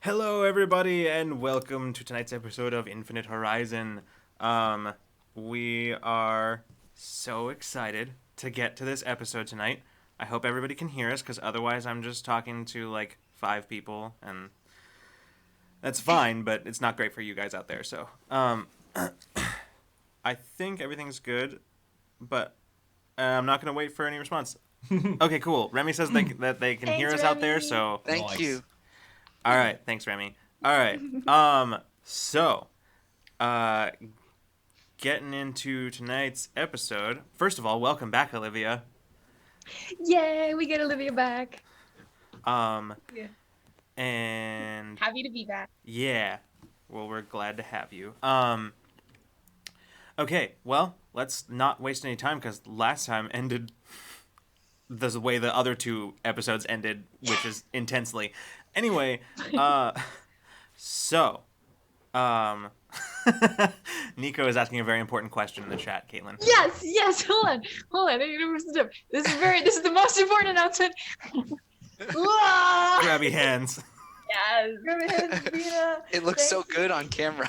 Hello, everybody, and welcome to tonight's episode of Infinite Horizon. We are so excited to get to this episode tonight. I hope everybody can hear us, because otherwise I'm just talking to, like, 5 people, and that's fine, but it's not great for you guys out there, so. I think everything's good, but I'm not going to wait for any response. Okay, cool. Remy says that they can hear us out there, so... Thank you. All right, thanks, Remy. All right, so, getting into tonight's episode. First of all, welcome back, Olivia. Yay, we get Olivia back. Yeah. And Happy to be back. yeah, well, we're glad to have you. Okay, well, let's not waste any time because last time ended the way the other 2 episodes ended, which is intensely. Anyway, so, Nico is asking a very important question in the chat, Caitlin. Yes. Hold on. I need to move the This is the most important announcement. Grabby hands. Yes. Grab your hands, Bina. It looks so good on camera.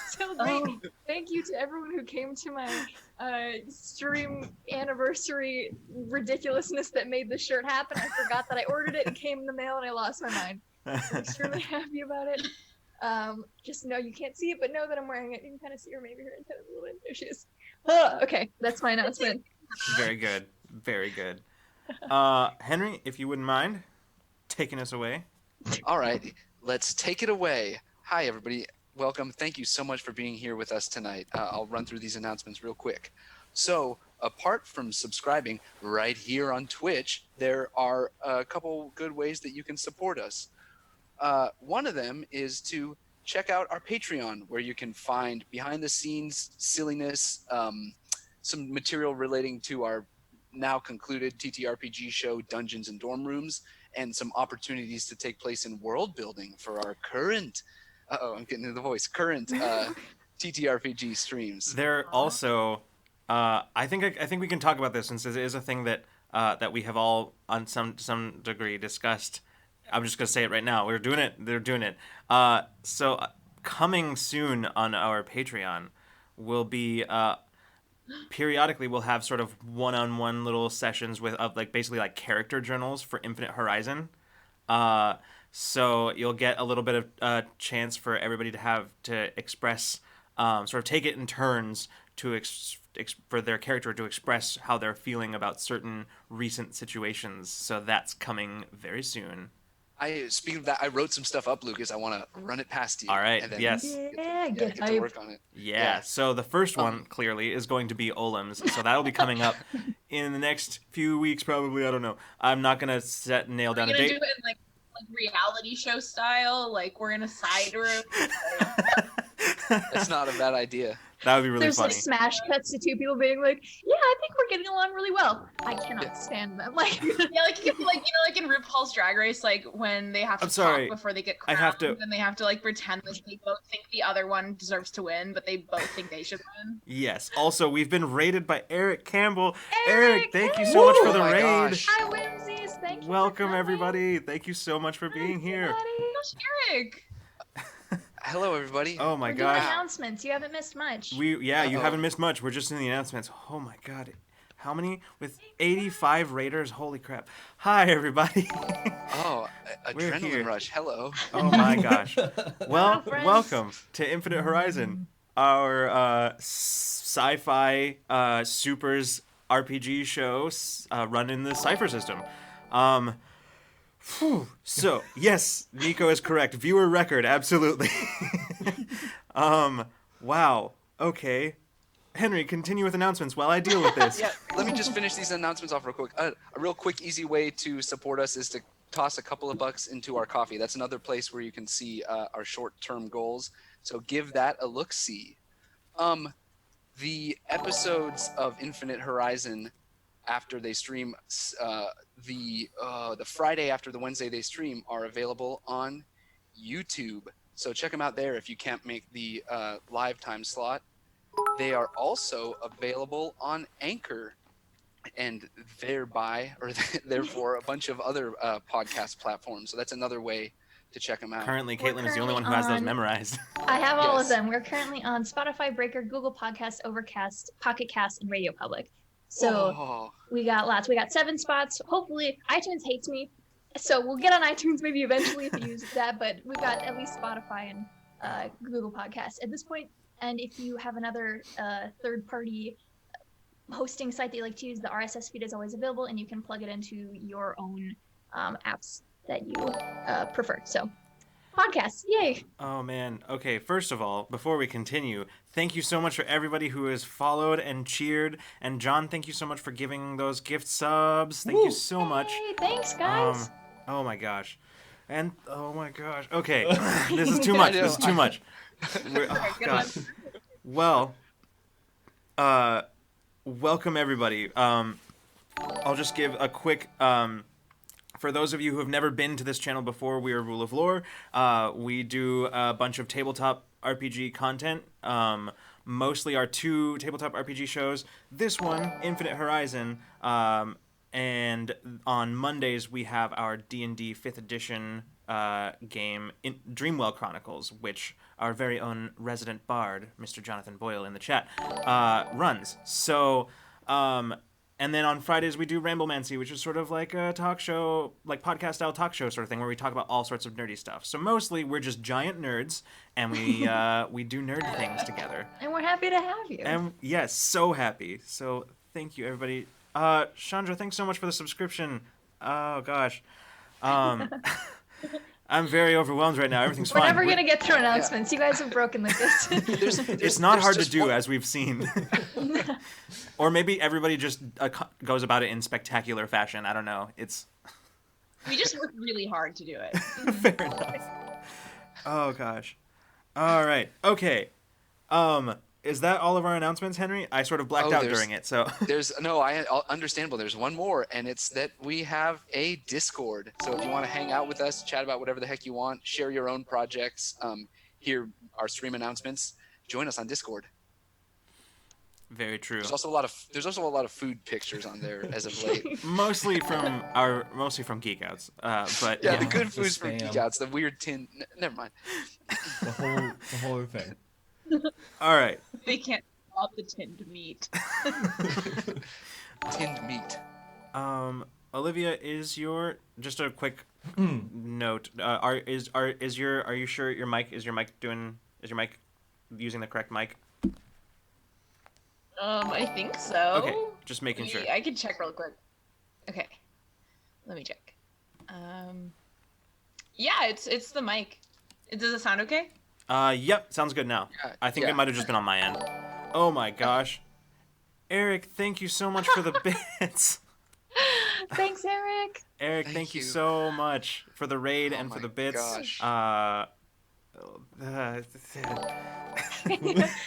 So great. Thank you to everyone who came to my stream anniversary ridiculousness that made this shirt happen. I forgot that I ordered it and came in the mail and I lost my mind. I'm extremely happy about it. Just know you can't see it, but know that I'm wearing it. You can kind of see her, maybe her antenna a little bit. There she is. Okay, that's my announcement. Very good. Very good. Henry, if you wouldn't mind taking us away. All right, let's take it away. Hi, everybody. Welcome. Thank you so much for being here with us tonight. I'll run through these announcements real quick. So, apart from subscribing right here on Twitch, there are a couple good ways that you can support us. One of them is to check out our Patreon, where you can find behind-the-scenes silliness, some material relating to our now concluded TTRPG show, Dungeons and Dorm Rooms, and some opportunities to take place in world building for our current, I'm getting into the voice, current TTRPG streams. There also, I think we can talk about this since it is a thing that that we have all on some degree discussed. I'm just gonna say it right now. We're doing it. They're doing it. So coming soon on our Patreon will be periodically we'll have sort of one-on-one little sessions of like basically like character journals for Infinite Horizon. So you'll get a little bit of chance for everybody to have to express, sort of take it in turns to for their character to express how they're feeling about certain recent situations. So that's coming very soon. Speaking of that, I wrote some stuff up, Lucas. I want to run it past you. All right. And then Yes. get to work on it. Yeah. So the first one clearly is going to be Olam's. So that'll be coming up in the next few weeks, probably. I don't know. I'm not gonna nail down a date. We're gonna do it in like reality show style. Like we're in a side room. That's not a bad idea. That would be really There's funny. like smash cuts to 2 people being like, "Yeah, I think we're getting along really well." I cannot stand them. Like, Yeah, like like in RuPaul's Drag Race, like when they have to I'm sorry. talk before they get I crowned, have to- and they have to like pretend that they both think the other one deserves to win, but they both think they should win. Yes. Also, we've been rated by Eric Campbell. Eric, thank you hey! so much for the Oh my raid. gosh. hi, Whimsies. Thank you. Welcome, for coming. everybody. Thank you so much for being here. Gosh, Eric. Hello, everybody. Oh my We're doing gosh. announcements. You haven't missed much. You Uh-oh. haven't missed much. We're just in the announcements. Oh my god. How many? With 85 raiders? Holy crap. Hi, everybody. Oh, We're here. adrenaline rush. Hello. Oh my gosh. Well, Hello, friends. welcome to Infinite Horizon, our sci-fi supers RPG show run in the Cypher system. So, yes, Nico is correct. Viewer record, absolutely. Wow. Okay. Henry, continue with announcements while I deal with this. Yeah, let me just finish these announcements off real quick. A real quick, easy way to support us is to toss a couple of bucks into our coffee. That's another place where you can see our short-term goals. So give that a look-see. The episodes of Infinite Horizon after they stream, the Friday after the Wednesday they stream, are available on YouTube. So check them out there if you can't make the live time slot. They are also available on Anchor, and therefore a bunch of other podcast platforms. So that's another way to check them out? Currently, We're Caitlin is the only one who has those currently on- memorized. I have all Yes. of them. We're currently on Spotify, Breaker, Google Podcasts, Overcast, Pocket Cast, and Radio Public. So Oh, we got lots. We got 7 spots. Hopefully, iTunes hates me, so we'll get on iTunes maybe eventually if you use that. But we've got at least Spotify and Google Podcasts at this point. And if you have another third-party hosting site that you like to use, the RSS feed is always available, and you can plug it into your own apps that you prefer. So, podcasts, yay! Oh man. Okay, first of all, before we continue, thank you so much for everybody who has followed and cheered. And John, thank you so much for giving those gift subs. Thank you so much. Hey, thanks, guys. Oh my gosh. And oh my gosh. Okay. This is too much. This is too much. Oh, Good God. one. Well, welcome everybody. I'll just give a quick for those of you who have never been to this channel before, we are Rule of Lore. We do a bunch of tabletop RPG content. Mostly our 2 tabletop RPG shows. This one, Infinite Horizon, and on Mondays we have our D&D 5th edition game, Dreamwell Chronicles, which our very own resident bard, Mr. Jonathan Boyle in the chat, runs. So, and then on Fridays we do Ramblemancy, which is sort of like a talk show, like podcast style talk show sort of thing, where we talk about all sorts of nerdy stuff. So mostly we're just giant nerds, and we do nerd things together. And we're happy to have you. And yes, so happy. So thank you everybody. Chandra, thanks so much for the subscription. Oh gosh. I'm very overwhelmed right now. Everything's We're fine. never gonna get through announcements. You guys have broken like this. It's not hard to just do, one- as we've seen. Or maybe everybody just goes about it in spectacular fashion. I don't know. It's We just work really hard to do it. fair enough. Oh gosh. All right. Okay. Is that all of our announcements, Henry? I sort of blacked out during it, so. Understandable. There's one more, and it's that we have a Discord. So if you want to hang out with us, chat about whatever the heck you want, share your own projects, hear our stream announcements, join us on Discord. Very true. There's also a lot of food pictures on there as of late. Mostly from Geek Outs. But Yeah, yeah. the good food's from spam. Geek Outs, the weird tin. Never mind. The whole thing. All right. They can't stop the tinned meat. Tinned meat. Olivia, is your just a quick note? Are you sure your mic is your mic using the correct mic? I think so. Okay, just making sure. I can check real quick. Okay, let me check. Yeah, it's the mic. Does it sound okay? Yep, sounds good now. Yeah, I think yeah. it might have just been on my end. Oh my gosh. Eric, thank you so much for the bits. Thanks, Eric. Eric, Thank thank you you. so much for the raid Oh and for my the bits. gosh. I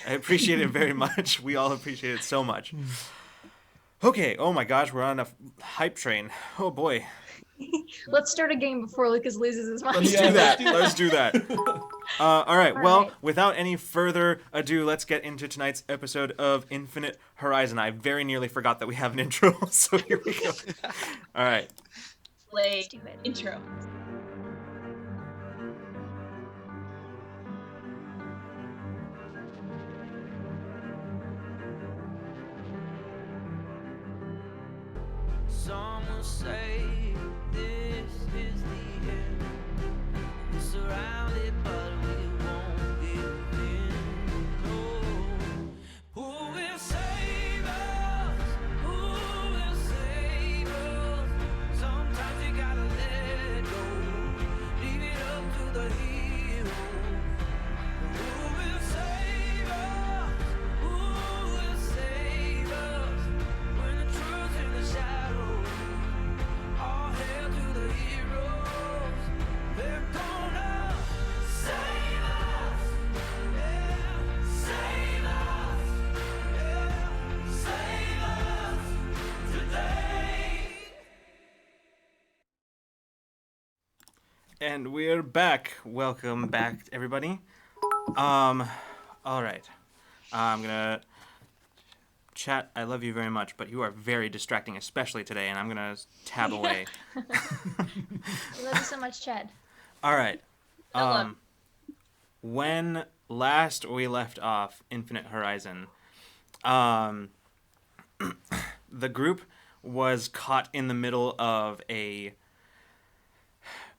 appreciate it very much. We all appreciate it so much. Okay, oh my gosh, we're on a hype train. Oh boy. Let's start a game before Lucas loses his mind. Let's Yeah, do that. let's do Let's do that. All right. All Well, right. without any further ado, let's get into tonight's episode of Infinite Horizon. I very nearly forgot that we have an intro, so here we go. All right. Play Stupid. intro. Some will say this is the end. We're surrounded, but we won't give in. No. Who will save us? Who will save us? Sometimes you gotta let go. Leave it up to the hero. Who will save us? Who will save us? When the truth's in the shadows. All hail to the heroes. They're gonna save us. Yeah, save us. Yeah, save us today. And we're back. Welcome back, everybody. All right. I'm gonna chat. I love you very much, but you are very distracting, especially today. And I'm gonna tab away. We love you so much, Chad. All right. Philip. When last we left off Infinite Horizon, um, the group was caught in the middle of a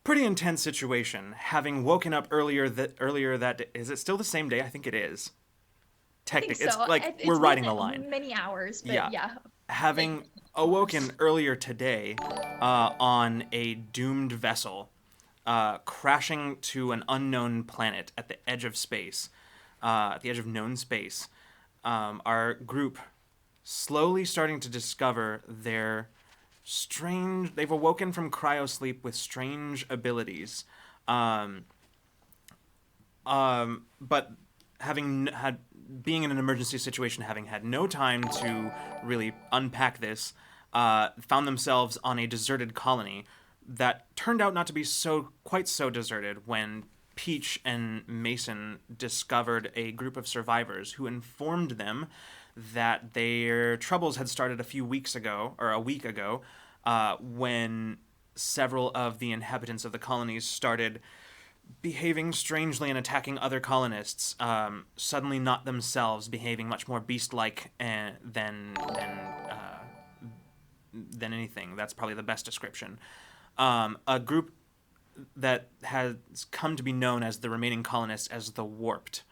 pretty intense situation, having woken up earlier that day. Is it still the same day? I think it is. I think Technically, so. it's like It's we're riding been the line. many hours, but Yeah. yeah. Having awoken earlier today on a doomed vessel, crashing to an unknown planet at the edge of space, at the edge of known space, our group slowly starting to discover their strange. They've awoken from cryosleep with strange abilities, but having had being in an emergency situation, having had no time to really unpack this, found themselves on a deserted colony that turned out not to be quite so deserted when Peach and Mason discovered a group of survivors who informed them that their troubles had started a week ago, when several of the inhabitants of the colonies started behaving strangely and attacking other colonists, suddenly not themselves, behaving much more beast-like than anything. That's probably the best description. A group that has come to be known as the remaining colonists as the Warped.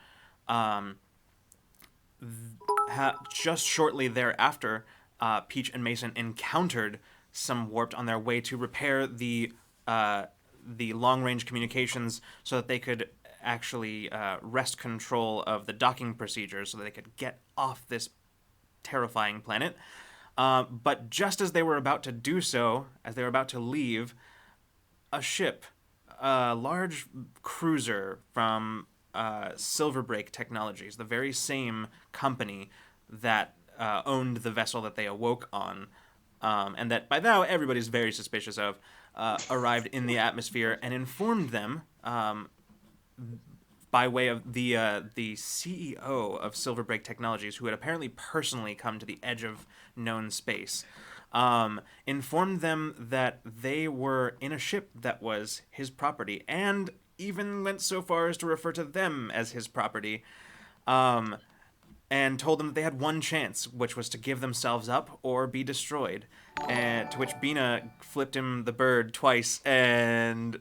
Just shortly thereafter, Peach and Mason encountered some Warped on their way to repair the long-range communications so that they could actually wrest control of the docking procedures so that they could get off this terrifying planet. But just as they were about to do so, as they were about to leave, a ship, a large cruiser from Silverbreak Technologies, the very same company that owned the vessel that they awoke on, and that by now everybody's very suspicious of, arrived in the atmosphere and informed them, by way of the CEO of Silverbreak Technologies, who had apparently personally come to the edge of known space, informed them that they were in a ship that was his property, and even went so far as to refer to them as his property, and told them that they had one chance, which was to give themselves up or be destroyed. And to which Bina flipped him the bird twice and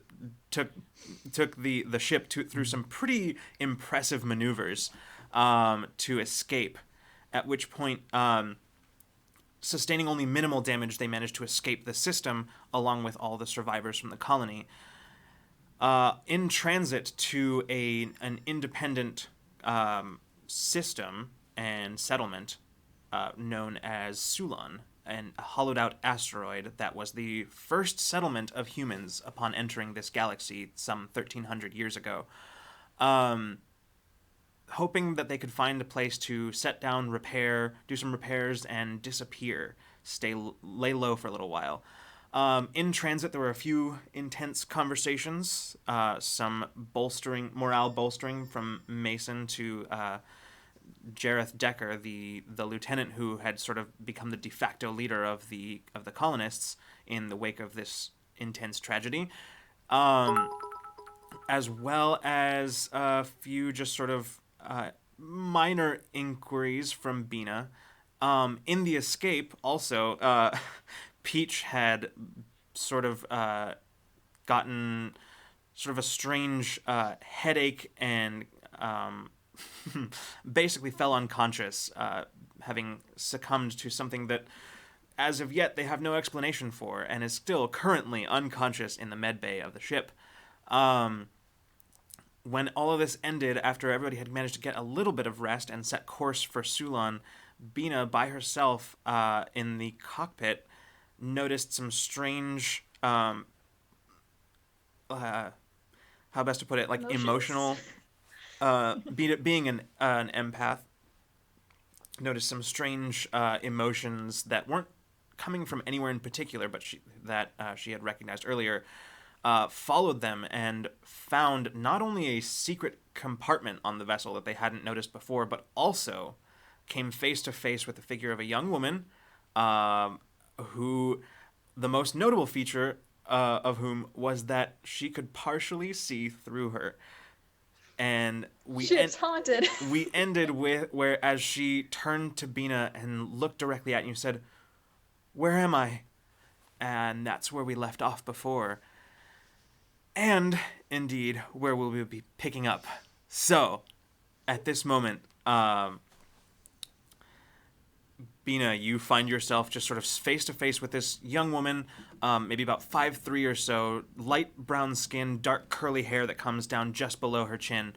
took the ship through some pretty impressive maneuvers to escape. At which point, sustaining only minimal damage, they managed to escape the system along with all the survivors from the colony. In transit to an independent system and settlement known as Sulon, a hollowed-out asteroid that was the first settlement of humans upon entering this galaxy some 1,300 years ago. Hoping that they could find a place to set down, do some repairs, and disappear, lay low for a little while. In transit, there were a few intense conversations, some morale bolstering from Mason to Jareth Decker, the lieutenant who had sort of become the de facto leader of the colonists in the wake of this intense tragedy, as well as a few just sort of minor inquiries from Bina. In the escape, also, Peach had sort of gotten sort of a strange headache and basically fell unconscious, having succumbed to something that, as of yet, they have no explanation for, and is still currently unconscious in the medbay of the ship. When all of this ended, after everybody had managed to get a little bit of rest and set course for Sulon, Bina, by herself in the cockpit, noticed some strange, how best to put it, like emotional... being an empath, noticed some strange emotions that weren't coming from anywhere in particular, but she had recognized earlier, followed them and found not only a secret compartment on the vessel that they hadn't noticed before, but also came face to face with the figure of a young woman, who the most notable feature of whom was that she could partially see through her. And Ship's haunted. we ended with where as she turned to Bina and looked directly at you, said, "Where am I?" And that's where we left off before. And indeed, where will we be picking up? So, at this moment, Bina, you find yourself just sort of face to face with this young woman, maybe about 5'3" or so, light brown skin, dark curly hair that comes down just below her chin,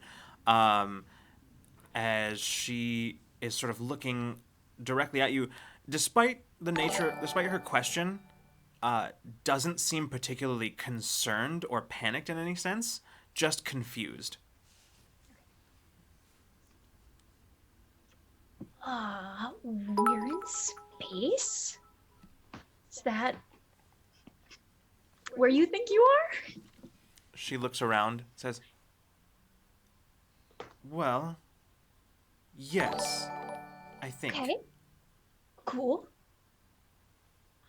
as she is sort of looking directly at you. Despite her question, doesn't seem particularly concerned or panicked in any sense, just confused. We're in space? Is that where you think you are? She looks around, says, "Well, yes, I think." Okay. Cool.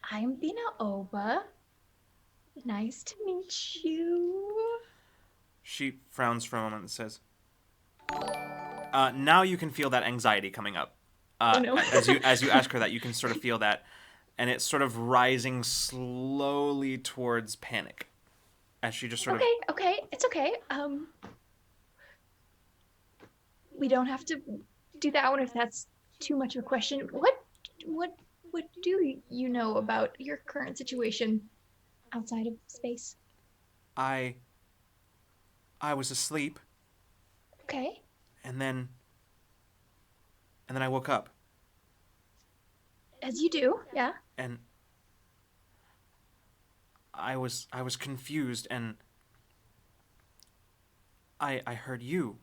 I'm Bina Oba. Nice to meet you. She frowns for a moment and says, now you can feel that anxiety coming up. Oh, no. as you ask her that, you can sort of feel that, and it's sort of rising slowly towards panic. As she just sort of... Okay, it's okay. We don't have to do that one if that's too much of a question. What do you know about your current situation outside of space? I was asleep, Okay. and then I woke up, As you do, yeah. and I was confused, and I heard you.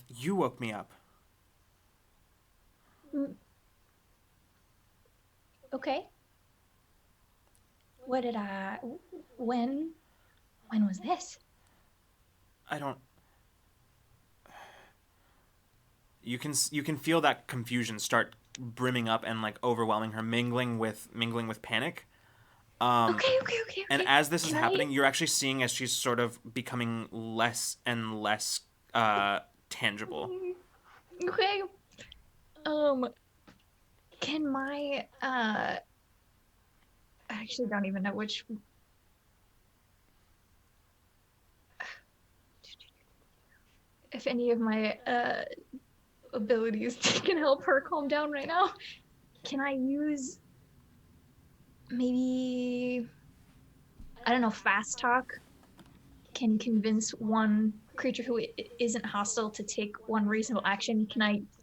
You woke me up. Okay. What did I... When was this? I don't... You can feel that confusion start brimming up and like overwhelming her, mingling with panic. Okay. And as this is happening, you're actually seeing as she's sort of becoming less and less tangible. Okay. Can my I actually don't even know which. If any of my abilities can help her calm down right now, can I use maybe, I don't know, fast talk? Can convince one creature who isn't hostile to take one reasonable action.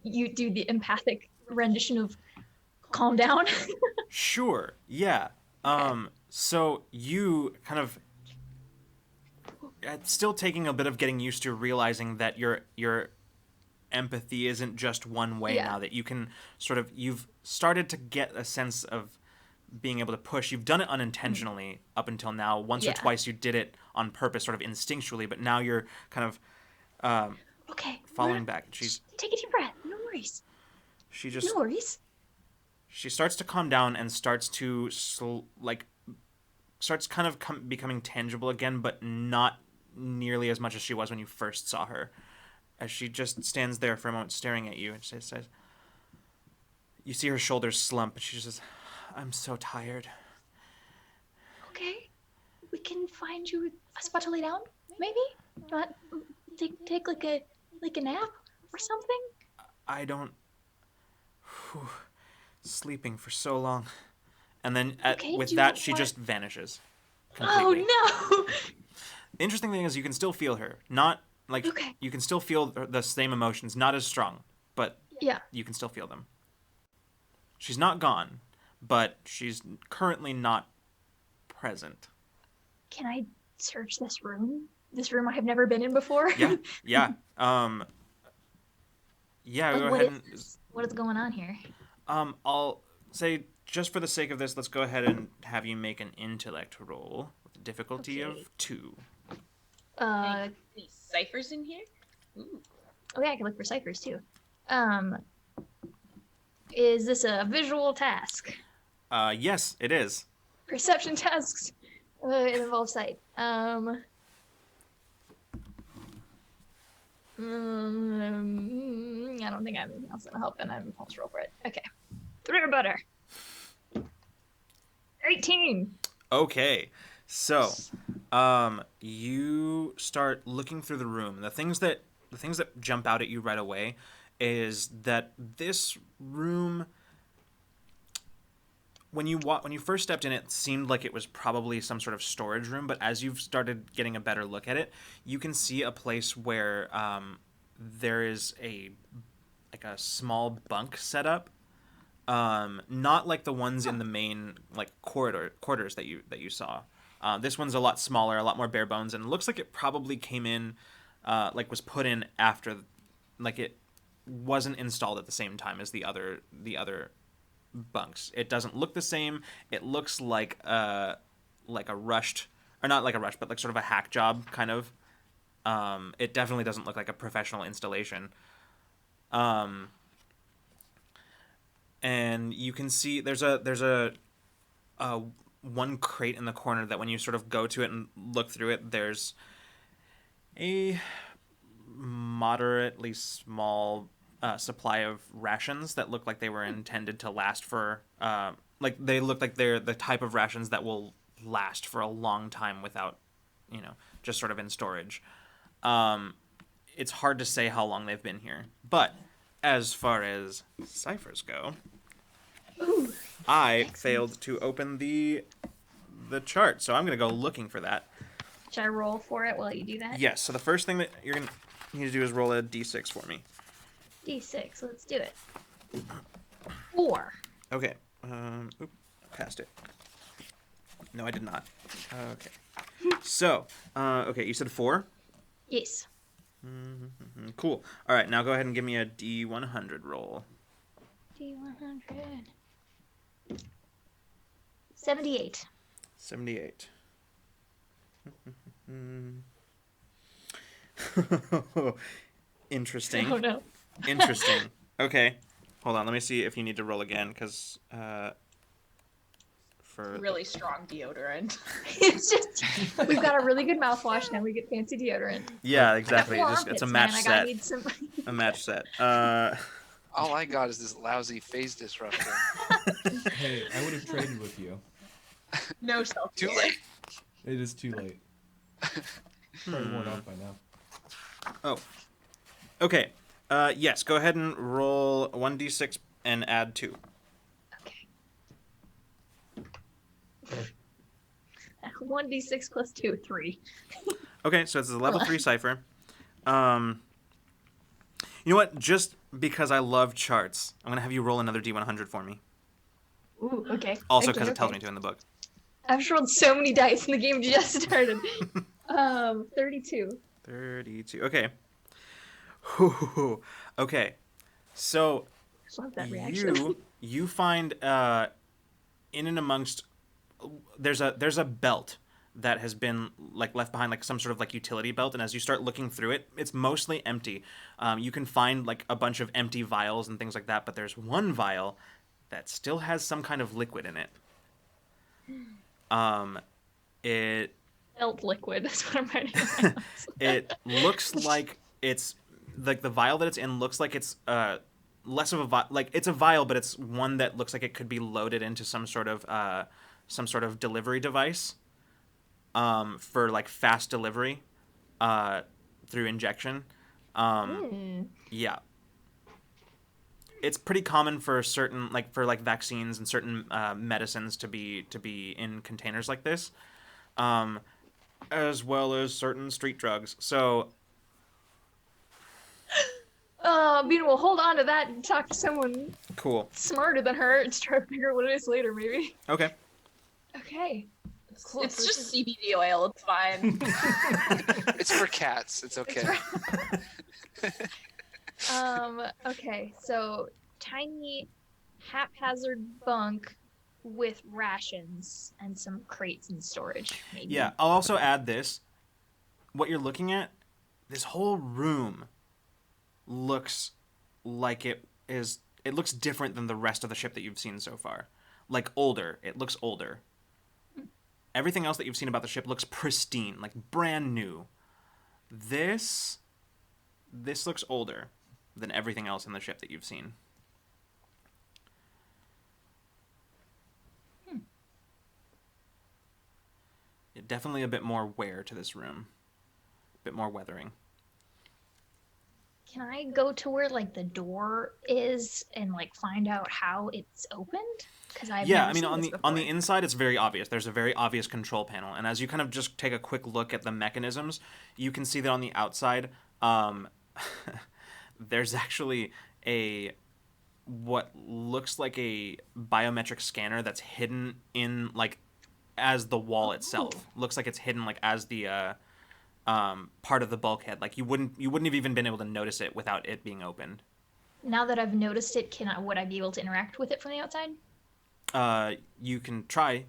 You do the empathic rendition of calm down? Sure. Yeah. So you kind of still taking a bit of getting used to realizing that your empathy isn't just one way now, that you can sort of, you've started to get a sense of being able to push. You've done it unintentionally up until now. Once or twice you did it on purpose, sort of instinctually, but now you're kind of following back. She's take a deep breath. No worries. She just no worries. She starts to calm down and starts to kind of becoming tangible again, but not nearly as much as she was when you first saw her. As she just stands there for a moment staring at you, and she says, you see her shoulders slump, and she says, "I'm so tired." Okay, we can find you a spot to lay down, maybe? Not take like a nap or something? I don't... Sleeping for so long. And then with that, she just vanishes completely. Oh, no! The interesting thing is you can still feel her. Not, like, you can still feel the same emotions, not as strong, but you can still feel them. She's not gone, but she's currently not present. Can I search this room? This room I have never been in before? Yeah. Go ahead and... What is going on here? I'll say, just for the sake of this, let's go ahead and have you make an intellect roll with a difficulty of 2. Any ciphers in here? Ooh. Okay, I can look for ciphers too. Is this a visual task? Yes, it is. Perception tasks. It involves sight. I don't think I have anything else that'll help, and I'm impulse roll for it. Okay. 3 or better. 18. Okay. So, you start looking through the room. The things that jump out at you right away is that this room, when you first stepped in, it seemed like it was probably some sort of storage room, but as you've started getting a better look at it, you can see a place where there is a small bunk set up. Not like the ones in the main like quarters that you saw. This one's a lot smaller, a lot more bare bones, and it looks like it probably came in, was put in after, like it wasn't installed at the same time as the other bunks. It doesn't look the same. It looks like a rushed, or not like a rush, but like sort of a hack job kind of. It definitely doesn't look like a professional installation. And you can see there's a one crate in the corner that when you sort of go to it and look through it, there's a moderately small supply of rations that look like they were intended to last for they look like they're the type of rations that will last for a long time without just sort of in storage. It's hard to say how long they've been here, but as far as ciphers go, I failed to open the chart, so I'm gonna go looking for that. Should I roll for it while you do that? Yes. So the first thing that you're gonna need to do is roll a d6 for me. D6. Let's do it. 4. Okay. Passed it. No, I did not. Okay. So, okay, you said 4? Yes. Cool. All right, now go ahead and give me a D100 roll. D100. 78. 78. Interesting. Oh no. Interesting. Okay. Hold on, let me see if you need to roll again, because for Really strong deodorant. It's just we've got a really good mouthwash now. We get fancy deodorant. yeah, exactly. Full It's a armpits, match man. set. Need some... A match set. All I got is this lousy phase disruptor. Hey, I would have traded with you. No self. Too late. It is too late. Probably worn off by now. Oh. Okay. Yes, go ahead and roll 1d6 and add 2. Okay. 1d6 plus 2, 3. Okay, so it's a level 3 cipher. You know what? Just because I love charts, I'm going to have you roll another D100 for me. Ooh, okay. Also Okay, because it tells okay. me to in the book. I've just rolled so many dice and the game just started. 32. 32. Okay. Okay. So Love that reaction. you find in and amongst there's a belt that has been like left behind, like some sort of like utility belt, and as you start looking through it, it's mostly empty. You can find like a bunch of empty vials and things like that, but there's one vial that still has some kind of liquid in it. It Belt liquid. That's what I'm writing down. it looks like it's like the vial that it's in looks like it's less of a vial, like it's a vial, but it's one that looks like it could be loaded into some sort of delivery device for like fast delivery through injection. Yeah. It's pretty common for certain for vaccines and certain medicines to be in containers like this, as well as certain street drugs. So Bina will hold on to that and talk to someone cool. smarter than her and try to figure out what it is later, maybe. Okay. Okay. Cool. It's just CBD oil. It's fine. It's for cats. It's okay. Okay, so tiny haphazard bunk with rations and some crates in storage, maybe. Yeah, I'll also add this. What you're looking at, this whole room looks like it looks different than the rest of the ship that you've seen so far. like older. It looks older. Everything else that you've seen about the ship looks pristine, like brand new. This looks older than everything else in the ship that you've seen. Yeah, definitely a bit more wear to this room. A bit more weathering. Can I go to where like the door is and like find out how it's opened? Because I've Yeah, never I mean seen on this the before. inside it's very obvious. There's a very obvious control panel, and as you kind of just take a quick look at the mechanisms, you can see that on the outside, there's actually a what looks like a biometric scanner that's hidden in like as the wall itself. Looks like it's hidden like as the part of the bulkhead. Like you wouldn't have even been able to notice it without it being opened. Now that I've noticed it, would I be able to interact with it from the outside? You can try.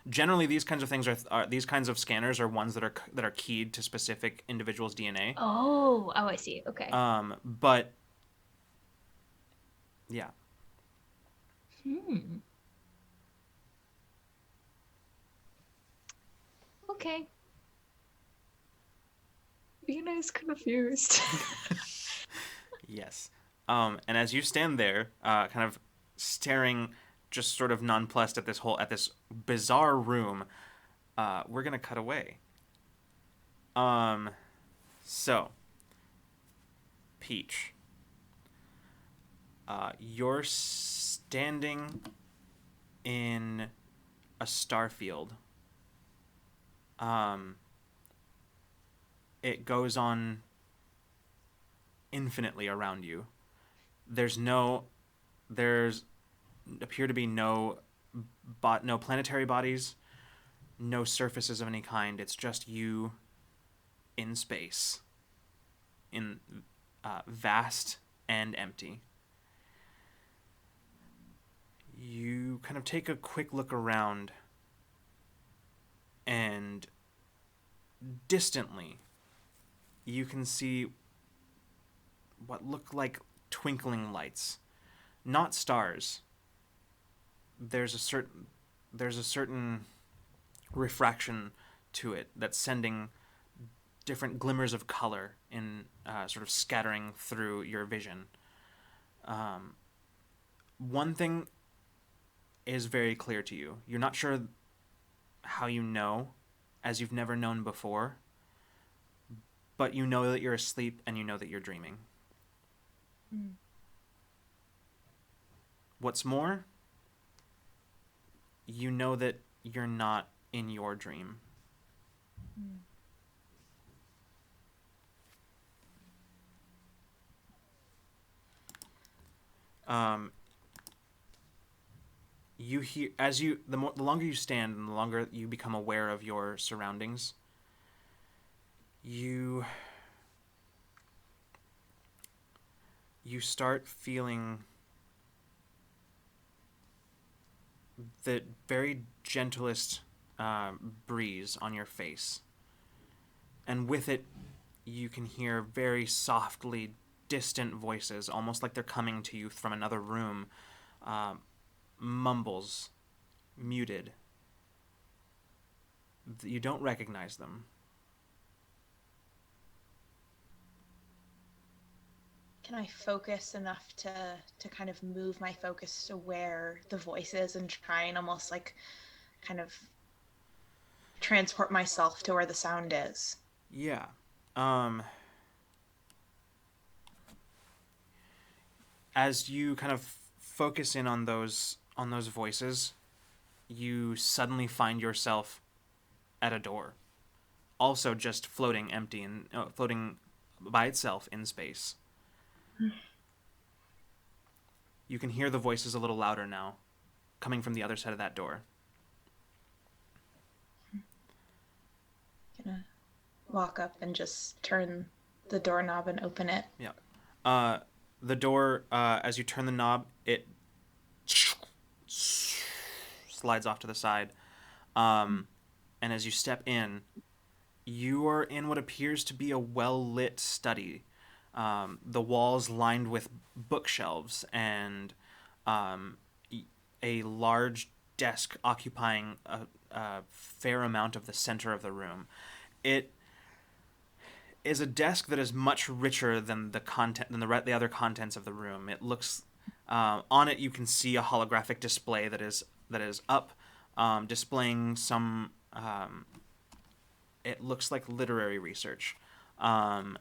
Generally, these kinds of things are these kinds of scanners are ones that are keyed to specific individuals' DNA. Oh, I see. Okay. But yeah. Okay. Bina is confused. Yes. And as you stand there, kind of staring, just sort of nonplussed at this bizarre room, we're gonna cut away. So, Peach, you're standing in a starfield. It goes on infinitely around you. There's appear to be no planetary bodies, no surfaces of any kind. It's just you in space, in vast and empty. You kind of take a quick look around, and distantly, you can see what look like twinkling lights, not stars. There's a certain refraction to it that's sending different glimmers of color in sort of scattering through your vision. One thing is very clear to you. You're not sure how you know, as you've never known before, but you know that you're asleep and you know that you're dreaming. What's more, you know that you're not in your dream. You hear the longer you stand and the longer you become aware of your surroundings, you start feeling the very gentlest breeze on your face, and with it you can hear very softly distant voices, almost like they're coming to you from another room. Mumbles, muted. You don't recognize them. Can I focus enough to kind of move my focus to where the voice is and try and almost like kind of transport myself to where the sound is? Yeah. As you kind of focus in on those voices, you suddenly find yourself at a door, also just floating empty and floating by itself in space. You can hear the voices a little louder now, coming from the other side of that door. Gonna walk up and just turn the doorknob and open it. Yeah. The door, as you turn the knob, it slides off to the side. And as you step in, you are in what appears to be a well-lit study. The walls lined with bookshelves and a large desk occupying a fair amount of the center of the room. It is a desk that is much richer than the other contents of the room. It looks on it you can see a holographic display that is up, displaying some. It looks like literary research, and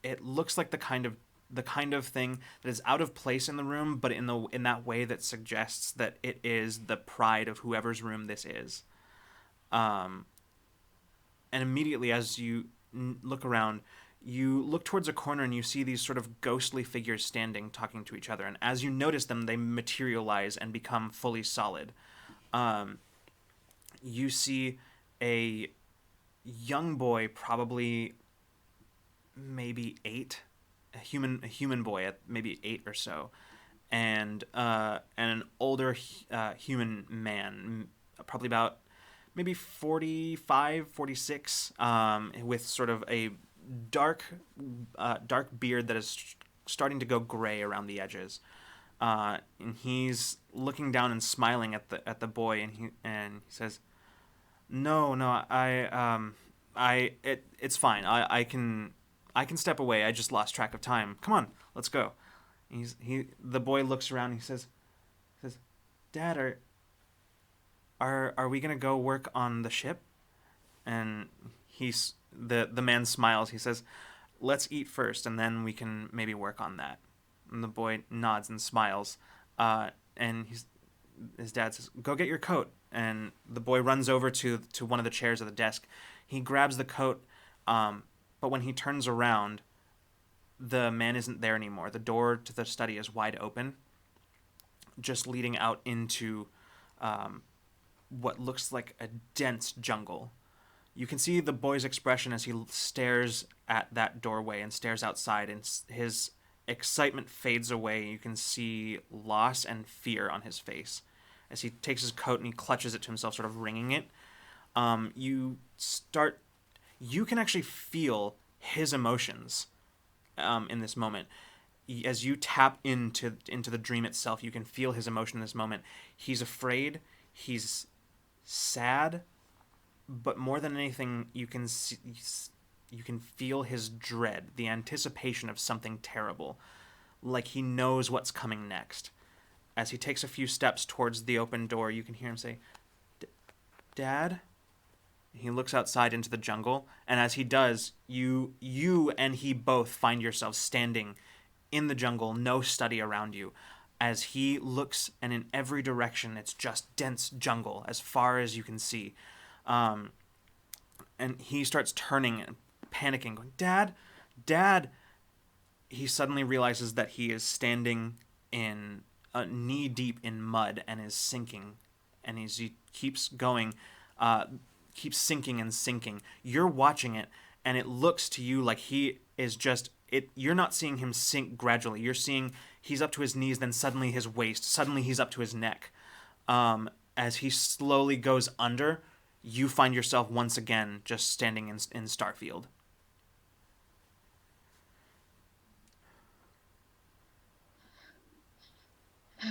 it looks like the kind of thing that is out of place in the room, but in that way that suggests that it is the pride of whoever's room this is. And immediately as you look around, you look towards a corner and you see these sort of ghostly figures standing, talking to each other. And as you notice them, they materialize and become fully solid. You see a young boy, probably maybe 8, a human boy at maybe 8 or so, and an older human man, probably about maybe 45, 46, with sort of a dark beard that is starting to go gray around the edges. And he's looking down and smiling at the boy, and he says, "No, it's fine. I can step away. I just lost track of time. Come on, let's go." The boy looks around and he says, "Dad, are we gonna go work on the ship?" And the man smiles. He says, "Let's eat first, and then we can maybe work on that." And the boy nods and smiles. And his dad says, "Go get your coat." And the boy runs over to one of the chairs at the desk. He grabs the coat, but when he turns around, the man isn't there anymore. The door to the study is wide open, just leading out into what looks like a dense jungle. You can see the boy's expression as he stares at that doorway and stares outside, and his excitement fades away. You can see loss and fear on his face as he takes his coat and he clutches it to himself, sort of wringing it. You can actually feel his emotions in this moment. As you tap into the dream itself, you can feel his emotion in this moment. He's afraid, he's sad, but more than anything, you can feel his dread, the anticipation of something terrible, like he knows what's coming next. As he takes a few steps towards the open door, you can hear him say, "Dad?" He looks outside into the jungle, and as he does, you and he both find yourselves standing in the jungle, no study around you. As he looks, and in every direction, it's just dense jungle as far as you can see. And he starts turning and panicking, going, "Dad, Dad!" He suddenly realizes that he is standing in knee deep in mud and is sinking. And as he keeps going, keeps sinking and sinking. You're watching it, and it looks to you like he is just... You're not seeing him sink gradually. You're seeing he's up to his knees, then suddenly his waist. Suddenly he's up to his neck. As he slowly goes under, you find yourself once again just standing in Starfield.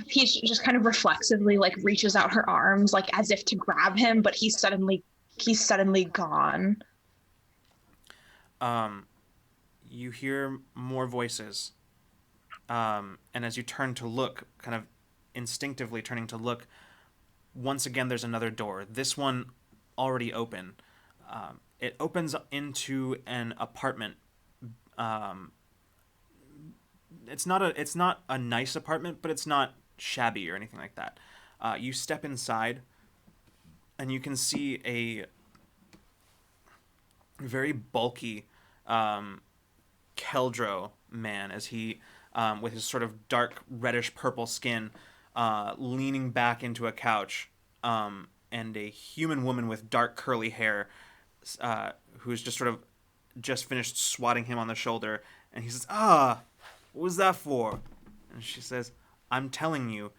Peach just kind of reflexively reaches out her arms as if to grab him, but he's suddenly gone. You hear more voices, and as you turn to look, kind of instinctively turning to look, once again there's another door. This one already open. It opens into an apartment. It's not a nice apartment, but it's not shabby or anything like that. You step inside, and you can see a very bulky Keldro man, as he, with his sort of dark reddish purple skin, leaning back into a couch, and a human woman with dark curly hair, who's just finished swatting him on the shoulder, and he says, "Ah, what was that for?" And she says, "I'm telling you,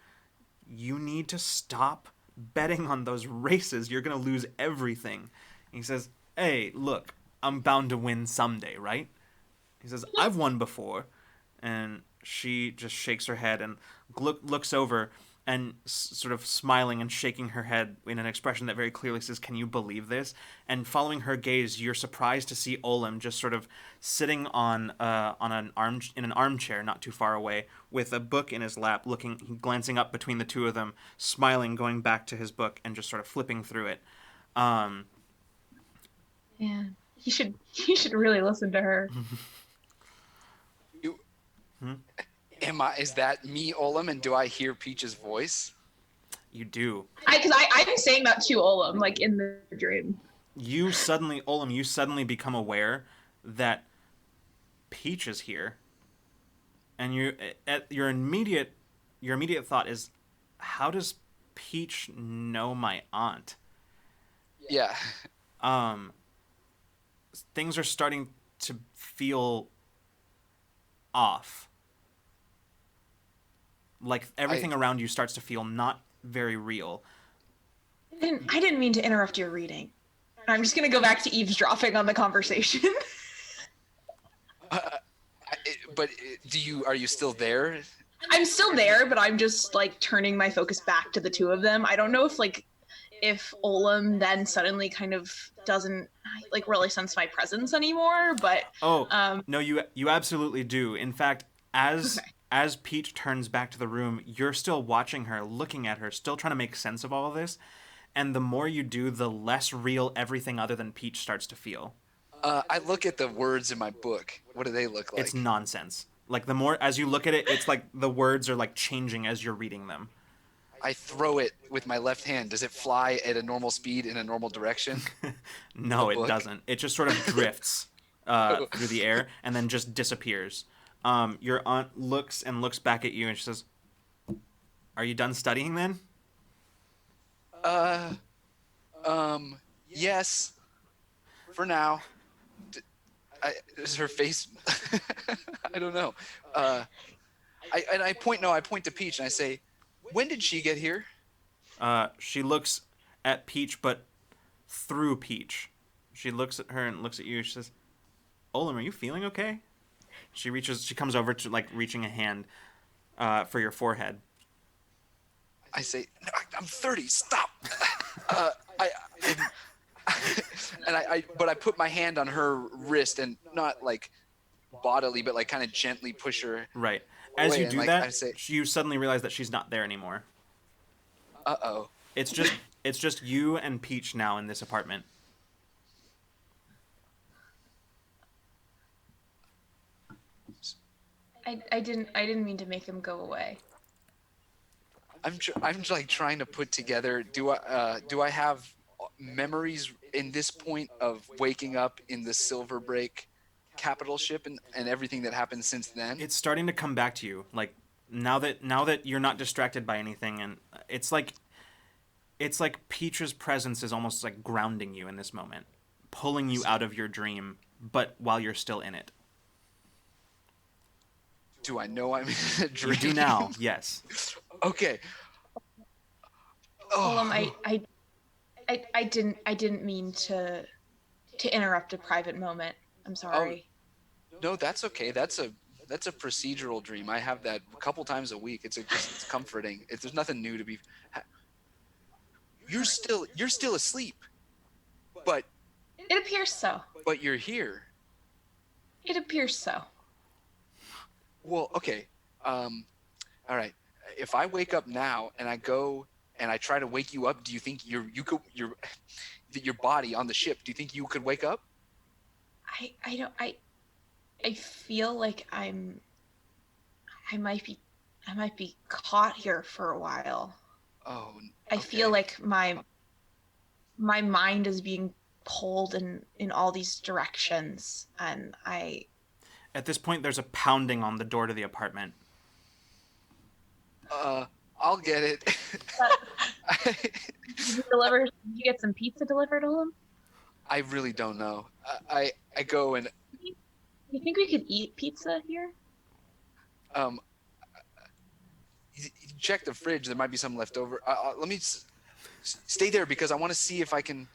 you need to stop betting on those races. You're gonna lose everything." And he says, "Hey, look, I'm bound to win someday, right?" He says, "I've won before." And she just shakes her head and looks over and sort of smiling and shaking her head in an expression that very clearly says, "Can you believe this?" And following her gaze, you're surprised to see Olim just sort of sitting on an armchair not too far away, with a book in his lap, glancing up between the two of them, smiling, going back to his book, and just sort of flipping through it. Yeah, he should really listen to her. Is that me, Olim, and do I hear Peach's voice? You do. I'm saying that to Olim, like in the dream. Olim, you suddenly become aware that Peach is here, and your immediate thought is, how does Peach know my aunt? Yeah. Things are starting to feel off. Like everything around you starts to feel not very real. I didn't mean to interrupt your reading. I'm just gonna go back to eavesdropping on the conversation. But are you still there? I'm still there, but I'm just like turning my focus back to the two of them. I don't know if Olim then suddenly kind of doesn't like really sense my presence anymore, but no, you absolutely do. In fact, as Peach turns back to the room, you're still watching her, looking at her, still trying to make sense of all of this. And the more you do, the less real everything other than Peach starts to feel. I look at the words in my book. What do they look like? It's nonsense. Like the more as you look at it, it's like the words are like changing as you're reading them. I throw it with my left hand. Does it fly at a normal speed in a normal direction? No, it doesn't. It just sort of drifts through the air and then just disappears. Your aunt looks back at you and she says, "Are you done studying then?" Yes. For now. Is her face? I don't know. I point to Peach and I say, "When did she get here?" She looks at Peach, but through Peach. She looks at her and looks at you. She says, "Olim, are you feeling okay?" She comes over to like reaching a hand for your forehead. I say, "No, I'm 30. Stop." But I put my hand on her wrist and not like bodily, but like kind of gently push her. Right. As you and, do like, that, I say, you suddenly realize that she's not there anymore. Uh-oh. It's just you and Peach now in this apartment. I didn't mean to make him go away. I'm like trying to put together. Do I have memories in this point of waking up in the Silver Break capital ship and everything that happened since then? It's starting to come back to you. Like now that you're not distracted by anything, and it's like Peach's presence is almost like grounding you in this moment, pulling you out of your dream, but while you're still in it. Do I know I'm in a dream? You do now, yes. Okay. Olim, I didn't mean to interrupt a private moment. I'm sorry. Oh, no, that's okay. That's a procedural dream. I have that a couple times a week. It's comforting. There's nothing new to be. You're still asleep, but It appears so. But you're here. It appears so. Well, okay. All right. If I wake up now and I go and I try to wake you up, do you think your body on the ship? Do you think you could wake up? I feel like I might be caught here for a while. Oh. Okay. I feel like my mind is being pulled in all these directions, and At this point, there's a pounding on the door to the apartment. I'll get it. Did you get some pizza delivered to him? I really don't know. I go and. You think we could eat pizza here? Check the fridge. There might be some left over. Let me stay there because I want to see if I can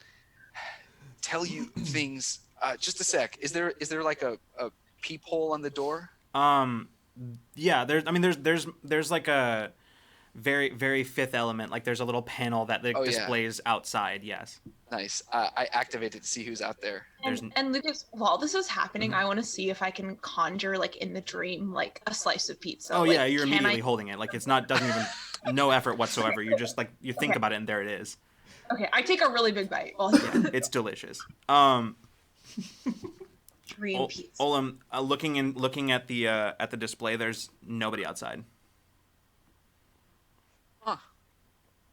tell you things. Just a sec. Is there like a peephole on the door? Yeah, there's like a very very Fifth Element. Like there's a little panel that Oh, yeah. displays outside. Yes. Nice. I activate it to see who's out there. And Lucas, while this is happening, I want to see if I can conjure, like, in the dream, like, a slice of pizza. Oh like, yeah, you're can immediately I... holding it. Like it's not doesn't even no effort whatsoever. You're just like you think Okay. about it and there it is. Okay, I take a really big bite. While It's delicious. dream pizza. Olam, looking at the display, there's nobody outside. Huh.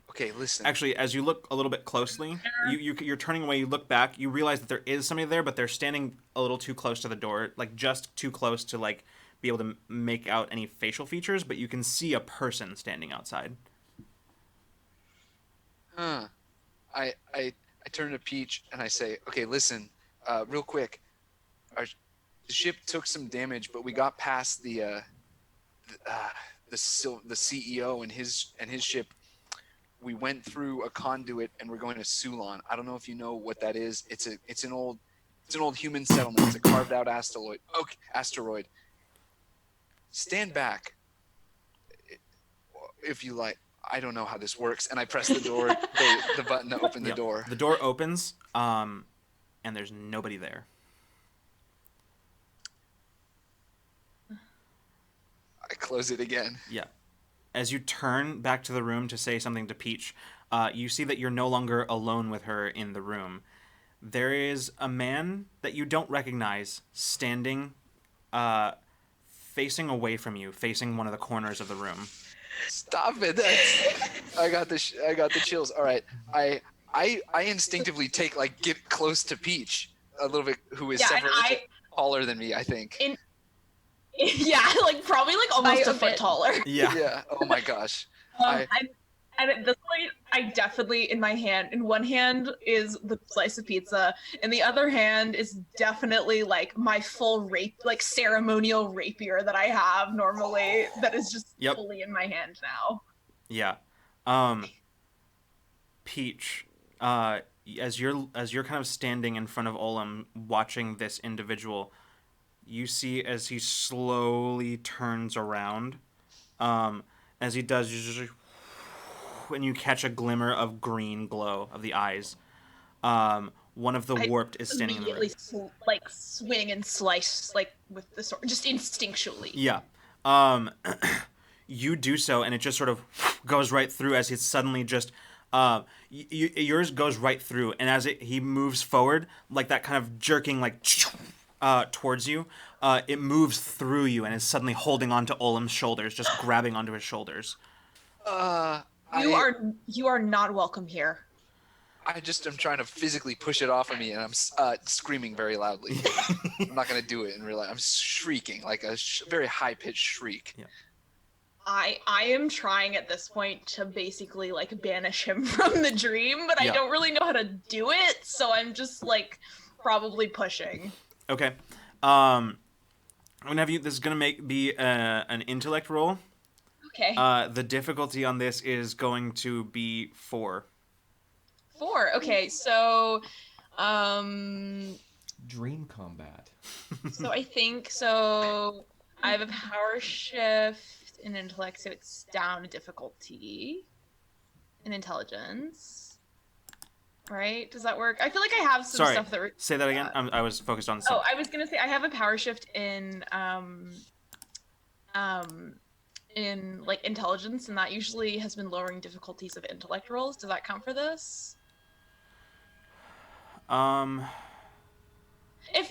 Okay, listen. Actually, as you look a little bit closely, you're turning away. You look back. You realize that there is somebody there, but they're standing a little too close to the door, like just too close to like be able to make out any facial features. But you can see a person standing outside. Huh. I turn to Peach and I say, okay, listen, real quick. The ship took some damage, but we got past the CEO and his ship. We went through a conduit and we're going to Sulon. I don't know if you know what that is. It's an old human settlement. It's a carved out asteroid. Okay, asteroid. Stand back, if you like. I don't know how this works, and I press the door, the button to open the door. The door opens, and there's nobody there. I close it again. Yeah. As you turn back to the room to say something to Peach, you see that you're no longer alone with her in the room. There is a man that you don't recognize standing, facing away from you, facing one of the corners of the room. Stop it! I got the chills. All right, I instinctively get close to Peach a little bit, who is several inches taller than me, I think. Yeah, like probably like almost a foot taller. Yeah. Yeah. Oh my gosh. And at this point, I definitely in one hand is the slice of pizza, and the other hand is definitely like my full ceremonial rapier that I have normally that is just fully in my hand now. Yeah. Peach, as you're kind of standing in front of Olam watching this individual, you see as he slowly turns around, as he does, you just and you catch a glimmer of green glow of the eyes. One of the warped is standing in the room. Swing and slice with the sword, just instinctually. Yeah. You do so, and it just sort of goes right through as it's suddenly just. Yours goes right through, and as he moves forward, like that kind of jerking, towards you, it moves through you and is suddenly holding onto Olam's shoulders, just grabbing onto his shoulders. You are not welcome here. I just am trying to physically push it off of me, and I'm screaming very loudly. I'm not gonna do it in real life. I'm shrieking like a very high pitched shriek. Yeah. I am trying at this point to basically banish him from the dream, but I don't really know how to do it, so I'm just probably pushing. Okay. I'm gonna have you. This is gonna be an intellect roll. Okay. The difficulty on this is going to be 4. 4. Okay, so Dream combat. so I think I have a power shift in intellect, so it's down a difficulty in intelligence. Right? Does that work? I feel like I have some stuff that... Say that again? I was focused on... I was going to say I have a power shift in intelligence, and that usually has been lowering difficulties of intellect rolls. Does that count for this? If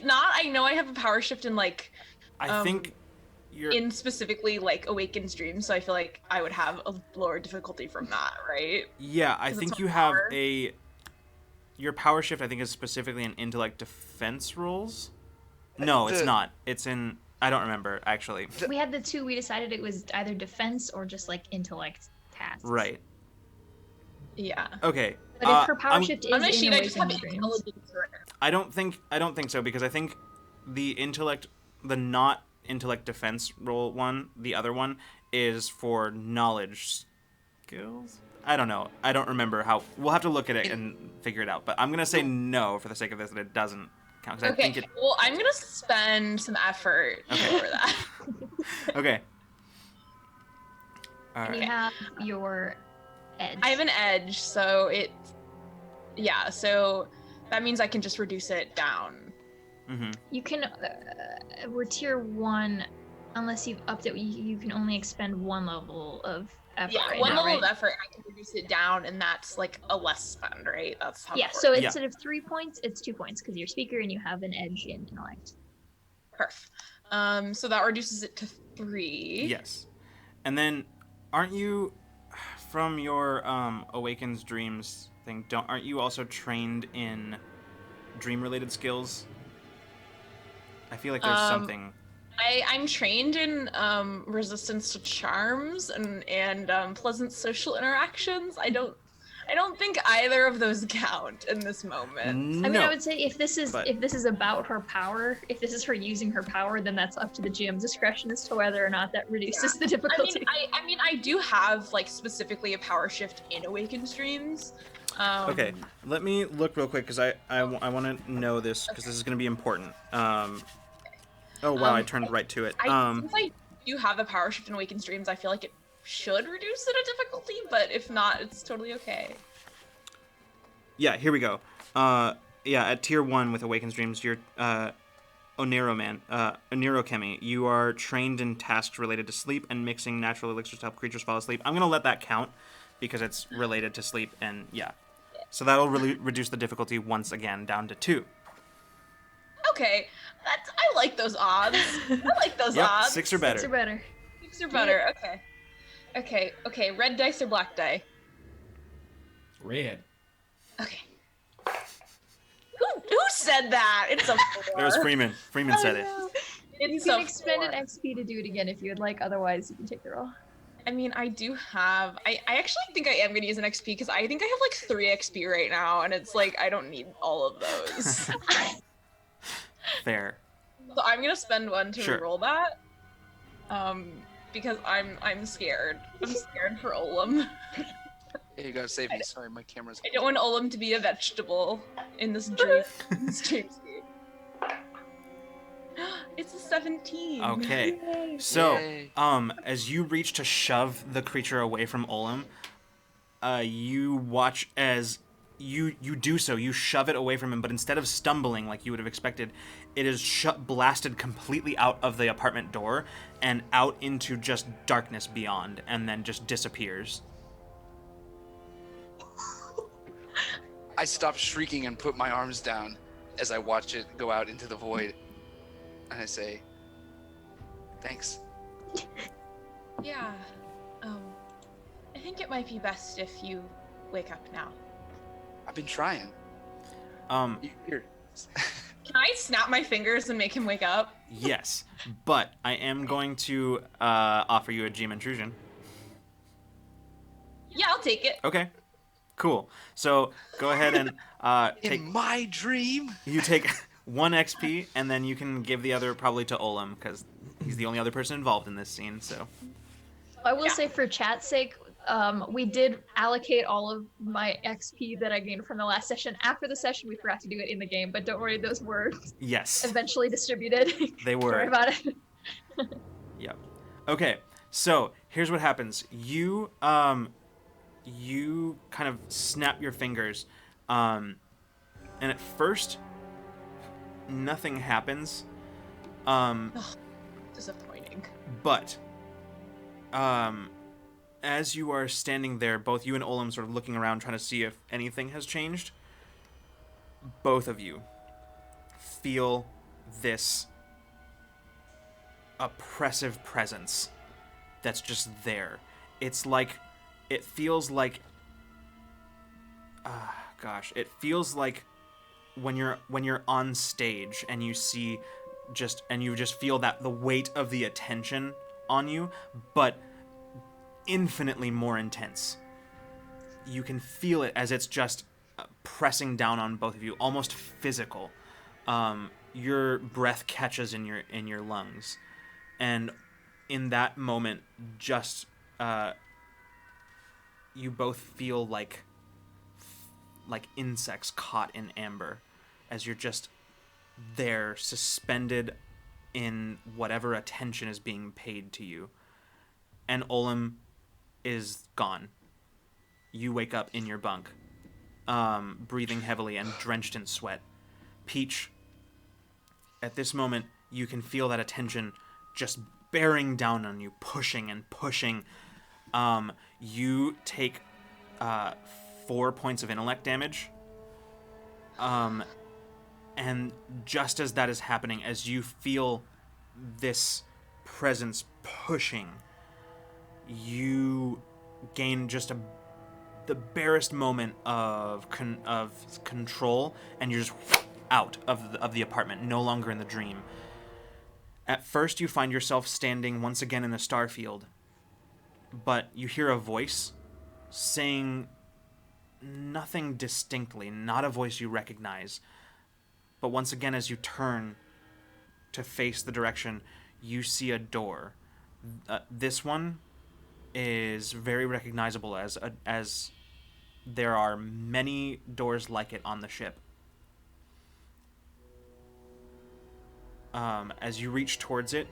not, I know I have a power shift in I think you're... in specifically Awakened Dreams, so I feel like I would have a lower difficulty from that, right? Yeah, I think you have your power shift, I think, is specifically in intellect defense rolls. No, it's not. It's in... I don't remember, actually. We had the two. We decided it was either defense or just intellect tasks. Right. Yeah. Okay. But if her power shift is in I just have Awakened intelligence. I don't think so, because I think the not intellect defense roll one, the other one, is for knowledge skills. I don't know. I don't remember how. We'll have to look at it and figure it out. But I'm gonna say no for the sake of this, that it doesn't count. Okay. Well, I'm gonna spend some effort for that. Okay. All And right. you have your edge. I have an edge, so so that means I can just reduce it down. Mm-hmm. You can, we're tier 1, unless you've upped it, you can only expend 1 level of effort right one now, level right? of effort, I can reduce it down, and that's like a less spend, right? That's how Yeah, it so works. Yeah. instead of 3 points, it's 2 points, because you're speaker and you have an edge in intellect. Perf. So that reduces it to 3. Yes. And then, aren't you, from your Awakens Dreams thing, aren't you also trained in dream-related skills? I feel like there's something... I'm trained in resistance to charms and pleasant social interactions. I don't think either of those count in this moment. No. I mean, I would say if this is but- about her power, if this is her using her power, then that's up to the GM's discretion as to whether or not that reduces the difficulty. I mean, I do have like specifically a power shift in Awakened Dreams. Okay, let me look real quick, because I want to know this, because this is going to be important. Oh, wow, I turned right to it. Since I do have a power shift in Awakened Dreams, I feel like it should reduce the difficulty, but if not, it's totally okay. Yeah, here we go. At tier 1 with Awakens Dreams, you're Oneirochemy. You are trained in tasks related to sleep and mixing natural elixirs to help creatures fall asleep. I'm going to let that count, because it's related to sleep, and yeah. So that'll really reduce the difficulty once again down to 2. Okay, I like those odds. I like those odds. 6 or better. 6 or better. 6 or better. Okay. Red dice or black die? Red. Okay. Who said that? It's a 4. That was Freeman. Freeman said it. You It's can a expend 4. an XP to do it again if you would like, otherwise you can take the roll. I mean, I do have. I actually think I am going to use an XP, because I think I have like 3 XP right now, and it's like I don't need all of those. Fair. So I'm going to spend 1 to Sure. reroll that. Because I'm scared. I'm scared for Olam. Hey, you gotta save me. Sorry, my camera's. I don't want Olam to be a vegetable in this dream. Scheme. It's a 17. Okay. So, Yay. as you reach to shove the creature away from Olam, you watch as you do so. You shove it away from him, but instead of stumbling like you would have expected, it is blasted completely out of the apartment door and out into just darkness beyond, and then just disappears. I stop shrieking and put my arms down as I watch it go out into the void. And I say, thanks. Yeah. I think it might be best if you wake up now. I've been trying. Here. Can I snap my fingers and make him wake up? Yes, but I am going to offer you a GM intrusion. Yeah, I'll take it. Okay, cool. So go ahead and take. In my dream? You take 1 XP, and then you can give the other probably to Olam, because he's the only other person involved in this scene. So I will say, for chat's sake, we did allocate all of my XP that I gained from the last session. After the session, we forgot to do it in the game, but don't worry, those were yes, eventually distributed. they Don't worry were. about it. Yep. Okay, so here's what happens. You kind of snap your fingers, and at first, nothing happens. Disappointing. But, as you are standing there, both you and Olam sort of looking around trying to see if anything has changed, both of you feel this oppressive presence that's just there. It's like, it feels like, it feels like when you're on stage and you see you just feel that the weight of the attention on you, but infinitely more intense. You can feel it as it's just pressing down on both of you, almost physical. Your breath catches in your lungs, and in that moment, just you both feel like insects caught in amber, as you're just there, suspended in whatever attention is being paid to you. And Olim is gone. You wake up in your bunk, breathing heavily and drenched in sweat. Peach, at this moment, you can feel that attention just bearing down on you, pushing and pushing. You take 4 points of intellect damage. And just as that is happening, as you feel this presence pushing, you gain just the barest moment of control, and you're just out of the apartment, no longer in the dream. At first, you find yourself standing once again in the starfield, but you hear a voice saying nothing distinctly, not a voice you recognize. But once again, as you turn to face the direction, you see a door. This one is very recognizable as there are many doors like it on the ship. As you reach towards it,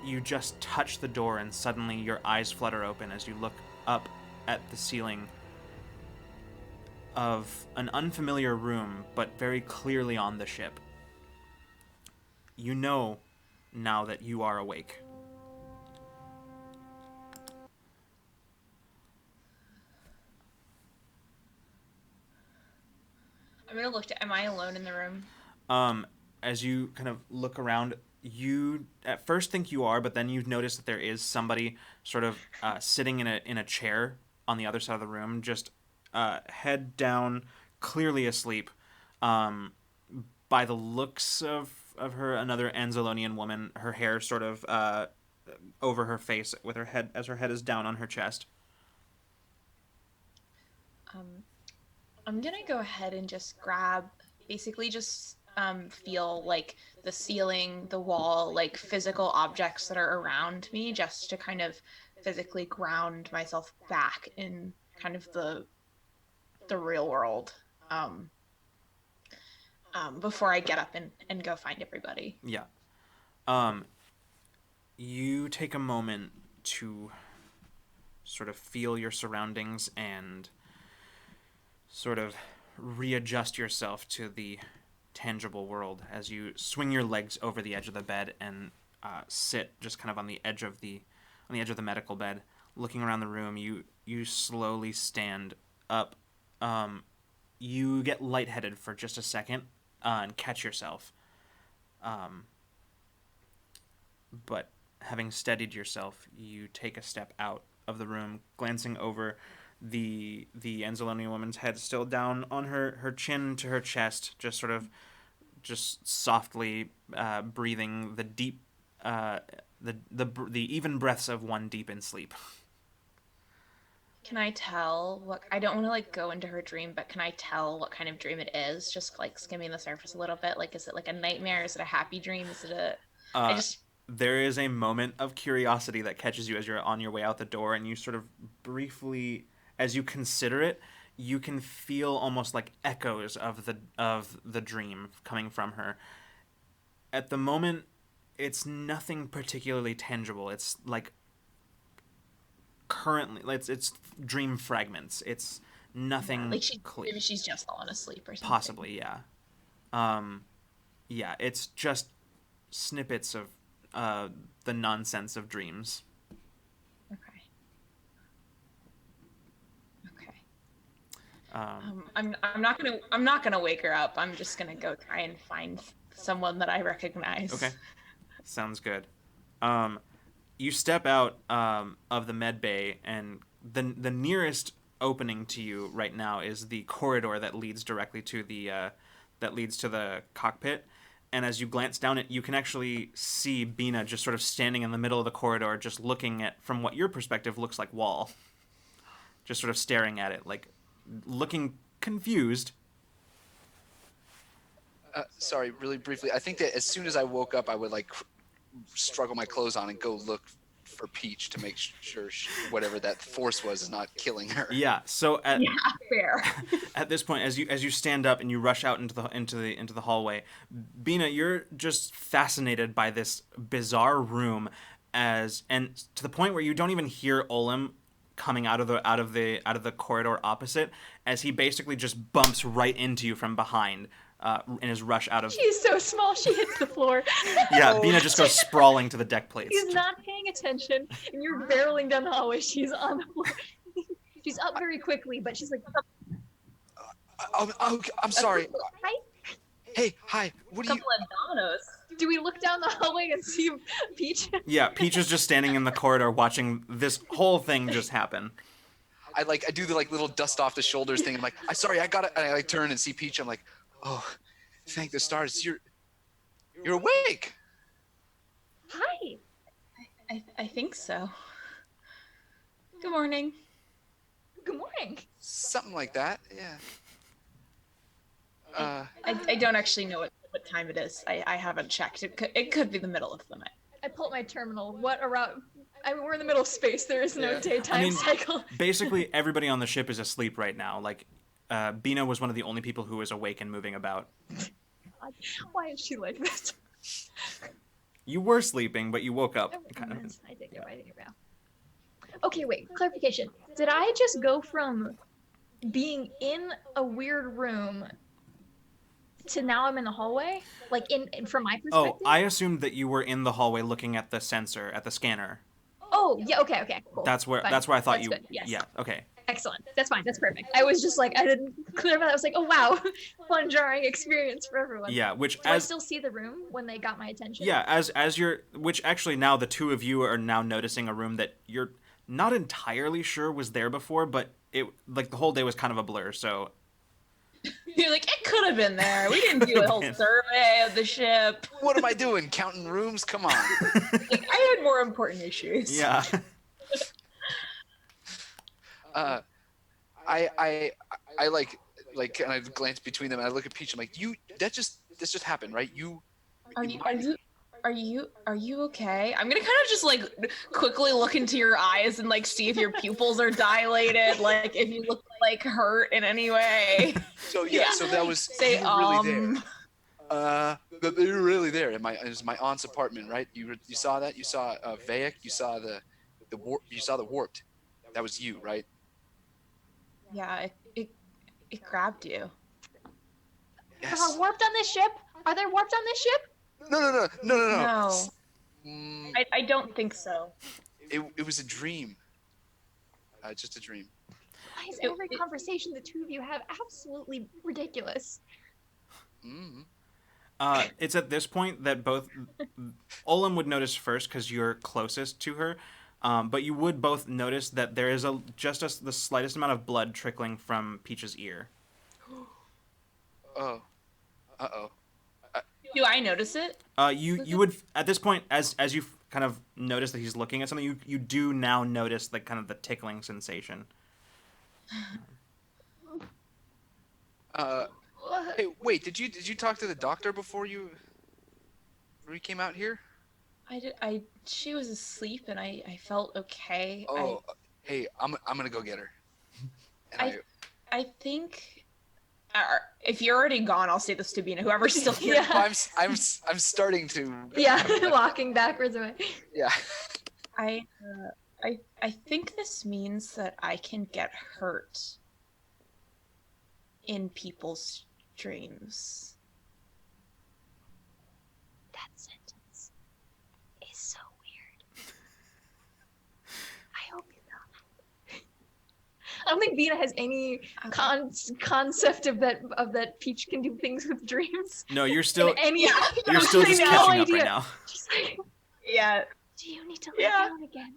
you just touch the door and suddenly your eyes flutter open as you look up at the ceiling of an unfamiliar room, but very clearly on the ship. You know now that you are awake. I'm gonna look am I alone in the room? As you kind of look around, you at first think you are, but then you notice that there is somebody sort of sitting in a chair on the other side of the room, just head down, clearly asleep. By the looks of her, another Anzalonian woman, her hair sort of over her face, with her head as her head is down on her chest. I'm gonna go ahead and just grab, basically just feel like the ceiling, the wall, like physical objects that are around me, just to kind of physically ground myself back in kind of the real world, before I get up and go find everybody. Yeah. You take a moment to sort of feel your surroundings and sort of readjust yourself to the tangible world as you swing your legs over the edge of the bed and sit just kind of on the edge of the medical bed, looking around the room. You slowly stand up. You get lightheaded for just a second and catch yourself. But having steadied yourself, you take a step out of the room, glancing over the Anzalonian woman's head still down on her chin to her chest, just sort of just softly breathing the deep the even breaths of one deep in sleep. Can I tell what, I don't want to like go into her dream, but can I tell what kind of dream it is? Just like skimming the surface a little bit. Like, is it like a nightmare? Is it a happy dream? Is it There is a moment of curiosity that catches you as you're on your way out the door, and you sort of briefly, as you consider it, you can feel almost like echoes of the dream coming from her. At the moment, it's nothing particularly tangible. It's like currently, it's dream fragments. It's nothing like clear. maybe she's just fallen asleep or something. Possibly, yeah. Yeah, it's just snippets of the nonsense of dreams. Okay. I'm not gonna wake her up. I'm just gonna go try and find someone that I recognize. Okay, sounds good. You step out of the med bay, and the nearest opening to you right now is the corridor that leads directly to the cockpit. And as you glance down it, you can actually see Bina just sort of standing in the middle of the corridor, just looking at, from what your perspective looks like, wall. Just sort of staring at it, like looking confused. Sorry, really briefly. I think that as soon as I woke up, I would like struggle my clothes on and go look for Peach to make sure whatever that force was is not killing her. Yeah. So at Fair. at this point, as you stand up and you rush out into the hallway, Bina, you're just fascinated by this bizarre room, and to the point where you don't even hear Olim coming out of the corridor opposite, as he basically just bumps right into you from behind. In his rush out of... She's so small, she hits the floor. Yeah, Bina just goes sprawling to the deck plates. She's not paying attention, and you're barreling down the hallway. She's on the floor. She's up very quickly, but she's like... I'm sorry. Hi. Hey, hi. What do you... Couple of dominoes. Do we look down the hallway and see Peach? Yeah, Peach is just standing in the corridor watching this whole thing just happen. I do the like little dust off the shoulders thing. I'm like, I'm sorry, I got it. And I like turn and see Peach. I'm like, oh, thank the stars. You're awake. Hi. I think so. Good morning. Good morning. Something like that. Yeah. I don't actually know what time it is. I haven't checked. It could be the middle of the night. I pull out my terminal. What around? I mean, we're in the middle of space. There is no daytime cycle. Basically, everybody on the ship is asleep right now. Like, Bina was one of the only people who was awake and moving about. Why is she like this? You were sleeping, but you woke up. Kind of. I take it back. Okay, wait. Clarification. Did I just go from being in a weird room to now I'm in the hallway? Like, from my perspective? Oh, I assumed that you were in the hallway looking at the sensor, at the scanner. Oh, yeah, okay, cool. That's where I thought that's you... Good. Yes. Yeah, okay. Excellent. That's fine. That's perfect. I was just like, I didn't clear that. I was like, oh, wow. Fun, jarring experience for everyone. Yeah, which Do I still see the room when they got my attention? Yeah, as you're... Which actually now the two of you are now noticing a room that you're not entirely sure was there before, but it like the whole day was kind of a blur, so... You're like, it could have been there. We didn't do a whole survey of the ship. What am I doing? Counting rooms? Come on. Like, I had more important issues. Yeah. I like, and I glance between them, and I look at Peach. I'm like, this just happened, right? Are you okay? I'm gonna kind of just like quickly look into your eyes and like see if your pupils are dilated, like if you look like hurt in any way. So so that was Say really there. They were really there. It was my aunt's apartment, right? You saw that? You saw Vaic. You saw the warped. That was you, right? Yeah, it grabbed you. Yes. Are warped on this ship? Are there warped on this ship? No. No. I don't think so. It was a dream. Just a dream. Why is every conversation the two of you have absolutely ridiculous? Mm-hmm. It's at this point that both Olim would notice first because you're closest to her, but you would both notice that there is the slightest amount of blood trickling from Peach's ear. Oh. Uh-oh. Do I notice it? You would at this point as you kind of notice that he's looking at something, you do now notice the kind of the tickling sensation. Hey, wait, did you talk to the doctor before you came out here? I did. She was asleep and I felt okay. Oh, hey, I'm gonna go get her. And I think if you're already gone, I'll say this to Bina. Whoever's still here. Yeah. I'm starting to. Yeah, walking backwards away. Yeah. I think this means that I can get hurt in people's dreams. That sentence is so weird. I hope you know. I don't think Bina has any concept of that Peach can do things with dreams. No, you're still You're still just catching up right now. Just like, Yeah. do you need to lay down again?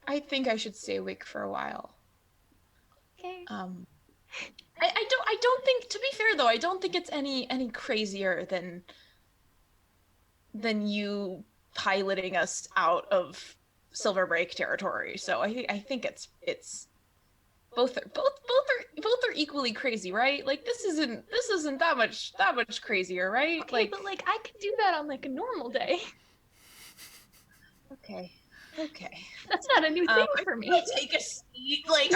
I think I should stay awake for a while. Okay. I don't think, to be fair though, I don't think it's any crazier than you piloting us out of Silver Break territory. So I think it's both are equally crazy, right? Like this isn't that much crazier, right? Okay, but like I could do that on like a normal day. Okay. That's not a new thing for I'm me. gonna take a seat, like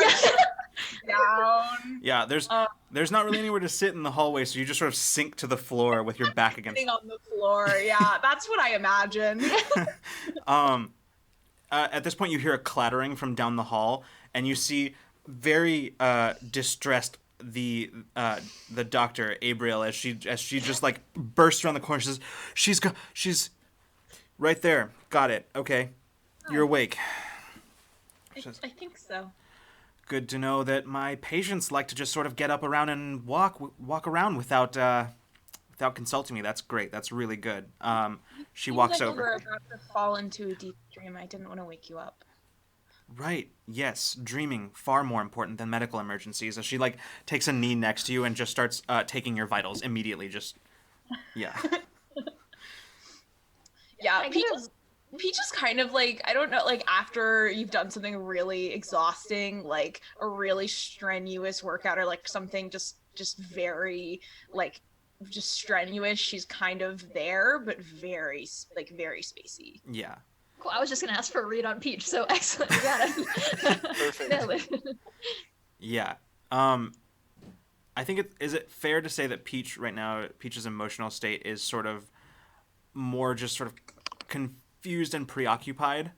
down. Yeah, there's not really anywhere to sit in the hallway, so you just sort of sink to the floor with your back against. Sitting on the floor. Yeah, that's what I imagine. At this point, you hear a clattering from down the hall, and you see very distressed the doctor Abriel as she just like bursts around the corner. She says, "She's right there. Got it. Okay, you're awake." I think so. Good to know that my patients like to just sort of get up around and walk around without consulting me. That's great. That's really good. She walks You over. were about to fall into a deep dream. I didn't want to wake you up. Right. Yes. Dreaming far more important than medical emergencies. As she like takes a knee next to you and just starts taking your vitals immediately. Just yeah. Yeah. Peach is kind of like, I don't know, like after you've done something really exhausting, like a really strenuous workout or like something just very like just strenuous, she's kind of there, but very spacey. Yeah. Cool. I was just gonna ask for a read on Peach, so excellent. You got it. Perfect. Yeah. I think is it fair to say that Peach right now, Peach's emotional state is sort of more just sort of confused and preoccupied?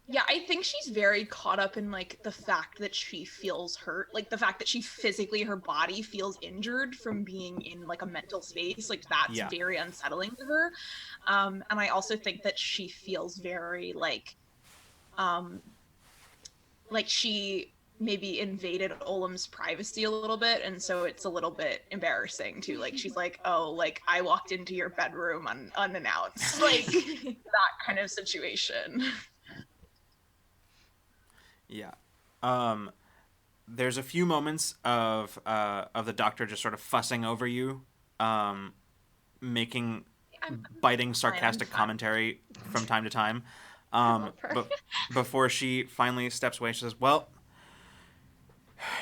Yeah, I think she's very caught up in like the fact that she feels hurt, like the fact that she physically, her body feels injured from being in like a mental space, like that's very unsettling to her. And I also think that she feels very like she maybe invaded Olam's privacy a little bit, and so it's a little bit embarrassing too. Like she's like, oh, like I walked into your bedroom unannounced, like that kind of situation. Yeah. There's a few moments of the doctor just sort of fussing over you, making biting sarcastic commentary from time to time. But before she finally steps away, she says, "Well,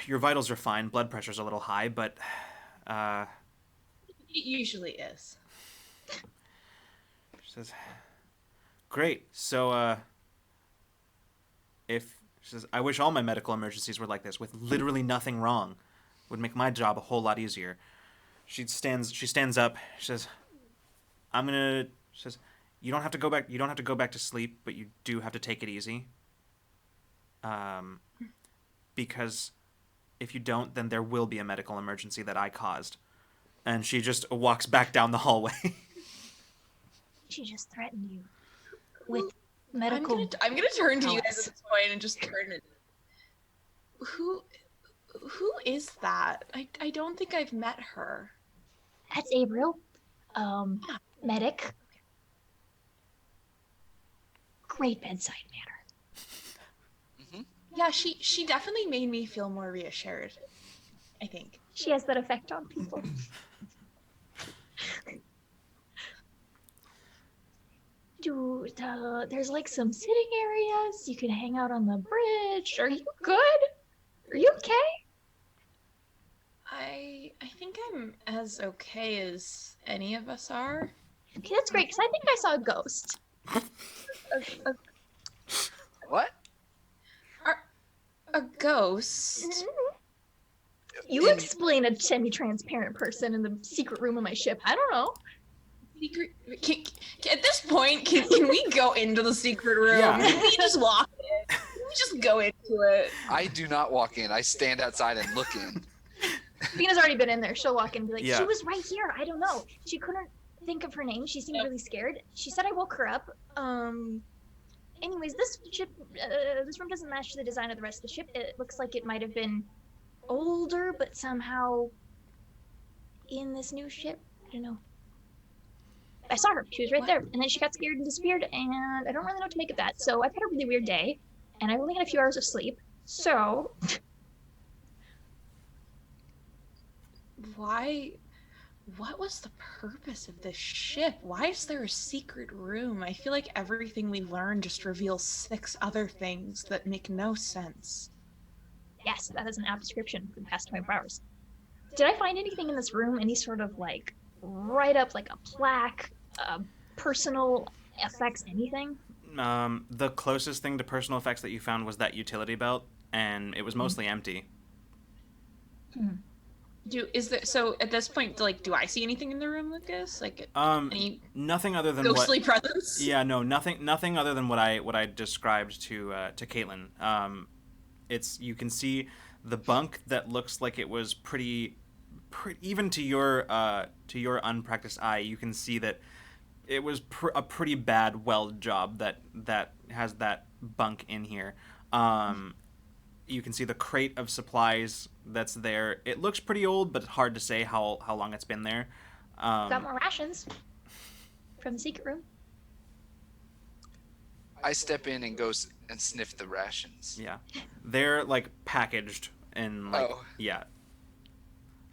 your vitals are fine. Blood pressure's a little high, but it usually is." She says, "Great. So if she says, I wish all my medical emergencies were like this, with literally nothing wrong. Would make my job a whole lot easier." She stands up. She says, she says, you don't have to go back to sleep, but you do have to take it easy. Because if you don't, then there will be a medical emergency that I caused." And she just walks back down the hallway. She just threatened you with medical. I'm gonna turn to you guys at this point and just turn it. Who is that? I don't think I've met her. That's Abriel. Medic. Great bedside manner. Yeah, she definitely made me feel more reassured, I think. She has that effect on people. There's like some sitting areas. You can hang out on the bridge. Are you good? Are you okay? I think I'm as okay as any of us are. Okay, that's great, because I think I saw a ghost. What? A ghost? Mm-hmm. You explain a semi-transparent person in the secret room of my ship. I don't know. Secret? At this point, can we go into the secret room? Yeah. Can we just walk in? Can we just go into it? I do not walk in. I stand outside and look in. Bina's already been in there. She'll walk in and be like, Yeah. She was right here. I don't know. She couldn't think of her name. She seemed really scared. She said I woke her up. Anyways, this ship, this room doesn't match the design of the rest of the ship. It looks like it might have been older, but somehow in this new ship. I don't know. I saw her. She was right there. And then she got scared and disappeared, and I don't really know what to make of that. So I've had a really weird day, and I only had a few hours of sleep. So... What was the purpose of this ship? Why is there a secret room? I feel like everything we learn just reveals 6 other things that make no sense. Yes, that is an apt description for the past 24 hours. Did I find anything in this room? Any sort of like write up, like a plaque, personal effects, anything? The closest thing to personal effects that you found was that utility belt, and it was mostly empty. So at this point, like, do I see anything in the room, Lucas? Like, any Nothing other than ghostly presence? Yeah, no, nothing other than what I described to Caitlin. It's, you can see the bunk that looks like it was pretty even to your unpracticed eye. You can see that it was a pretty bad weld job that has that bunk in here. You can see the crate of supplies that's there. It looks pretty old, but hard to say how long it's been there. Got more rations from the secret room. I step in and go and sniff the rations. Yeah, they're like packaged and like yeah.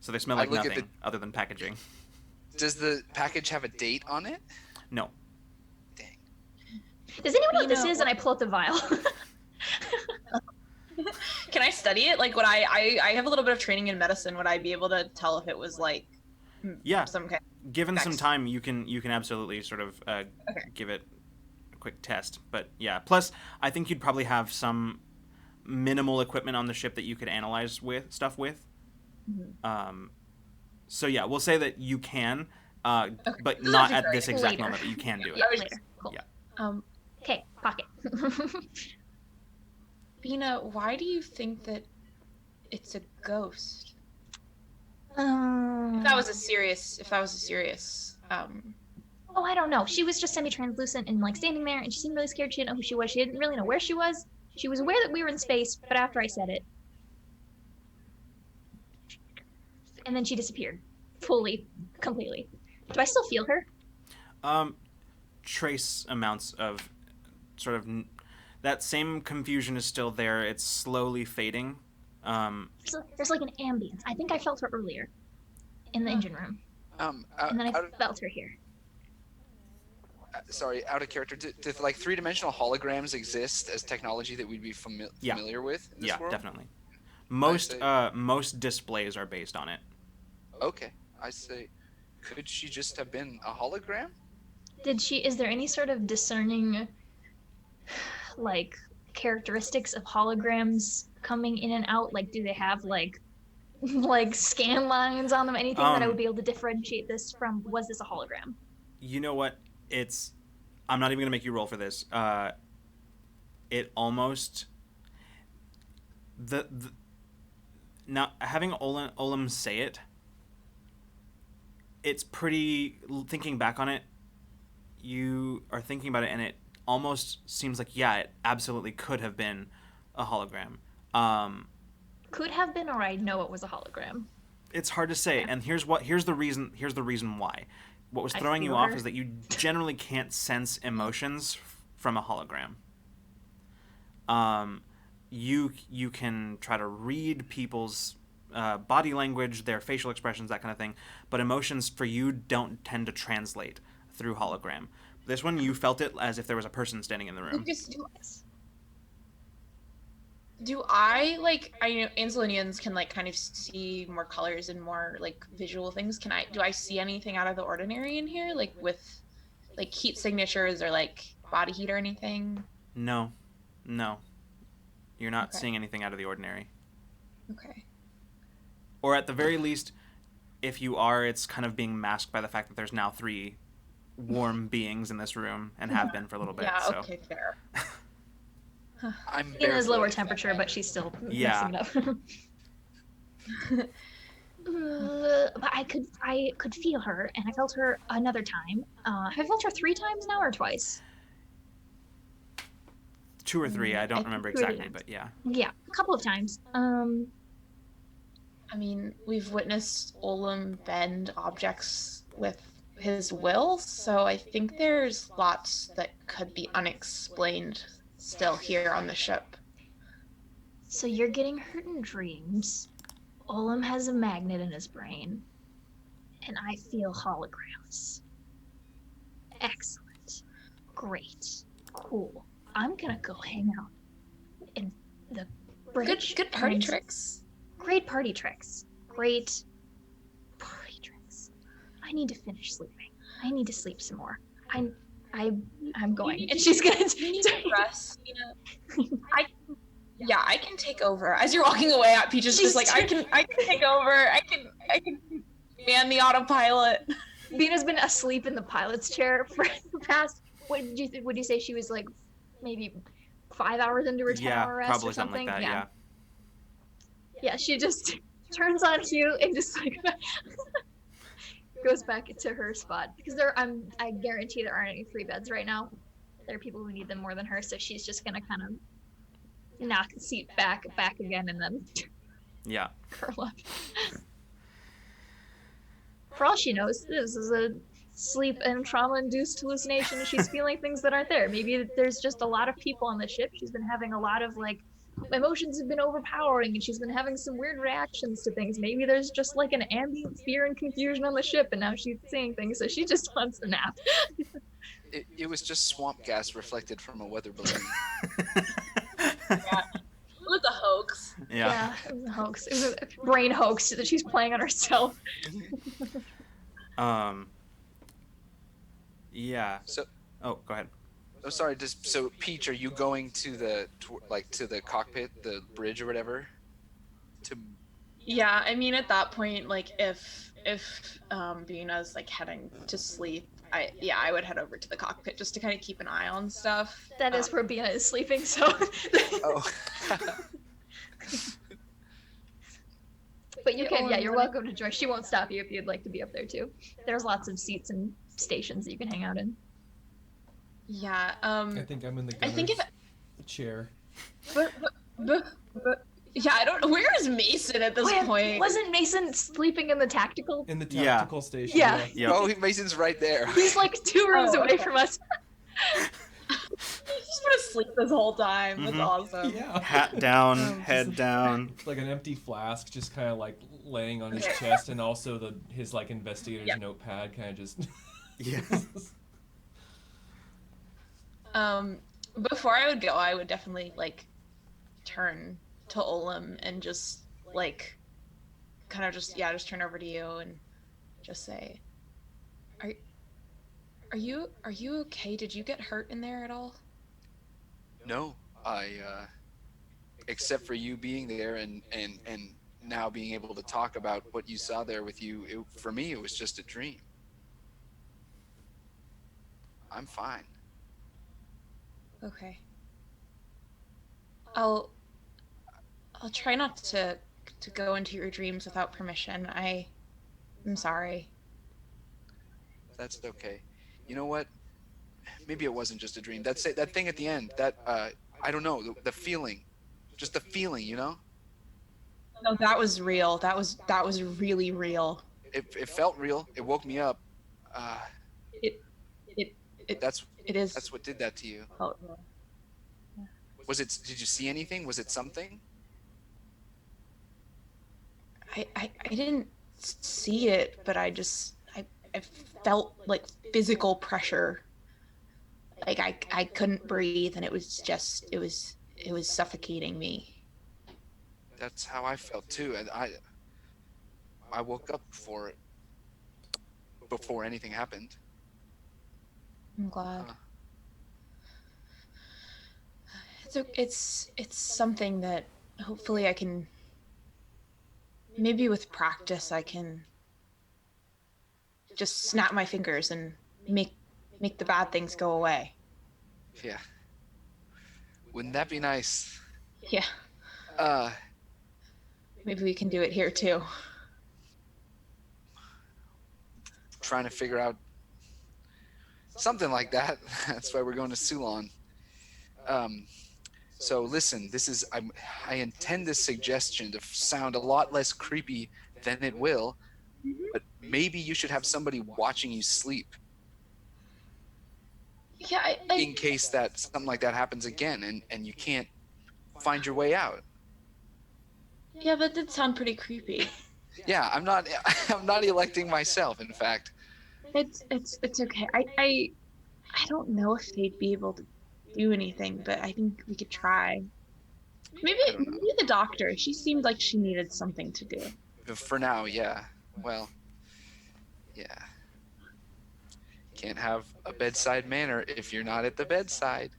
So they smell like nothing other than packaging. Does the package have a date on it? No. Dang. Does anyone know what this is? And I pull out the vial. Can I study it? Like, would I have a little bit of training in medicine. Would I be able to tell if it was like some kind of given some time, you can absolutely sort of give it a quick test. But yeah, plus I think you'd probably have some minimal equipment on the ship that you could analyze stuff with. So yeah, we'll say that you can, but not at this exact moment. But you can do it. Later. Cool. Yeah. Okay, pocket. Bina, why do you think that it's a ghost? If that was a serious, Oh, I don't know. She was just semi-translucent and like standing there, and she seemed really scared. She didn't know who she was. She didn't really know where she was. She was aware that we were in space, but after I said it, and then she disappeared, fully, completely. Do I still feel her? Trace amounts of sort of that same confusion is still there. It's slowly fading. There's like an ambience. I think I felt her earlier in the engine room, and then I felt her here. Sorry, out of character. Did like three-dimensional holograms exist as technology that we'd be familiar with in this world? Definitely. Most displays are based on it. Okay, I say, could she just have been a hologram? Is there any sort of discerning, like, characteristics of holograms coming in and out? Like, do they have, like scan lines on them? Anything that I would be able to differentiate this from, was this a hologram? You know what? I'm not even going to make you roll for this. It almost... Now, having Olam say it, it's pretty... Thinking back on it, you are thinking about it, and it almost seems like, yeah, it absolutely could have been a hologram. Could have been, or I know it was a hologram. It's hard to say, and here's the reason why. What was throwing you off is that you generally can't sense emotions from a hologram. You can try to read people's body language, their facial expressions, that kind of thing, but emotions for you don't tend to translate through hologram. This one, you felt it as if there was a person standing in the room. Lucas, do I know Anzolinians can like kind of see more colors and more like visual things. Do I see anything out of the ordinary in here, like with like heat signatures or like body heat or anything? No. You're not seeing anything out of the ordinary. Okay. Or at the very least, if you are, it's kind of being masked by the fact that there's now 3 warm beings in this room and have been for a little bit. Yeah, so. okay, fair. I'm Ina's lower temperature, but she's still messing it up. But I could feel her, and I felt her another time. Have I felt her 3 times now, or twice? 2 or 3, I don't remember exactly, but yeah. Yeah, a couple of times. I mean, we've witnessed Olam bend objects with his will, so I think there's lots that could be unexplained still here on the ship. So you're getting hurt in dreams. Olam has a magnet in his brain. And I feel holograms. Excellent. Great. Cool. I'm gonna go hang out in the bridge. Good party tricks. Great party tricks. Great party tricks. I need to finish sleeping. I need to sleep some more. I'm going, and she's gonna. You need to rest. I can take over. As you're walking away, Peach is just like, I can take over. I can man the autopilot. Bina's been asleep in the pilot's chair for the past. Would you say she was like maybe 5 hours into her 10-hour rest probably or something? like that. Yeah. Yeah, she just turns on Hugh and just like goes back to her spot because I guarantee there aren't any free beds right now. There are people who need them more than her, so she's just gonna kind of knock the seat back again and then curl up. For all she knows, this is a sleep and trauma-induced hallucination, and she's feeling things that aren't there. Maybe there's just a lot of people on the ship. She's been having a lot of like emotions have been overpowering, and she's been having some weird reactions to things. Maybe there's just like an ambient fear and confusion on the ship, and now she's seeing things, so she just wants a nap. It was just swamp gas reflected from a weather balloon. Yeah. It was a hoax. Yeah, it was a hoax. It was a brain hoax that she's playing on herself. Yeah. So, go ahead. oh, sorry. So, Peach, are you going to the cockpit, the bridge or whatever? Yeah, I mean, at that point, like, if Bina's like heading to sleep, I would head over to the cockpit just to kind of keep an eye on stuff. That is where Bina is sleeping, so. Oh. But you can, you're welcome to join. She won't stop you if you'd like to be up there too. There's lots of seats and stations that you can hang out in. Yeah. I think I'm in the chair. But yeah, I don't. Where is Mason at this point? Wasn't Mason sleeping in the tactical? In the tactical station. Yeah. Yep. Oh, Mason's right there. He's like 2 rooms away from us. He's just been asleep this whole time. That's awesome. Yeah. Hat down, head down. Like an empty flask, just kind of like laying on his chest, and also his like investigator's notepad, kind of just. Yeah. Before I would go, I would definitely like turn to Olam and just like kind of just turn over to you and just say, are you okay? Did you get hurt in there at all? No, except for you being there and now being able to talk about what you saw there with you, for me it was just a dream. I'm fine. Okay. I'll try not to go into your dreams without permission. I'm sorry. That's okay. You know what? Maybe it wasn't just a dream. That thing at the end, that I don't know, the feeling. Just the feeling, you know? No, that was real. That was really real. It felt real. It woke me up. That's what did that to you. Oh. Was it? Did you see anything? Was it something? I didn't see it, but I felt like physical pressure. Like I couldn't breathe, and it was suffocating me. That's how I felt too, and I woke up before anything happened. I'm glad. It's something that hopefully I can. Maybe with practice I can just snap my fingers and make the bad things go away. Yeah. Wouldn't that be nice? Yeah. Maybe we can do it here too. Trying to figure out something like that. That's why we're going to Sulon. So listen, I intend this suggestion to sound a lot less creepy than it will, but maybe you should have somebody watching you sleep. Yeah, in case that something like that happens again and you can't find your way out. Yeah, that did sound pretty creepy. Yeah, I'm not electing myself, in fact. It's okay. I don't know if they'd be able to do anything, but I think we could try. Maybe the doctor. She seemed like she needed something to do. For now, yeah. Well, yeah. Can't have a bedside manner if you're not at the bedside.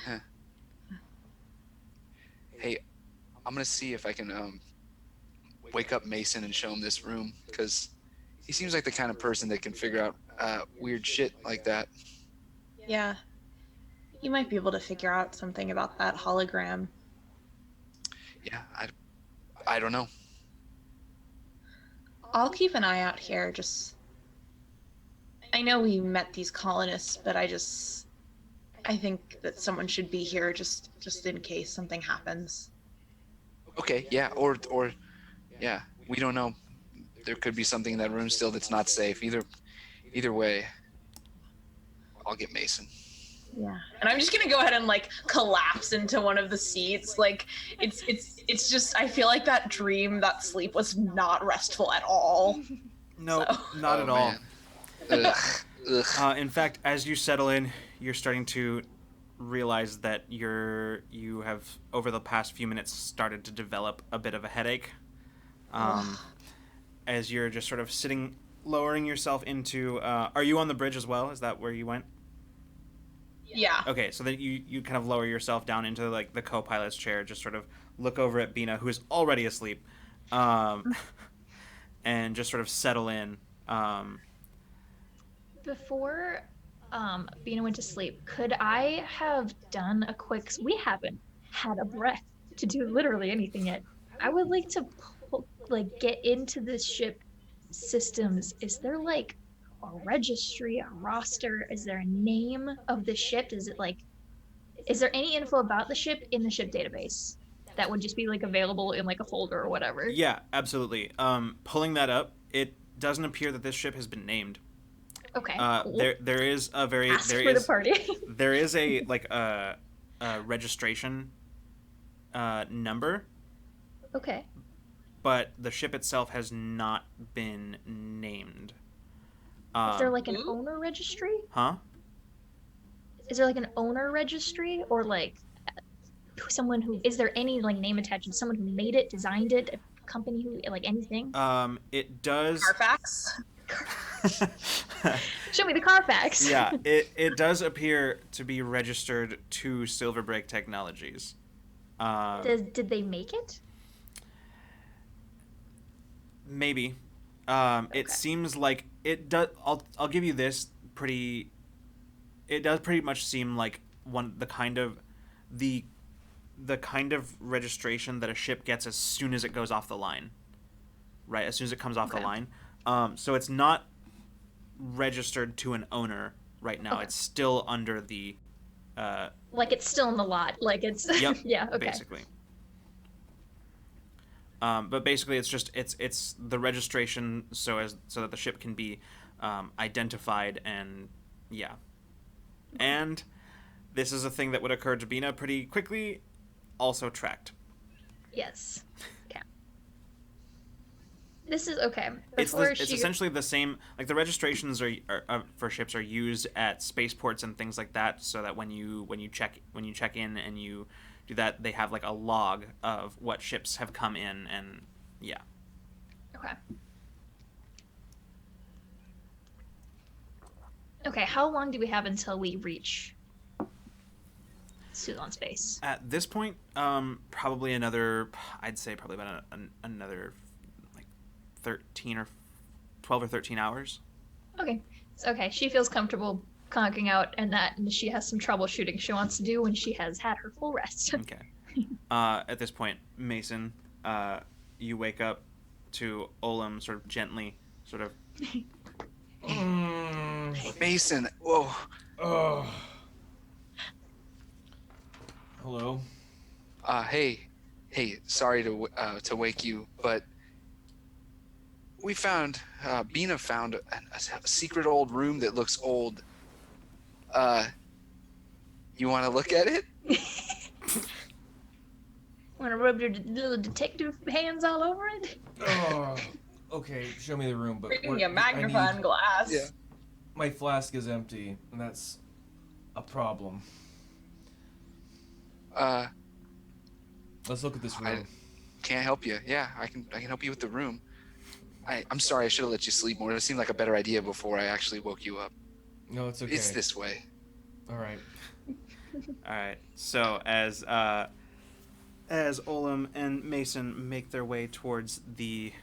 Huh. Hey, I'm gonna see if I can wake up Mason and show him this room, because he seems like the kind of person that can figure out weird shit like that. Yeah. You might be able to figure out something about that hologram. Yeah, I don't know. I'll keep an eye out here. I know we met these colonists, but I think that someone should be here just in case something happens. Okay, yeah, or yeah, we don't know. There could be something in that room still that's not safe. Either way, I'll get Mason. Yeah. And I'm just gonna go ahead and like collapse into one of the seats. Like it's just I feel like that sleep was not restful at all. No, So. not at all. Ugh. Ugh. In fact, as you settle in, you're starting to realize that you have over the past few minutes started to develop a bit of a headache. As you're just sort of sitting, lowering yourself into. Are you on the bridge as well? Is that where you went? Yeah. Okay, so then you kind of lower yourself down into like the co-pilot's chair, just sort of look over at Bina, who is already asleep, and just sort of settle in. Before Bina went to sleep, could I have done a quick? We haven't had a breath to do literally anything yet. I would like to get into this ship systems. Is there like a registry, a roster? Is there a name of the ship? Is there any info about the ship in the ship database that would just be like available in like a folder or whatever? Yeah, absolutely. Pulling that up, it doesn't appear that this ship has been named. Okay. There is a very Ask for the party. there is a like a registration number. Okay. But the ship itself has not been named. Is there like an owner registry? Huh? Is there like an owner registry or like someone who? Is there any like name attached to someone who made it, designed it, a company who like anything? It does. Carfax. Show me the Carfax. Yeah, it does appear to be registered to Silverbreak Technologies. Did they make it? Maybe. Okay. It seems like it does. I'll give you this. It does pretty much seem like the kind of registration that a ship gets as soon as it goes off the line. Right, as soon as it comes off the line. So it's not registered to an owner right now. Okay. It's still under the. Like it's still in the lot. Like it's. Yep. Yeah. Okay. Basically. But basically, it's the registration so that the ship can be identified and yeah. And this is a thing that would occur to Bina pretty quickly, also tracked. Yes. Yeah. This is okay. It's essentially the same. Like the registrations are for ships are used at spaceports and things like that, so that when you check in and you do that, they have like a log of what ships have come in and yeah. Okay. Okay, how long do we have until we reach Sulon space? At this point, probably I'd say probably about another like 12 or 13 hours. Okay. Okay, she feels comfortable conking out and she has some troubleshooting she wants to do when she has had her full rest. Okay. At this point, Mason, you wake up to Olam sort of gently, sort of. Mason, whoa. Oh. Hello. Hey, sorry to wake you, but we found Bina found a secret old room that looks old. You want to look at it? Want to rub your little detective hands all over it? Oh. Okay, show me the room, but Bring a magnifying glass. Yeah. my flask is empty, and that's a problem. Let's look at this room. Can't help you. Yeah, I can help you with the room. I'm sorry. I should have let you sleep more. It seemed like a better idea before I actually woke you up. No, it's okay. It's this way. All right. All right. So as Olam and Mason make their way towards the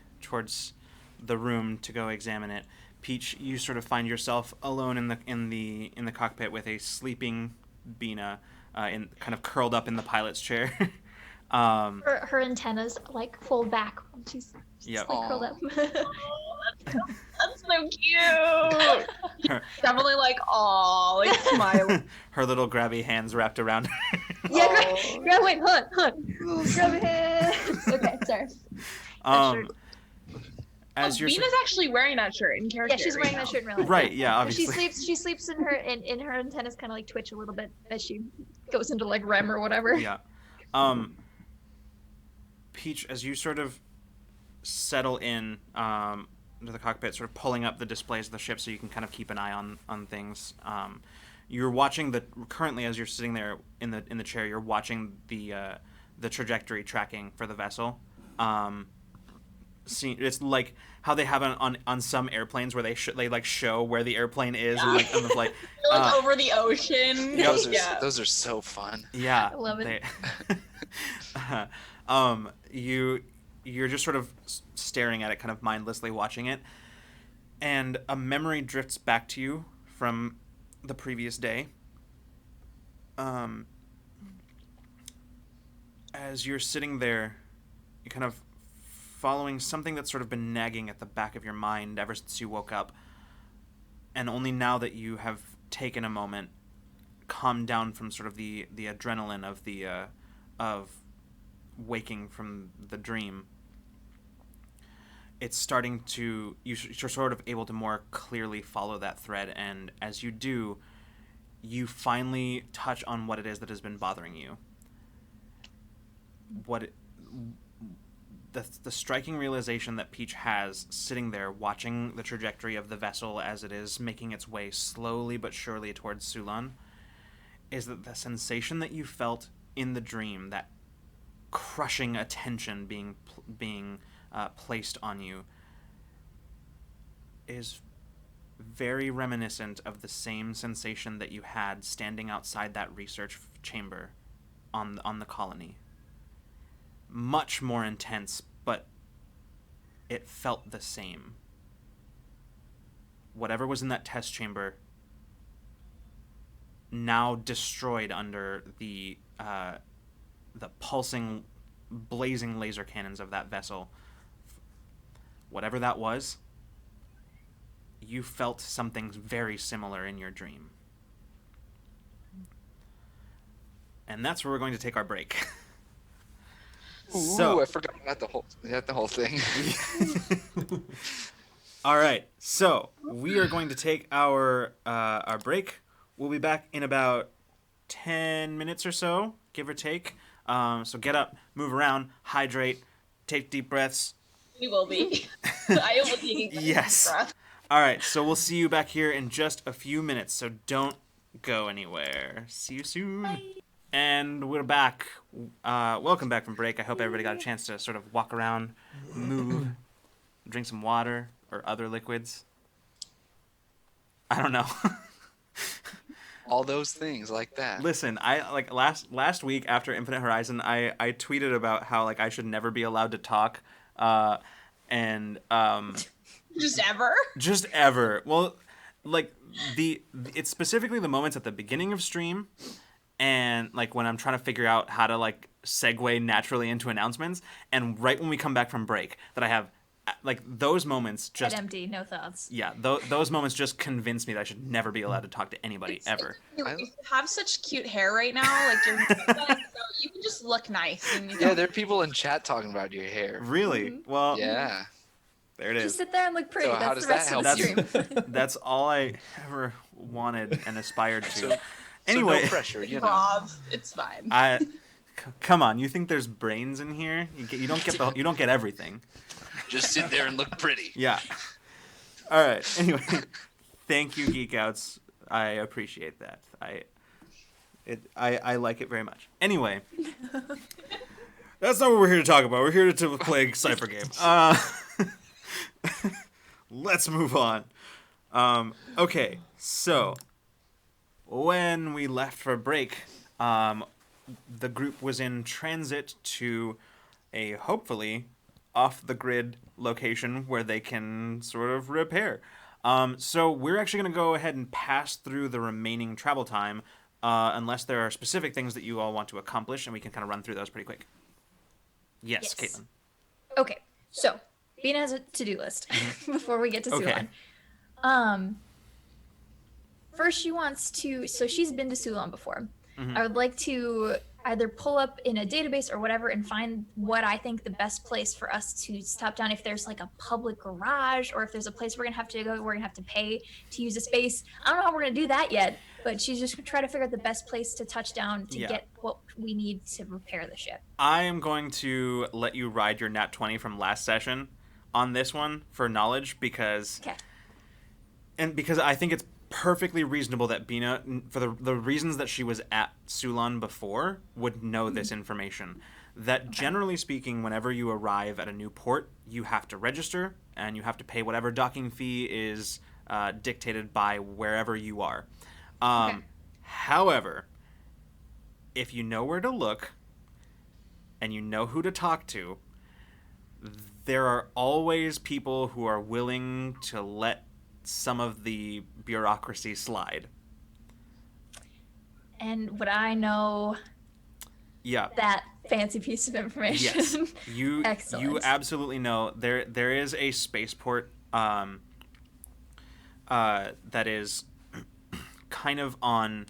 room to go examine it, Peach, you sort of find yourself alone in the cockpit with a sleeping Bina, in kind of curled up in the pilot's chair. Her antennas like fold back when she's Yep. like curled up. That's so cute. Definitely like, aw, like smiling. Her little grabby hands wrapped around her. Yeah, Oh. wait, hunt. Grab your hands. Okay, sorry. Um, as you're Bina's actually wearing that shirt in character. Yeah, she's wearing that shirt in real life. right, yeah, But she obviously. sleeps in her antennas kind of like twitch a little bit as she goes into like REM or whatever. Yeah. Peach, as you sort of settle in to the cockpit, sort of pulling up the displays of the ship so you can kind of keep an eye on things. You're watching currently as you're sitting there in the chair. You're watching the trajectory tracking for the vessel. It's like how they have on some airplanes where they show where the airplane is and like over the ocean. Yep. Those are so fun. Yeah, I love it. You're just sort of staring at it, kind of mindlessly watching it, and a memory drifts back to you from the previous day. As you're sitting there, you kind of following something that's sort of been nagging at the back of your mind ever since you woke up, and only now that you have taken a moment, calmed down from sort of the adrenaline of waking from the dream, it's starting to you're sort of able to more clearly follow that thread, and as you do, you finally touch on what it is that has been bothering you. The striking realization that Peach has sitting there watching the trajectory of the vessel as it is making its way slowly but surely towards Sulon is that the sensation that you felt in the dream, that crushing attention being placed on you, is very reminiscent of the same sensation that you had standing outside that research chamber on the colony. Much more intense, but it felt the same. Whatever was in that test chamber, now destroyed under the pulsing, blazing laser cannons of that vessel. Whatever that was, you felt something very similar in your dream. And that's where we're going to take our break. Ooh, I forgot about the whole thing. All right, so we are going to take our break. We'll be back in about 10 minutes or so, give or take. So get up, move around, hydrate, take deep breaths. We will be. I will be taking Yes. breath. All right, so we'll see you back here in just a few minutes, so don't go anywhere. See you soon. Bye. And we're back. Welcome back from break. I hope everybody got a chance to sort of walk around, move, drink some water or other liquids. I don't know. All those things like that. Listen, I like last week after Infinite Horizon, I tweeted about how like I should never be allowed to talk, and just ever. Well, like it's specifically the moments at the beginning of stream, and like when I'm trying to figure out how to like segue naturally into announcements, and right when we come back from break, that I have like those moments just Head empty, no thoughts. Yeah, those moments just convince me that I should never be allowed to talk to anybody ever. You have such cute hair right now, like you're so you can just look nice. And Yeah, there are people in chat talking about your hair. Really? Mm-hmm. Well, Yeah. there it is. Just sit there and look pretty. So how That's does the rest that of the help stream. That's all I ever wanted and aspired to. So Anyway, no pressure, you know. Rob, it's fine. Come on. You think there's brains in here? You don't get everything. Just sit there and look pretty. Yeah. All right. Anyway, thank you, Geek Outs. I appreciate that. I like it very much. Anyway, that's not what we're here to talk about. We're here to play a Cypher game. let's move on. Okay, so when we left for break, the group was in transit to a hopefully off-the-grid location where they can sort of repair. So we're actually going to go ahead and pass through the remaining travel time, unless there are specific things that you all want to accomplish, and we can kind of run through those pretty quick. Yes. Caitlin. Okay, so Bina has a to-do list before we get to Okay. Sulon. First, she wants to. So she's been to Sulon before. I would like to either pull up in a database or whatever and find what I think the best place for us to stop down. If there's like a public garage, or if there's a place we're gonna have to go, we're gonna have to pay to use a space. I don't know how we're gonna do that yet, but she's just gonna try to figure out the best place to touch down to get what we need to repair the ship. I am going to let you ride your nat 20 from last session on this one for knowledge because I think it's perfectly reasonable that Bina, for the reasons that she was at Sulon before, would know this information. That generally speaking, whenever you arrive at a new port, you have to register and you have to pay whatever docking fee is dictated by wherever you are. However, if you know where to look and you know who to talk to, there are always people who are willing to let some of the bureaucracy slide. And would I know that fancy piece of information? Yes. You absolutely know. There is a spaceport that is kind of on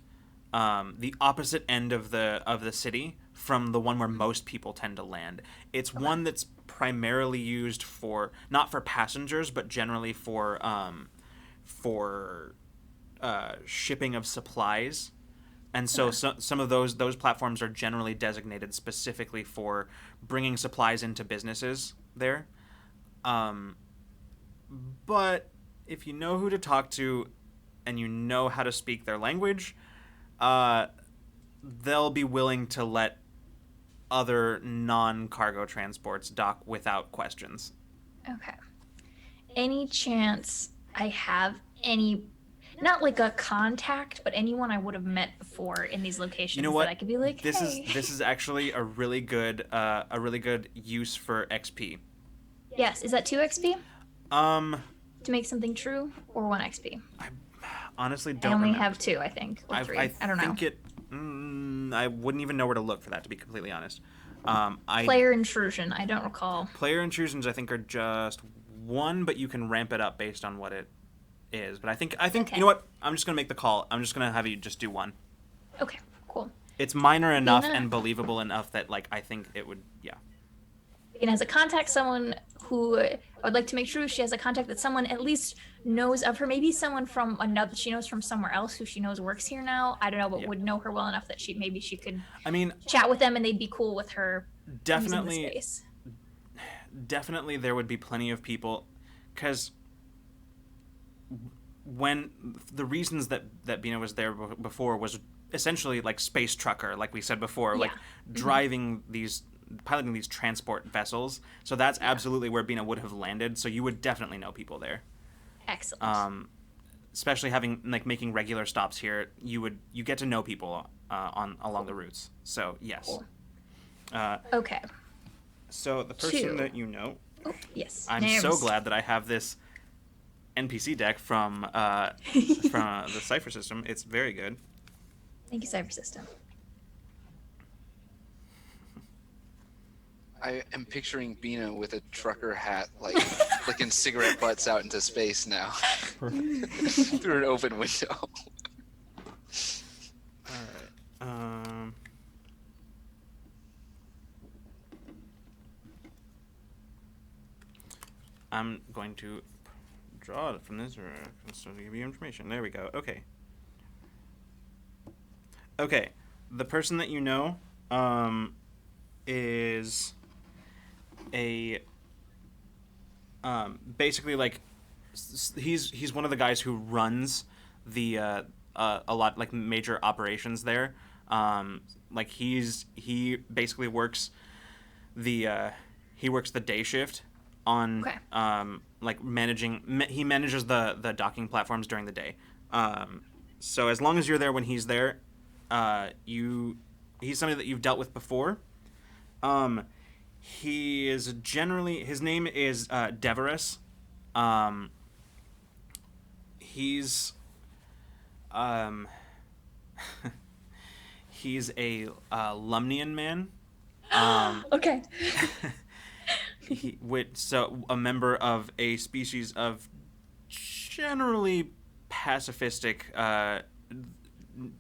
the opposite end of the city from the one where most people tend to land. It's one that's primarily used for, not for passengers, but generally for shipping of supplies. And so some of those platforms are generally designated specifically for bringing supplies into businesses there. But if you know who to talk to and you know how to speak their language, they'll be willing to let other non-cargo transports dock without questions. Okay. Any chance I have any, not like a contact, but anyone I would have met before in these locations that I could be like, this hey. is actually a really good use for XP. Yes, is that 2 XP? To make something true, or 1 XP? I honestly don't. I only remember. have 2, I think, or 3. I don't know. I wouldn't even know where to look for that, to be completely honest. Player intrusion, I don't recall. Player intrusions, I think, are just 1, but you can ramp it up based on what it is. But I think you know what? I'm just gonna make the call. I'm just gonna have you just do 1. Okay, cool. It's minor enough and believable enough that I think it would Bina has a contact, someone who I would like to make sure she has a contact that someone at least knows of her. Maybe someone from another, she knows from somewhere else who she knows works here now. I don't know, but would know her well enough that she could chat with them and they'd be cool with her. Definitely. Using the space. Definitely there would be plenty of people, because when the reasons that Bina was there before was essentially like space trucker, like we said before, driving piloting these transport vessels. So that's absolutely where Bina would have landed. So you would definitely know people there. Excellent. Especially having making regular stops here, you get to know people along the routes. So yes. Cool. Okay. So the person that you know. Oh, yes. I'm so glad that I have this NPC deck from the Cypher system. It's very good. Thank you, Cypher system. I am picturing Bina with a trucker hat, flicking cigarette butts out into space now. Through an open window. Alright. I'm going to draw it from this, or to give you information. There we go. Okay. Okay. The person that you know is a basically he's one of the guys who runs the a lot major operations there. He basically works the day shift on Okay. like he manages the docking platforms during the day. So as long as you're there when he's there, he's somebody that you've dealt with before. He is generally, his name is Deverus. He's he's a Lumnian man. Okay. So a member of a species of generally pacifistic,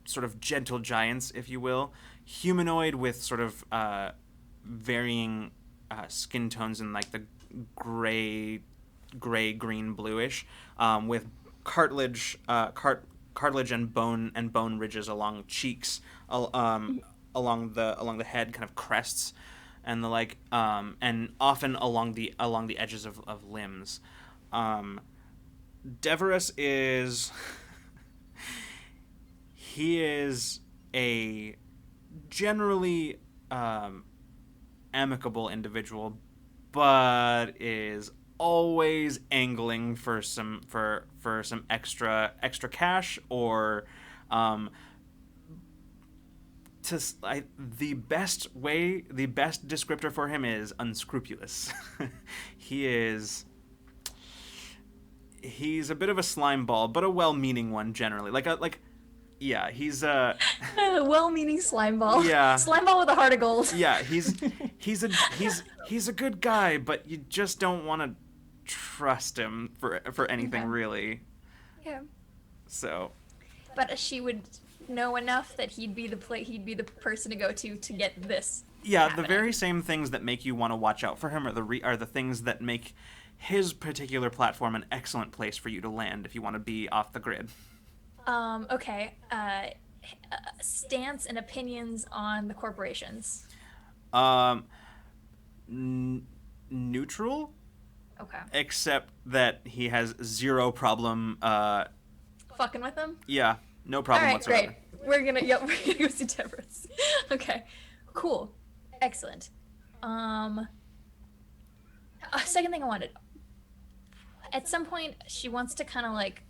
sort of gentle giants, if you will, humanoid with sort of varying skin tones in like the gray, green, bluish, with cartilage and bone ridges along cheeks, along the head, kind of crests, and the like, and often along the edges of limbs. Deverus is he is a generally amicable individual, but is always angling for some extra cash, or the best descriptor for him is unscrupulous. He's a bit of a slime ball, but a well-meaning one generally. Yeah, he's a well-meaning slime ball. Yeah. Slime ball with a heart of gold. Yeah, he's a good guy, but you just don't want to trust him for anything really. Yeah. So. But she would know enough that he'd be the person to go to get this. Yeah, happening. The very same things that make you want to watch out for him are the things that make his particular platform an excellent place for you to land if you want to be off the grid. Okay. Stance and opinions on the corporations. Neutral. Okay. Except that he has zero problem. Fucking with them. Yeah, no problem whatsoever. Great. We're gonna go see Deverus. Okay. Cool. Excellent. Second thing I wanted. At some point, she wants to kind of like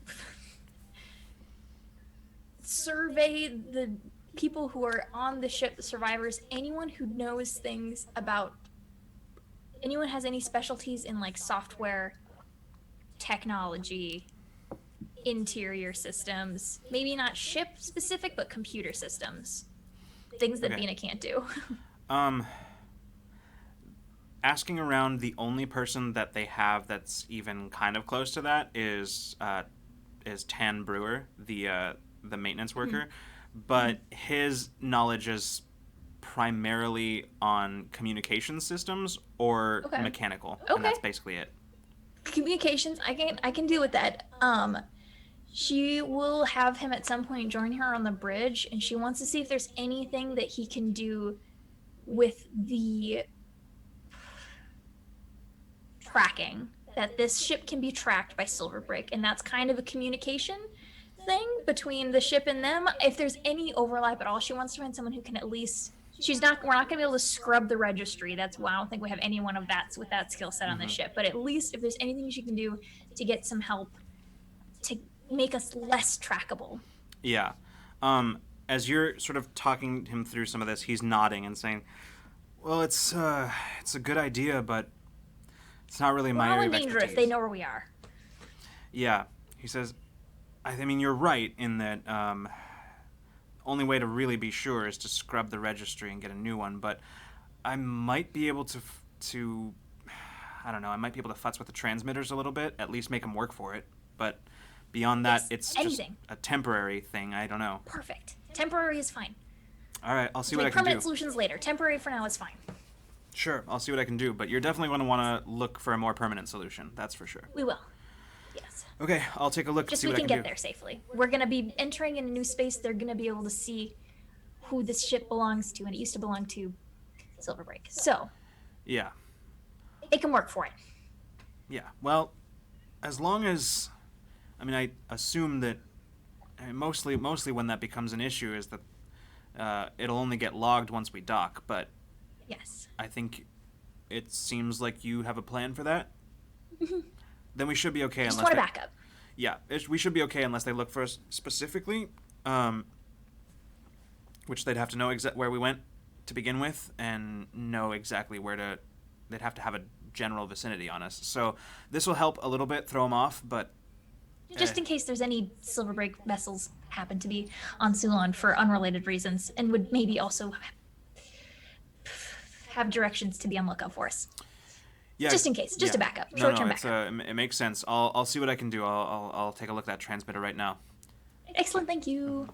survey the people who are on the ship, the survivors, anyone who knows things about, anyone has any specialties in like software, technology, interior systems, maybe not ship specific, but computer systems, things that Bina can't do. Asking around, the only person that they have that's even kind of close to that is Tan Brewer, the maintenance worker, but his knowledge is primarily on communication systems or mechanical, and that's basically it. Communications, I can deal with that. She will have him at some point join her on the bridge, and she wants to see if there's anything that he can do with the tracking, that this ship can be tracked by Silverbrick, and that's kind of a communication thing between the ship and them. If there's any overlap at all, she wants to find someone who can at least, we're not going to be able to scrub the registry. That's why I don't think we have anyone of that with that skill set on the ship, but at least if there's anything she can do to get some help to make us less trackable. Yeah. As you're sort of talking him through some of this, he's nodding and saying, well, it's a good idea, but it's not really my area of expertise. Dangerous. They know where we are. Yeah. He says, I mean, you're right in that only way to really be sure is to scrub the registry and get a new one, but I might be able to I don't know, I might be able to futz with the transmitters a little bit, at least make them work for it, but beyond that, it's anything. Just a temporary thing. I don't know. Perfect. Temporary is fine. All right, I'll see what I can do. Permanent solutions later. Temporary for now is fine. Sure, I'll see what I can do, but you're definitely going to want to look for a more permanent solution. That's for sure. We will. Yes. Okay, I'll take a look to see what I can do. Just we can get there safely. We're going to be entering in a new space. They're going to be able to see who this ship belongs to, and it used to belong to Silverbrick. So. Yeah. It can work for it. Yeah. Well, as long as, I mean, I assume that mostly when that becomes an issue is that it'll only get logged once we dock, but yes, I think it seems like you have a plan for that. then we should be okay. Just Unless want a they, backup. yeah, we should be okay unless they look for us specifically, which they'd have to know where we went to begin with and know exactly where to. They'd have to have a general vicinity on us. So this will help a little bit throw them off, but Just in case there's any Silverbreak vessels happen to be on Sulon for unrelated reasons, and would maybe also have directions to be on lookout for us. yeah, Just in case, just a backup, short-term backup. It makes sense. I'll see what I can do. I'll take a look at that transmitter right now. Excellent, thank you.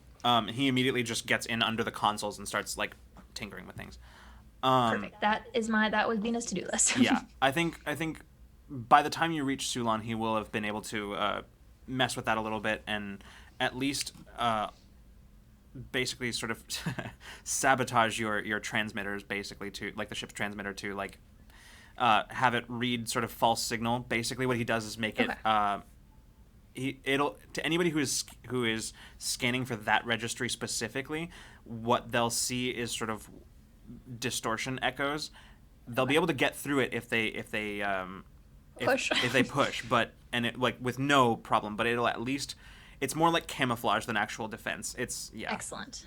He immediately just gets in under the consoles and starts like tinkering with things. Perfect. That was Bina's to-do list. Yeah, I think by the time you reach Sulon, he will have been able to mess with that a little bit and at least basically sort of sabotage your transmitters, basically, to like the ship's transmitter to like have it read sort of false signal. Basically, what he does is make it. It'll to anybody who is scanning for that registry specifically, what they'll see is sort of distortion echoes. They'll be able to get through it if they push. if they push, but and it like with no problem. But it'll at least it's more like camouflage than actual defense. It's Excellent.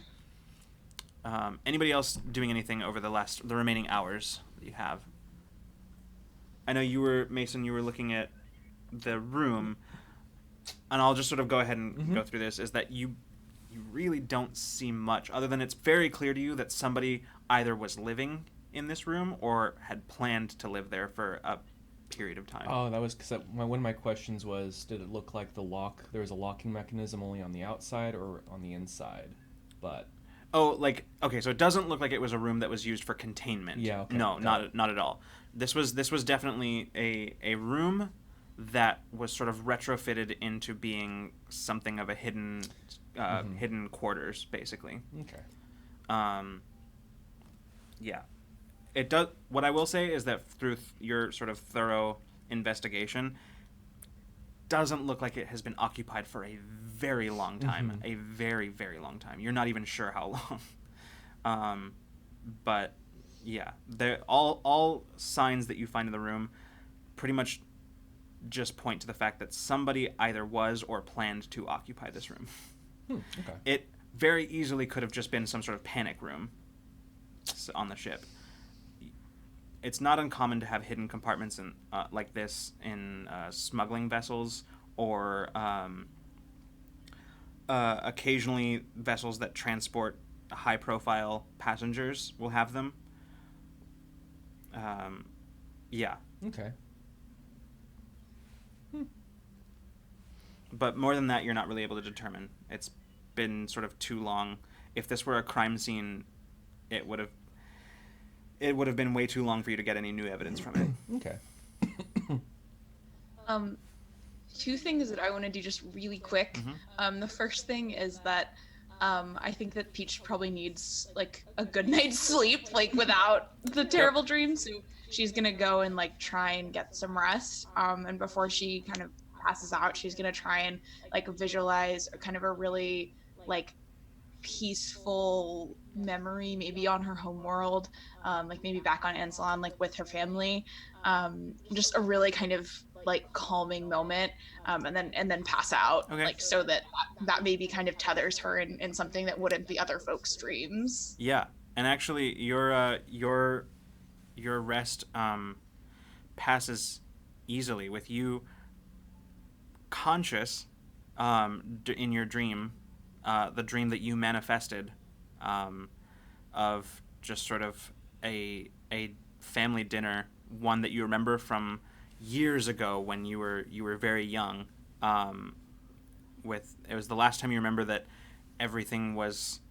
Anybody else doing anything over the remaining hours that you have? I know you were Mason. You were looking at the room, and I'll just sort of go ahead and go through this. Is that you really don't see much other than it's very clear to you that somebody either was living in this room or had planned to live there for a period of time. Oh, that was because one of my questions was, did it look like there was a locking mechanism only on the outside or on the inside? But okay, so it doesn't look like it was a room that was used for containment. Yeah, okay. No, not at all. This was definitely a room that was sort of retrofitted into being something of a hidden quarters, basically. Okay. Yeah. It does. What I will say is that through your sort of thorough investigation, doesn't look like it has been occupied for a very long time. A very, very long time. You're not even sure how long. But yeah, all signs that you find in the room pretty much just point to the fact that somebody either was or planned to occupy this room. Okay. It very easily could have just been some sort of panic room on the ship. It's not uncommon to have hidden compartments like this in smuggling vessels or occasionally vessels that transport high-profile passengers will have them. Yeah. Okay. But more than that, you're not really able to determine. It's been sort of too long. If this were a crime scene, it would have been way too long for you to get any new evidence from it. Okay. Two things that I want to do just really quick. The first thing is that I think that Peach probably needs like a good night's sleep, like without the terrible dreams. So she's gonna go and like try and get some rest. And before she kind of passes out, she's gonna try and like visualize kind of a really like peaceful memory, maybe on her home world, like maybe back on Ansalon, like with her family. Just a really kind of like calming moment, and then pass out. Okay. Like so that maybe kind of tethers her in something that wouldn't be other folks' dreams. Yeah, and actually, your rest passes easily with you conscious in your dream, the dream that you manifested, of just sort of a family dinner, one that you remember from years ago when you were very young. It was the last time you remember that everything was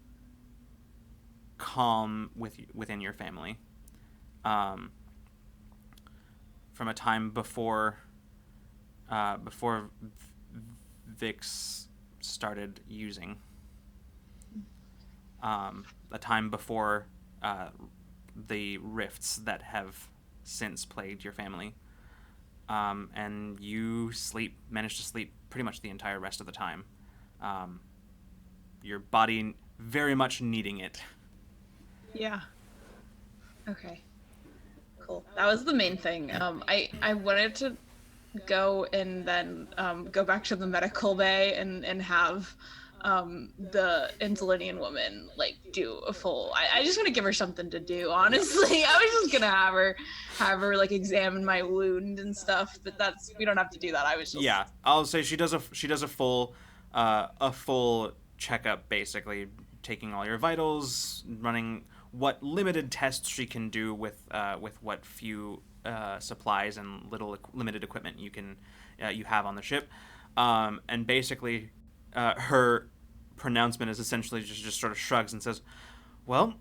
calm within your family. From a time before Vix started using. A time before the rifts that have since plagued your family. And you managed to sleep pretty much the entire rest of the time. Your body very much needing it. Yeah. Okay. Cool. That was the main thing. I wanted to go and then go back to the medical bay and have the Insulinian woman like do a full. I just want to give her something to do. Honestly, I was just gonna have her like examine my wound and stuff, but we don't have to do that. I was just I'll say she does a full checkup, basically taking all your vitals, running what limited tests she can do with what few supplies and limited equipment you have on the ship, and basically her pronouncement is essentially just sort of shrugs and says, well,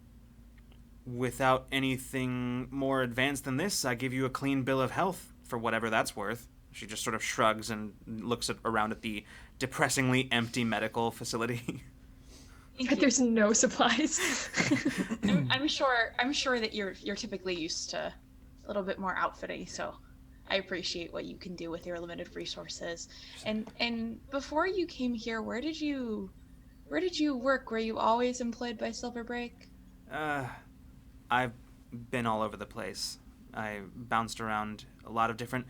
without anything more advanced than this, I give you a clean bill of health for whatever that's worth. She just sort of shrugs and looks around at the depressingly empty medical facility. There's no supplies. I'm sure that you're typically used to a little bit more outfitting, so I appreciate what you can do with your limited resources. And before you came here, where did you work? Were you always employed by Silverbreak? I've been all over the place. I bounced around a lot of different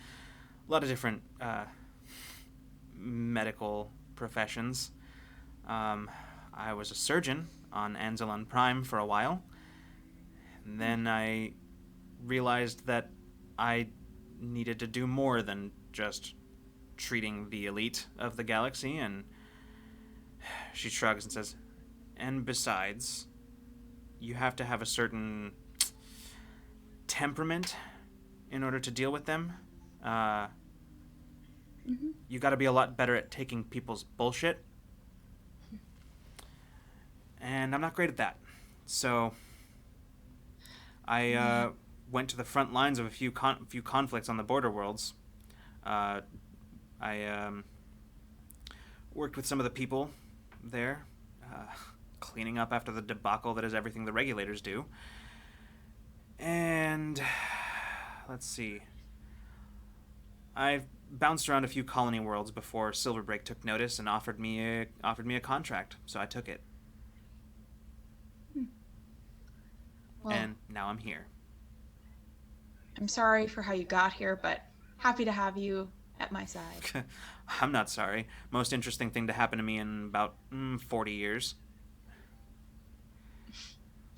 medical professions. I was a surgeon on Anzalon Prime for a while. And then I realized that I needed to do more than just treating the elite of the galaxy, and she shrugs and says, and besides, you have to have a certain temperament in order to deal with them. You got to be a lot better at taking people's bullshit. And I'm not great at that. So I went to the front lines of a few conflicts on the border worlds. I worked with some of the people there, cleaning up after the debacle that is everything the regulators do. And let's see. I've bounced around a few colony worlds before Silverbreak took notice and offered me a contract, so I took it. Well, and now I'm here. I'm sorry for how you got here, but happy to have you at my side. I'm not sorry. Most interesting thing to happen to me in about 40 years.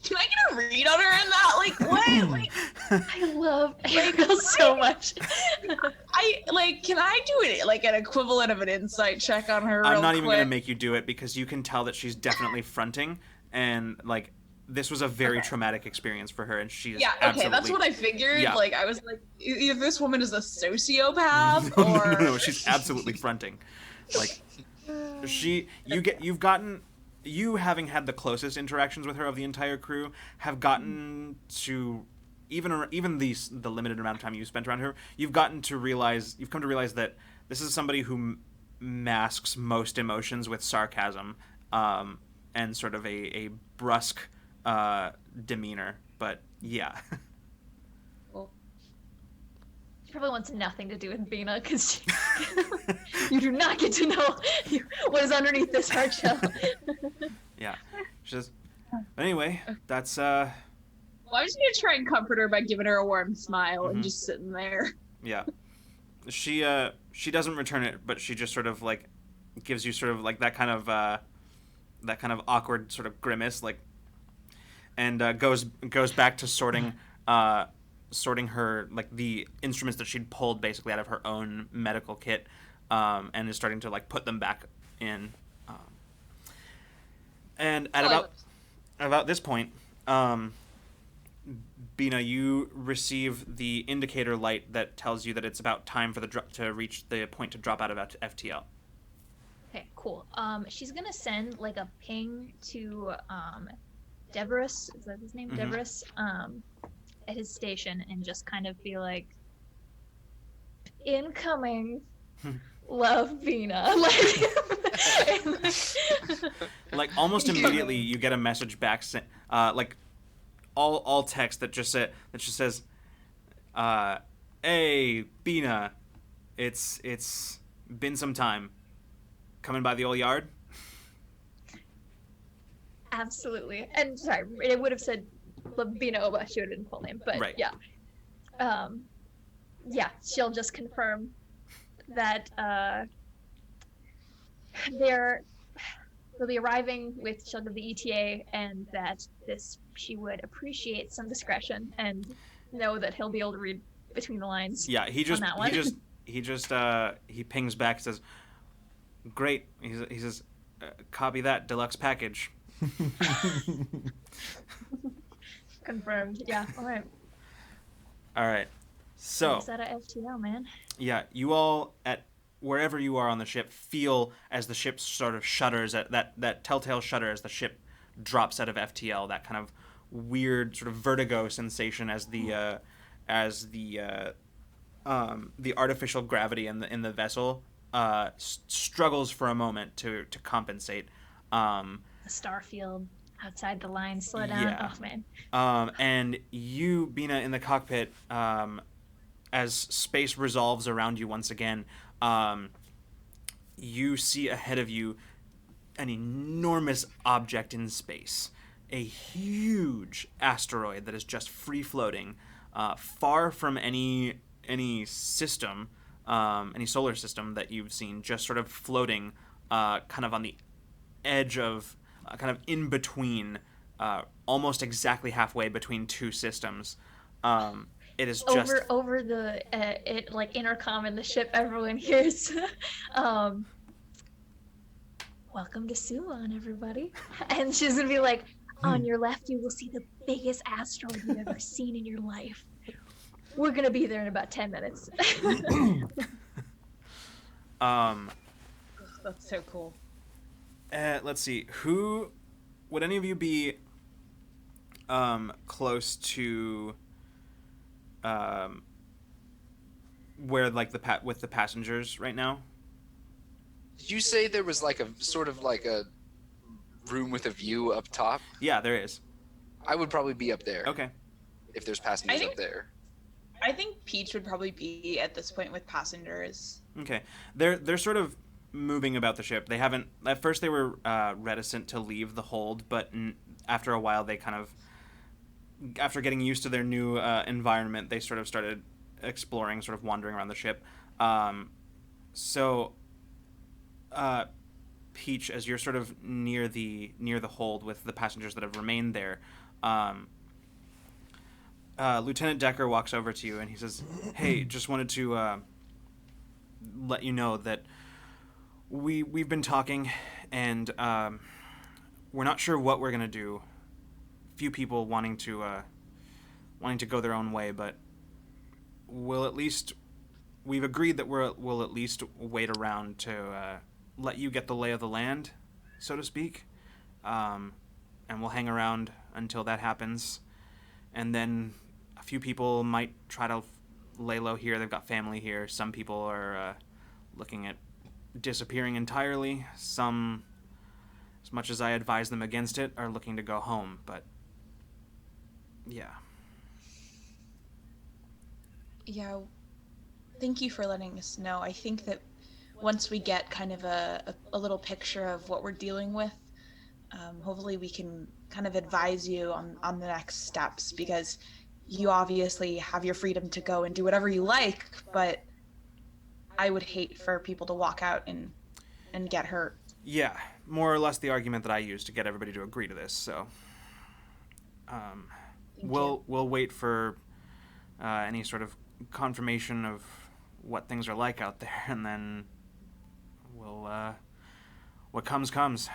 Can I get a read on her in that? Like, what? Like, I love Ariel so much. Can I do it, like, an equivalent of an insight check on her I'm not even going to quick? make you do it because you can tell that she's definitely fronting, and, like, this was a very traumatic experience for her, and she's absolutely... that's what I figured. Yeah. Like, I was like, if this woman is a sociopath, or... No, she's absolutely fronting. Like, you having had the closest interactions with her of the entire crew, have gotten to, even the limited amount of time you spent around her, you've come to realize that this is somebody who masks most emotions with sarcasm, and sort of a brusque demeanor. But yeah. Well, She probably wants nothing to do with Bina, because you do not get to know what is underneath this hard shell. Yeah. She says, but anyway, that's well, I'm just gonna try and comfort her by giving her a warm smile and Mhm. just sitting there. yeah. She doesn't return it, but she just sort of like gives you sort of like that kind of awkward sort of grimace, like, and goes back to sorting her, like, the instruments that she'd pulled basically out of her own medical kit, and is starting to like put them back in. And at about this point, Bina, you receive the indicator light that tells you that it's about time for to reach the point to drop out of FTL. Okay, cool. She's gonna send like a ping to Deverus, is that his name? Mhm. Deverus, at his station, and just kind of be like, incoming, love Bina. Like almost immediately, you get a message back, like all text that just says, "Hey, Bina, it's been some time. Coming by the old yard?" Absolutely. And sorry, it would have said Bina Oba, she would have been full name, but Right. yeah. Yeah, she'll just confirm that they'll be arriving with Shug of the ETA, and that she would appreciate some discretion and know that he'll be able to read between the lines. Yeah, he that one. he pings back, says, "Great." He says, "Copy that, deluxe package." Confirmed. Yeah. All right. All right. So, Is that a FTL, man? yeah, you all at wherever you are on the ship feel as the ship sort of shudders, at that telltale shudder as the ship drops out of FTL, that kind of weird sort of vertigo sensation as the artificial gravity in the vessel struggles for a moment to compensate. The star field outside the line. Slow down. Yeah. Oh, man. And you, Bina, in the cockpit, as space resolves around you once again, you see ahead of you an enormous object in space. A huge asteroid that is just free floating, far from any system, any solar system that you've seen, just sort of floating, kind of on the edge of, kind of in between, almost exactly halfway between two systems. It is just over the intercom in the ship. Everyone hears, "Welcome to Sulon, everybody," and she's gonna be like, "On your left, you will see the biggest asteroid you've ever seen in your life. We're gonna be there in about 10 minutes." That's so cool. Let's see. Would any of you be close to where with the passengers right now? Did you say there was like a sort of like a room with a view up top? Yeah, there is. I would probably be up there. Okay. If there's passengers up there. I think Peach would probably be at this point with passengers. Okay. They're sort of moving about the ship. They haven't. At first, they were reticent to leave the hold, but after a while, they kind of, after getting used to their new environment, they sort of started exploring, sort of wandering around the ship. Peach, as you're sort of near the hold with the passengers that have remained there, Lieutenant Decker walks over to you and he says, "Hey, just wanted to let you know that we've been talking, and we're not sure what we're gonna do. Few people wanting to go their own way, but we've agreed that we'll at least wait around to let you get the lay of the land, so to speak, and we'll hang around until that happens. And then a few people might try to lay low here. They've got family here. Some people are looking at disappearing entirely. Some, as much as I advise them against it, are looking to go home. But yeah." Yeah, thank you for letting us know. I think that once we get kind of a little picture of what we're dealing with, hopefully we can kind of advise you on the next steps, because you obviously have your freedom to go and do whatever you like, but I would hate for people to walk out and get hurt. Yeah, more or less the argument that I used to get everybody to agree to this. So we'll wait for any sort of confirmation of what things are like out there, and then we'll what comes. It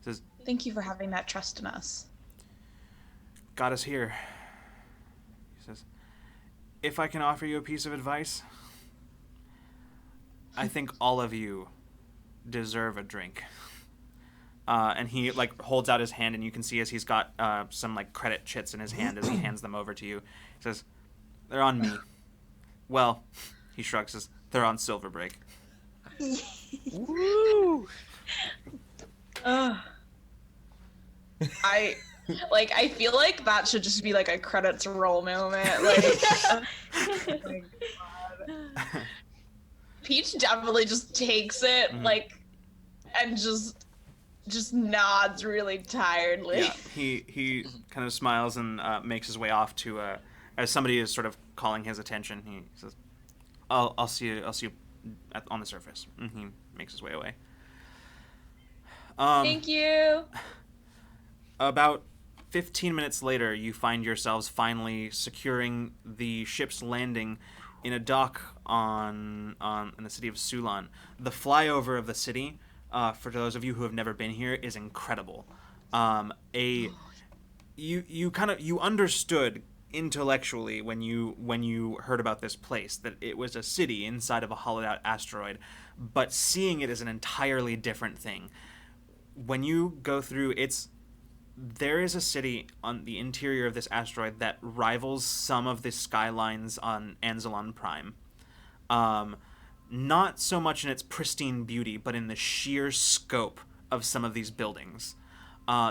says, Thank you for having that trust in us. "Got us here." He says, "If I can offer you a piece of advice, I think all of you deserve a drink." And he holds out his hand, and you can see as he's got some credit chits in his hand as he hands them over to you. He says, "They're on me." "Well," he shrugs, says, "they're on Silverbreak." Woo! I feel like that should just be a credits roll moment. Oh my God. Peach definitely just takes it and just nods really tiredly. Yeah, he kind of smiles and makes his way off to as somebody is sort of calling his attention. He says, I'll see you on the surface. And he makes his way away. Thank you. About 15 minutes later, you find yourselves finally securing the ship's landing in a dock in the city of Sulon. The flyover of the city, for those of you who have never been here, is incredible. You understood intellectually when you heard about this place that it was a city inside of a hollowed out asteroid, but seeing it is an entirely different thing. When you go through there is a city on the interior of this asteroid that rivals some of the skylines on Anzalon Prime. Not so much in its pristine beauty, but in the sheer scope of some of these buildings.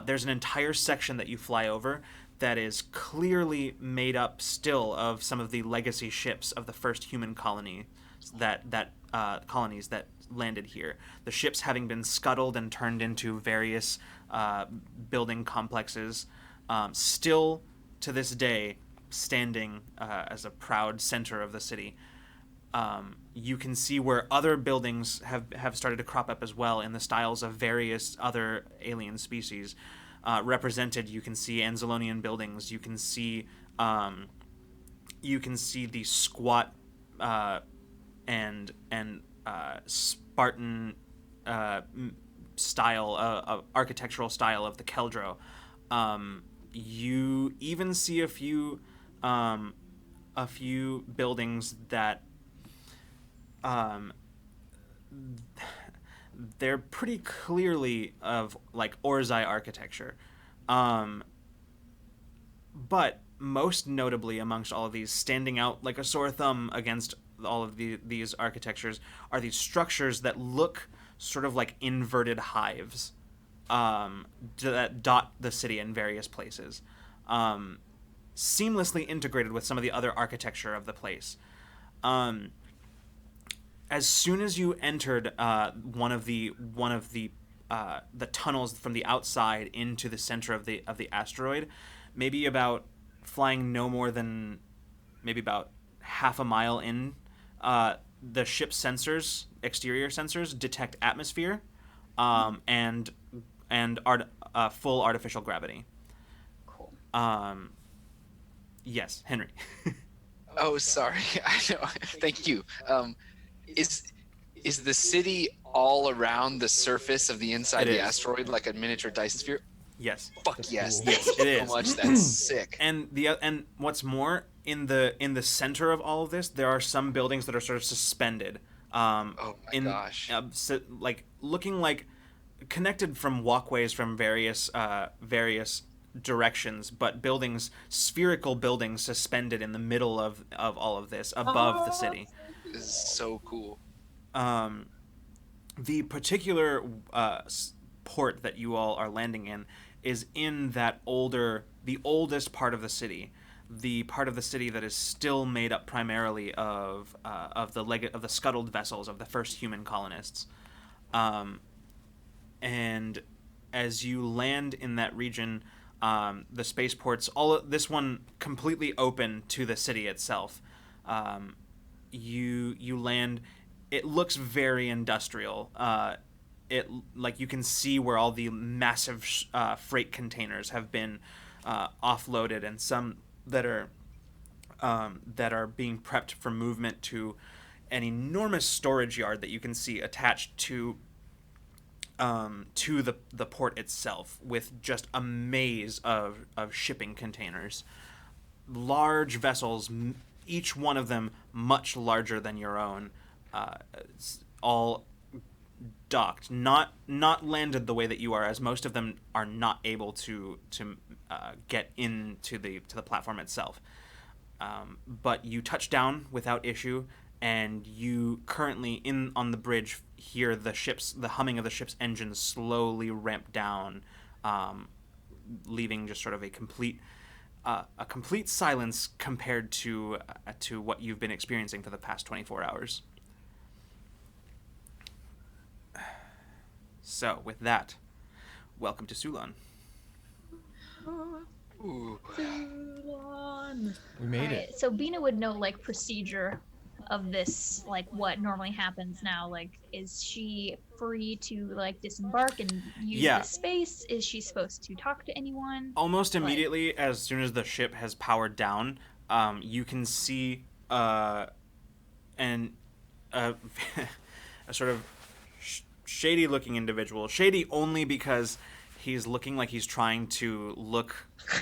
There's an entire section that you fly over that is clearly made up still of some of the legacy ships of the first human colonies that landed here. The ships having been scuttled and turned into various building complexes, still to this day standing as a proud center of the city. You can see where other buildings have started to crop up as well in the styles of various other alien species represented. You can see Anzalonian buildings. You can see the squat and Spartan style, architectural style of the Keldro. You even see a few buildings that they're pretty clearly of like Orzai architecture, but most notably amongst all of these, standing out like a sore thumb against all of these architectures, are these structures that look sort of like inverted hives that dot the city in various places, seamlessly integrated with some of the other architecture of the place. As soon as you entered one of the tunnels from the outside into the center of the asteroid, maybe about flying no more than maybe about half a mile in, the ship's exterior sensors detect atmosphere, and full artificial gravity. Cool. Yes, Henry. Oh, sorry. I know. Thank you. Is the city all around the surface of the inside It the is. asteroid like a miniature Dyson sphere? Yes. Fuck That's yes. cool. Thank Yes, you it so is. much. That's sick. And what's more, in the center of all of this, there are some buildings that are sort of suspended. Oh my gosh. Like looking like connected from walkways from various directions, but spherical buildings suspended in the middle of all of this above the city. This is so cool. The particular port that you all are landing in is in the oldest part of the city, the part of the city that is still made up primarily of the scuttled vessels of the first human colonists. And as you land in that region, the spaceports, this one completely open to the city itself. You land. It looks very industrial. You can see where all the massive freight containers have been offloaded, and some that are being prepped for movement to an enormous storage yard that you can see attached to the port itself, with just a maze of shipping containers, large vessels, each one of them much larger than your own, all docked, not landed the way that you are, as most of them are not able to get into the platform itself. But you touch down without issue, and you currently on the bridge hear the humming of the ship's engines slowly ramp down, leaving just sort of a complete silence compared to what you've been experiencing for the past 24 hours. So, with that, welcome to Sulon. Ooh. Sulon. We made Alright, it. so Bina would know like procedure of this, like what normally happens now. Like, is she free to like disembark and use Yeah. the space? Is she supposed to talk to anyone? Almost Like- immediately, as soon as the ship has powered down, you can see an a sort of shady-looking individual. Shady only because he's looking like he's trying to look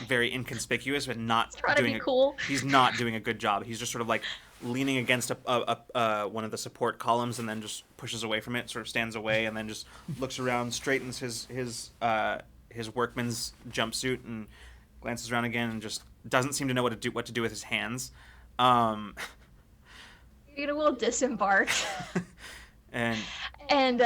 very inconspicuous, but not Trying to doing be cool. He's not doing a good job. He's just sort of like leaning against one of the support columns and then just pushes away from it, sort of stands away, and then just looks around, straightens his workman's jumpsuit, and glances around again, and just doesn't seem to know what to do with his hands. Bina will disembark. And And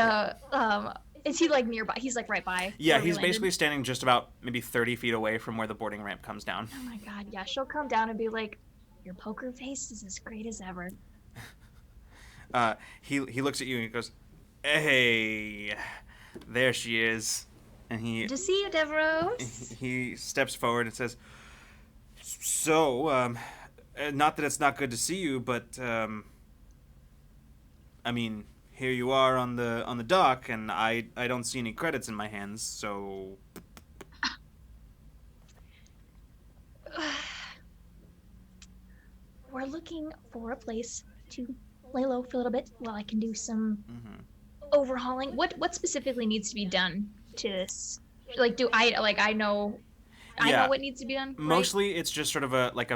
is he like nearby? He's like right by. yeah, where we he's landed? basically standing just about maybe 30 feet away from where the boarding ramp comes down. Oh my god, yeah. She'll come down and be like, "Your poker face is as great as ever." He looks at you and he goes, "Hey, there she is," and Good to see you, Devros. he steps forward and says, "So, not that it's not good to see you, but I mean, here you are on the dock, and I don't see any credits in my hands, so." We're looking for a place to lay low for a little bit while I can do some overhauling. What specifically needs to be done to this? Like, I know Yeah. what needs to be done. Right? Mostly, it's just sort of like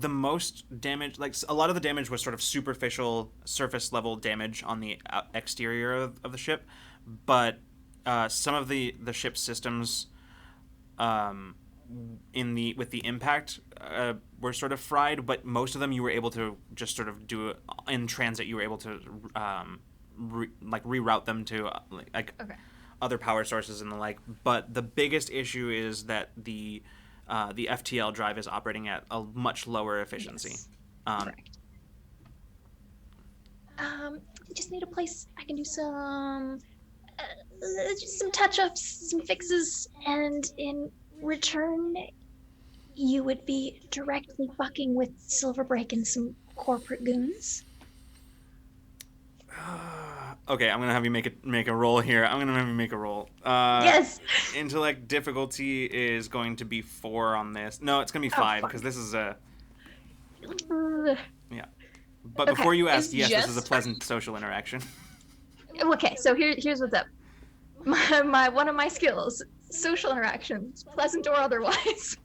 the most damage. Like a lot of the damage was sort of superficial, surface level damage on the exterior of the ship, but some of the ship's systems, with the impact, were sort of fried. But most of them you were able to just sort of do in transit. You were able to reroute them to Okay. other power sources and the like. But the biggest issue is that the FTL drive is operating at a much lower efficiency. Yes. Correct. I just need a place I can do just some touch-ups, some fixes, and in return, you would be directly fucking with Silverbreak and corporate goons. Okay, I'm gonna have you make a roll here. I'm gonna have you make a roll. Yes. Intellect difficulty is going to be 4 on this. No, it's gonna be Oh, 5 fuck. because this is a yeah. But Okay, before you ask, it's yes, this is a just- pleasant social interaction. Okay, so here's what's up. My one of my skills, social interactions, pleasant or otherwise.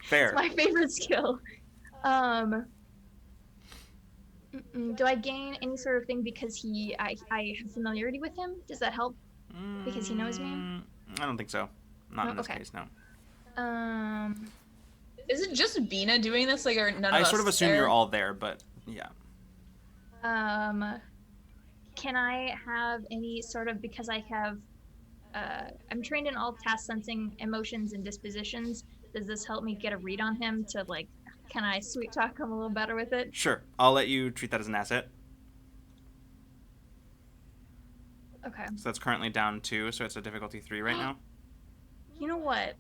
Fair. It's my favorite skill. Do I gain any sort of thing because I have familiarity with him? Does that help? Because he knows me? I don't think so. Not No? in this Okay. case, no. Is it just Bina doing this? Like, or none of I us sort of assume there? you're all there, but yeah. Can I have any sort of, because I have, I'm trained in all task sensing emotions and dispositions. Does this help me get a read on him to like, can I sweet talk him a little better with it? Sure. I'll let you treat that as an asset. Okay. So that's currently down 2, so it's a difficulty 3 right now. You know what?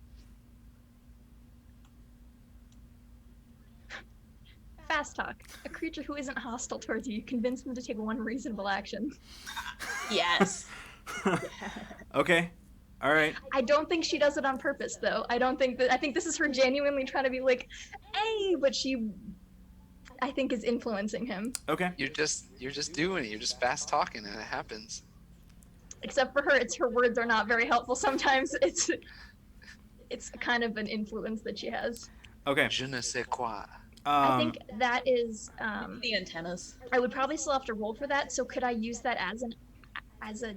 Fast talk. A creature who isn't hostile towards you, convince them to take one reasonable action. Yes. Okay. All right. I don't think she does it on purpose, though. I think this is her genuinely trying to be like, hey, but she, I think, is influencing him. Okay. You're just doing it. You're just fast talking, and it happens. Except for her, her words are not very helpful sometimes. It's kind of an influence that she has. Okay. Je ne sais quoi. I think that is. The antennas. I would probably still have to roll for that. So could I use that as a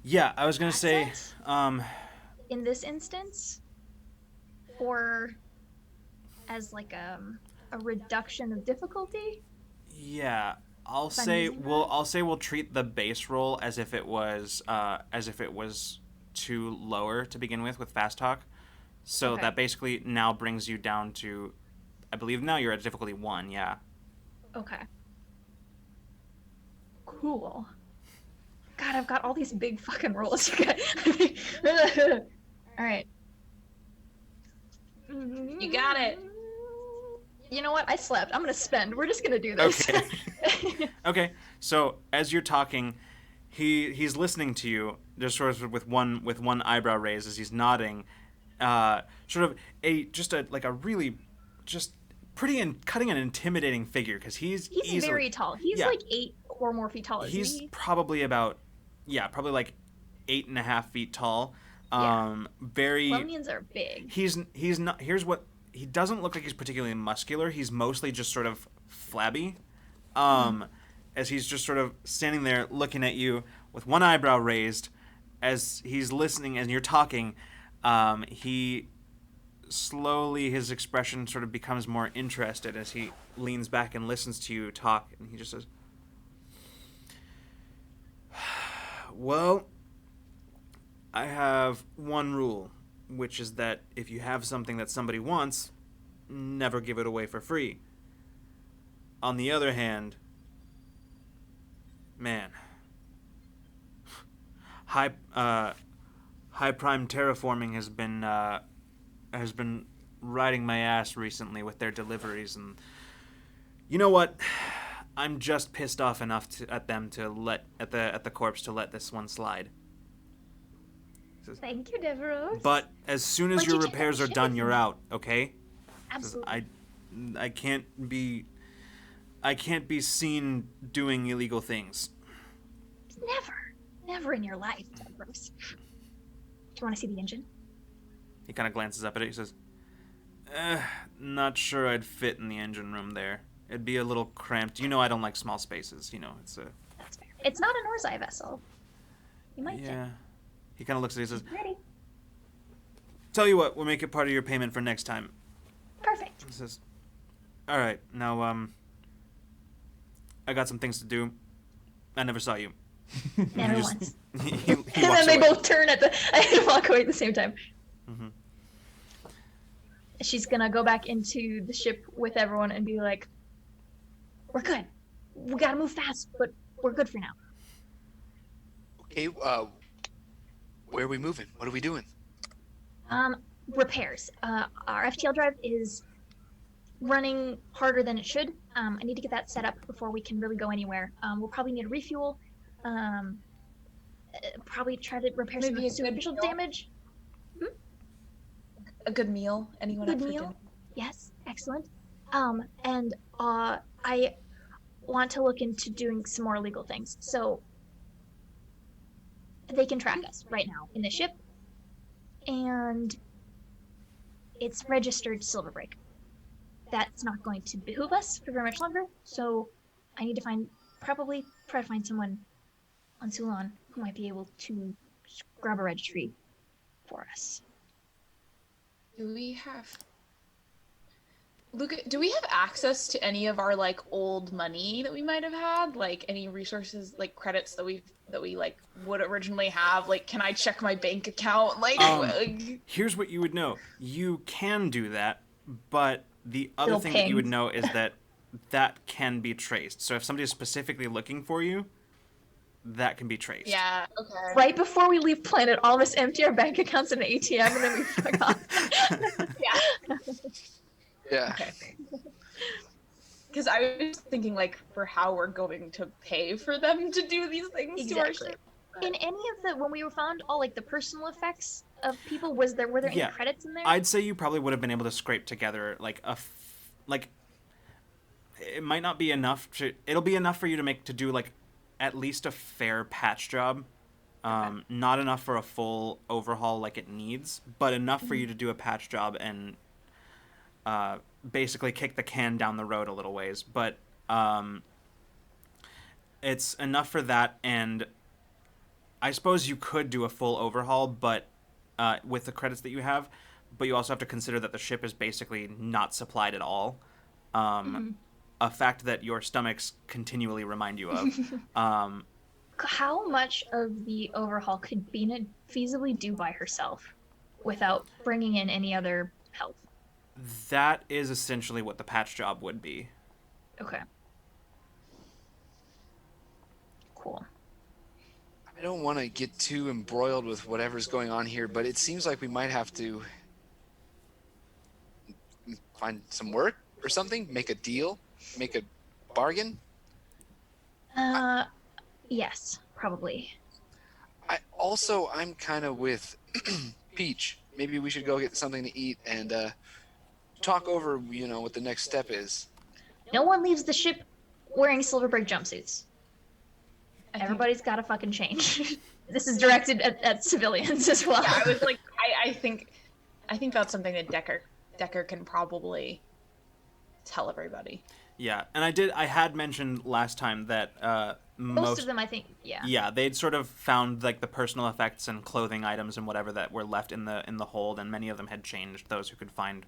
yeah, I was gonna say, asset? In this instance, or as like a reduction of difficulty? yeah, I'll If I'm say using we'll treat the base roll as if it was too lower to begin with fast talk. So Okay. that basically now brings you down to, I believe now you're at difficulty 1. Yeah. Okay. Cool. God, I've got all these big fucking rolls. All right. You got it. You know what? I slept. I'm gonna spend. We're just gonna do this. Okay. Okay. So as you're talking, he's listening to you, just sort of with one eyebrow raised as he's nodding, sort of a really just pretty and cutting an intimidating figure because he's very tall. He's Yeah. like 8 or more feet tall. Isn't he's he? probably about probably like 8.5 feet tall. Yeah. Very. Lonians are big. He's not. Here's what he doesn't look like. He's particularly muscular. He's mostly just sort of flabby. As he's just sort of standing there looking at you with one eyebrow raised, as he's listening and you're talking, he slowly his expression sort of becomes more interested as he leans back and listens to you talk, and he just says, "Well, I have one rule, which is that if you have something that somebody wants, never give it away for free. On the other hand, man, high prime terraforming has been riding my ass recently with their deliveries, and you know what? I'm just pissed off enough at the corpse to let this one slide. Thank you, Deveros. But as soon as But your you take repairs the are ship done, with you're you. out, okay? Absolutely. I can't be seen doing illegal things. Never in your life, Deveros. Do you want to see the engine? He kind of glances up at it. He says, not sure I'd fit in the engine room there. It'd be a little cramped. You know I don't like small spaces. You know, it's a... That's fair. It's not an Orzai vessel. You might Yeah. He kind of looks at it and says, fit. Ready? tell you what, we'll make it part of your payment for next time. Perfect. He says, all right, now, I got some things to do. I never saw you. Never He just- once. he And then walks they away. both turn at the and walk away at the same time. Mhm. She's gonna go back into the ship with everyone and be like, "We're good. We gotta move fast, but we're good for now." Okay, where are we moving? What are we doing? Repairs. Our FTL drive is running harder than it should. I need to get that set up before we can really go anywhere. We'll probably need a refuel. Probably try to repair Maybe some a good superficial meal? damage. A good meal. Anyone Good up for meal. dinner? Yes, excellent. And I want to look into doing some more illegal things. So they can track us right now in the ship, and it's registered Silverbreak. That's not going to behoove us for very much longer. So I need to probably try to find someone on Sulon who might be able to grab a registry for us. Do we have access to any of our like old money that we might have had? Like any resources, like credits that we like would originally have? Like, can I check my bank account? Like, Here's what you would know. You can do that, but the other Still thing that you would pings. know is that can be traced. So if somebody is specifically looking for you, that can be traced. yeah, okay. Right before we leave planet, all of us empty our bank accounts in an ATM and then we fuck off. Yeah. Okay. Because I was thinking like for how we're going to pay for them to do these things to our Exactly. ship. In any of the when we were found all like the personal effects of people, were there any Yeah. credits in there? I'd say you probably would have been able to scrape together like it might not be enough it'll be enough for you to do like at least a fair patch job. Not enough for a full overhaul like it needs, but enough for you to do a patch job and basically kick the can down the road a little ways. But it's enough for that, and I suppose you could do a full overhaul, but with the credits that you have, but you also have to consider that the ship is basically not supplied at all. A fact that your stomachs continually remind you of. How much of the overhaul could Bina feasibly do by herself without bringing in any other help? That is essentially what the patch job would be. Okay. Cool. I don't want to get too embroiled with whatever's going on here, but it seems like we might have to find some work or something, make a deal, make a bargain. Yes, probably. I'm kind of with Peach. Maybe we should go get something to eat and talk over, what the next step is. No one leaves the ship wearing silverbrick jumpsuits. I think- Everybody's got to fucking change. This is directed at civilians as well. Yeah, I was like, I think that's something that Decker can probably tell everybody. Yeah, and I had mentioned last time that Most of them, I think, yeah. Yeah, they'd sort of found like the personal effects and clothing items and whatever that were left in the hold, and many of them had changed. Those who could find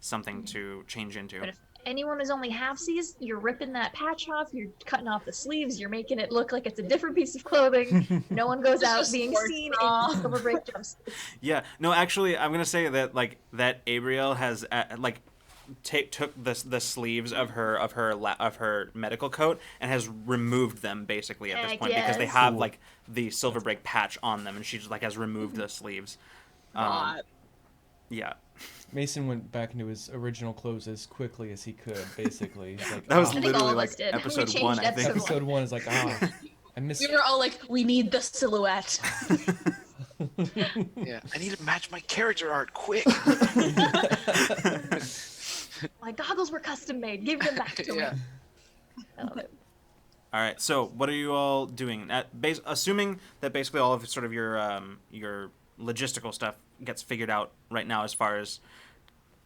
something to change into. But if anyone is only halfsies, you're ripping that patch off, you're cutting off the sleeves, you're making it look like it's a different piece of clothing. No one goes out Just being sports seen bra. in silverbrick jumpsuits. Yeah, no, actually, I'm gonna say that that Abriel has took the sleeves of her medical coat and has removed them basically at this Heck point because they yes. have like the silverbrick patch on them, and she just like has removed the sleeves. Yeah. Mason went back into his original clothes as quickly as he could, basically. He's like, That was "Ah." I think all literally of like us did. We episode changed 1, I think. Episode 1 is like, I miss We were all like, we need the silhouette. Yeah, I need to match my character art quick. My goggles were custom made. Give them back to Yeah. me. I love it. All right. So, what are you all doing? Assuming that basically all of sort of your logistical stuff gets figured out right now, as far as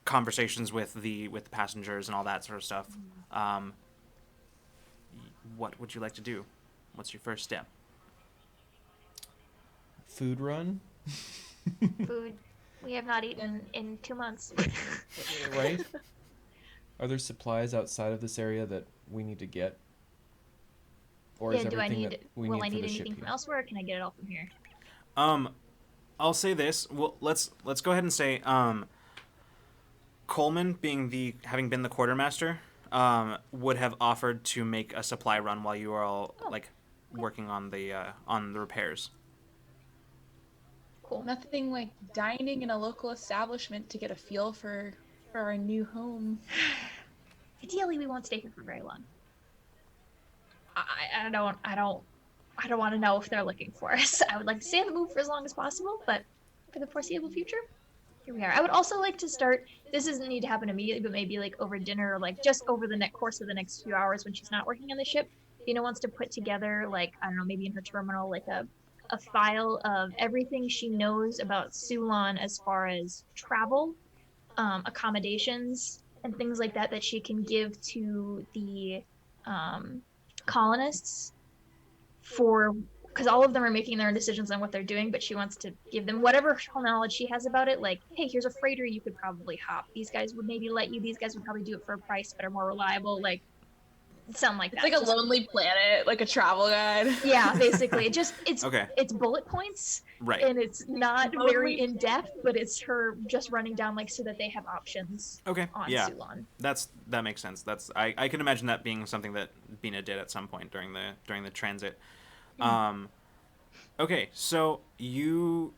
conversations with the passengers and all that sort of stuff. What would you like to do? What's your first step? food run, Food. We have not eaten in 2 months. right? Are there supplies outside of this area that we need to get? Or is Yeah, do I everything need? that we Will need I for need the ship anything from here? elsewhere? Or can I get it all from here? I'll say this. Well, let's go ahead and say Coleman, having been the quartermaster, would have offered to make a supply run while you are all working on the repairs. Cool. Nothing like dining in a local establishment to get a feel for our new home. Ideally, we won't stay here for very long. I don't want to know if they're looking for us. I would like to stay on the move for as long as possible, but for the foreseeable future, here we are. I would also like to start. This doesn't need to happen immediately, but maybe like over dinner or like just over the course of the next few hours when she's not working on the ship. Bina wants to put together like, I don't know, maybe in her terminal like a file of everything she knows about Sulon as far as travel, accommodations, and things like that she can give to the colonists because all of them are making their own decisions on what they're doing, but she wants to give them whatever knowledge she has about it. Like, hey, here's a freighter you could probably hop. These guys would maybe let you. These guys would probably do it for a price but are more reliable. Like, something like It's that. like a Lonely Planet, like a travel guide. Yeah, basically. It's Okay. It's bullet points, Right. and it's not Lonely very in depth, but it's her just running down like so that they have options Okay. on Yeah. Sulon. That makes sense. I can imagine that being something that Bina did at some point during the transit. Okay, so you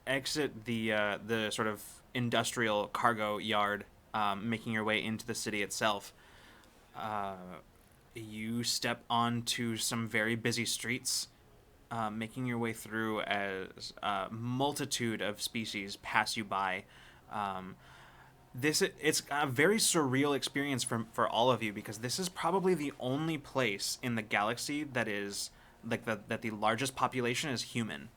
exit the sort of industrial cargo yard, making your way into the city itself. You step onto some very busy streets, making your way through as a multitude of species pass you by. It's a very surreal experience for all of you, because this is probably the only place in the galaxy that is like that the largest population is human.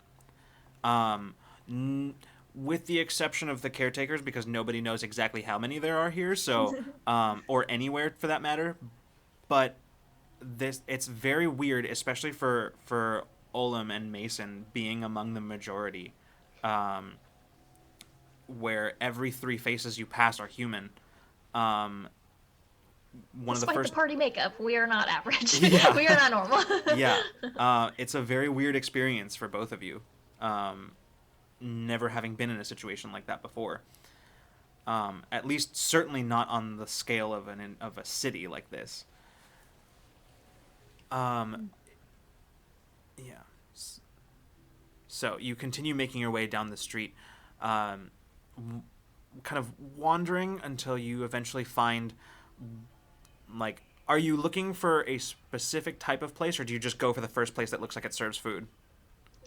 With the exception of the caretakers, because nobody knows exactly how many there are here, so or anywhere for that matter. But it's very weird, especially for Olam and Mason being among the majority, where every 3 faces you pass are human. One of the Despite first the party makeup, we are not average. Yeah. We are not normal. Yeah, it's a very weird experience for both of you, never having been in a situation like that before. At least, certainly not on the scale of a city like this. Yeah. So you continue making your way down the street, kind of wandering until you eventually find, like, are you looking for a specific type of place, or do you just go for the first place that looks like it serves food?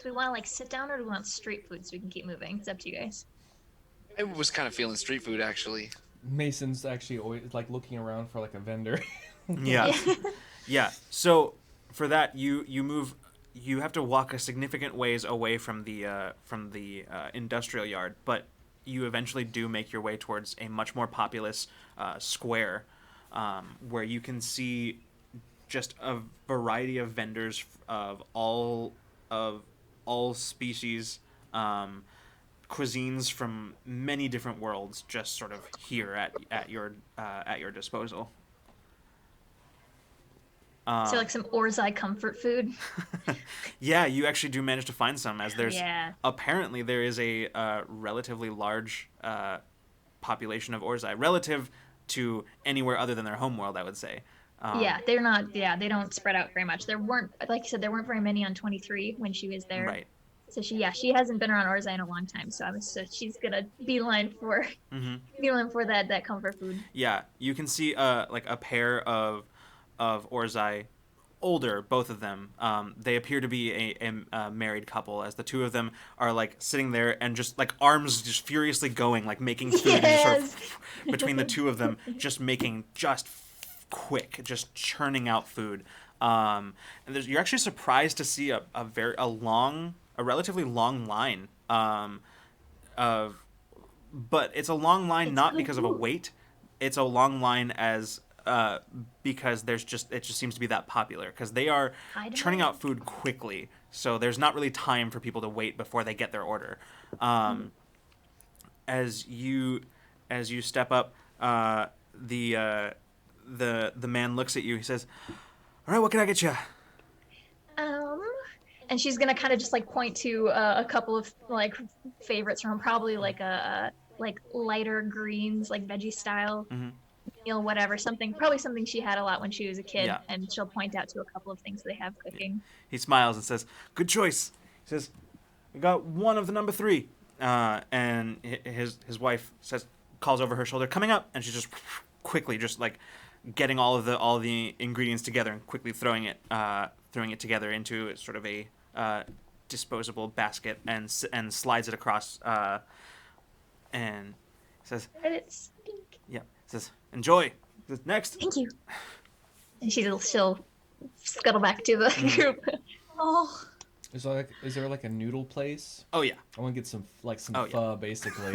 Do we want to like sit down, or do we want street food so we can keep moving? It's up to you guys. I was kind of feeling street food actually. Mason's actually always like looking around for like a vendor. Yeah. Yeah. So for that, you move. You have to walk a significant ways away from the industrial yard, but you eventually do make your way towards a much more populous square, where you can see just a variety of vendors of all species, cuisines from many different worlds, just sort of here at your disposal. So like some Orzai comfort food. Yeah, you actually do manage to find some, as there's Yeah. apparently there is a relatively large population of Orzai relative to anywhere other than their homeworld, I would say. Yeah, they're not. Yeah, they don't spread out very much. There weren't, like you said, there weren't very many on 23 when she was there. Right. So she hasn't been around Orzai in a long time. So she's gonna beeline for that comfort food. Yeah, you can see like a pair of Orzai, older, both of them. They appear to be a married couple, as the two of them are like sitting there and just like arms just furiously going, like making food, and sort of between the two of them, just making just quick, just churning out food. And you're actually surprised to see a relatively long line of, but it's a long line not because of a wait. It's a long line because it just seems to be that popular, because they are churning out food quickly, so there's not really time for people to wait before they get their order. As you step up, the man looks at you. He says, "All right, what can I get you?" And she's gonna kind of just like point to a couple of like favorites from probably like like lighter greens, like veggie style. Meal, whatever, probably something she had a lot when she was a kid, Yeah. and she'll point out to a couple of things they have cooking. He smiles and says, "Good choice." He says, "We got one of the number 3." And his wife calls over her shoulder, "Coming up," and she's just quickly just like getting all the ingredients together and quickly throwing it together into sort of a disposable basket, and slides it across, and says, It's "Yeah." Says, "Enjoy." Says, "Next." Thank you. And she'll scuttle back to the group. Oh. Is there like a noodle place? Oh yeah. I want to get some Oh, pho, basically.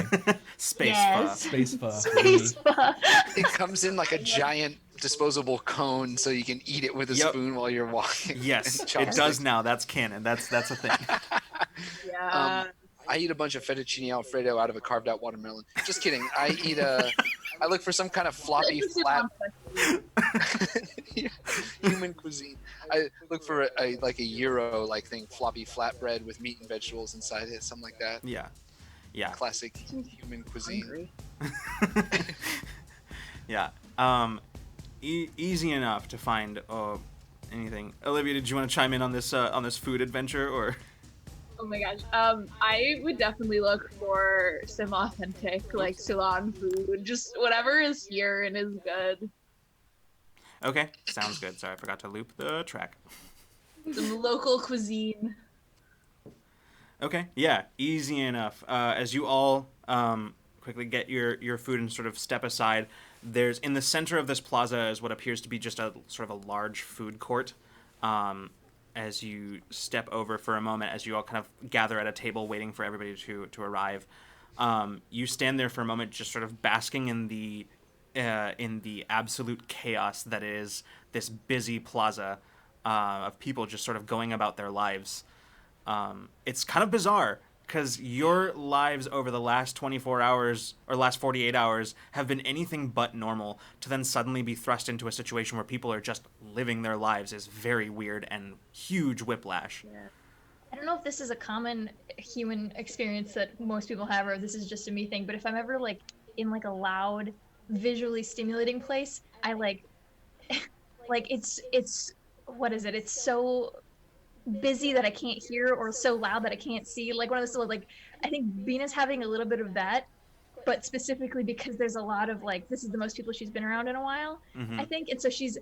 Space Yes. Space pho. Space pho. It comes in like a giant disposable cone, so you can eat it with a Yep. spoon while you're walking. Yes, and it chopsticks. does now. That's canon. That's a thing. Yeah. I eat a bunch of fettuccine alfredo out of a carved out watermelon. Just kidding. I look for some kind of floppy flat human cuisine. I look for a gyro like thing, floppy flatbread with meat and vegetables inside it, something like that. Yeah. Classic human cuisine. Yeah. Easy enough to find anything. Olivia, did you want to chime in on this food adventure, or? Oh my gosh. I would definitely look for some authentic, like Sulon food. Just whatever is here and is good. Okay, sounds good. Sorry, I forgot to loop the track. Some local cuisine. Okay, yeah, easy enough. As you all quickly get your food and sort of step aside, there's in the center of this plaza is what appears to be just a sort of a large food court. As you step over for a moment, as you all kind of gather at a table waiting for everybody to arrive, you stand there for a moment just sort of basking in the absolute chaos that is this busy plaza of people just sort of going about their lives. It's kind of bizarre, because your lives over the last 24 hours or last 48 hours have been anything but normal. To then suddenly be thrust into a situation where people are just living their lives is very weird and huge whiplash. Yeah. I don't know if this is a common human experience that most people have, or if this is just a me thing, but if I'm ever like in like a loud, visually stimulating place, I like it's what is it? It's so busy that I can't hear or so loud that I can't see. Like one of those like I think Bina's having a little bit of that, but specifically because there's a lot of like this is the most people she's been around in a while, I think, and so she's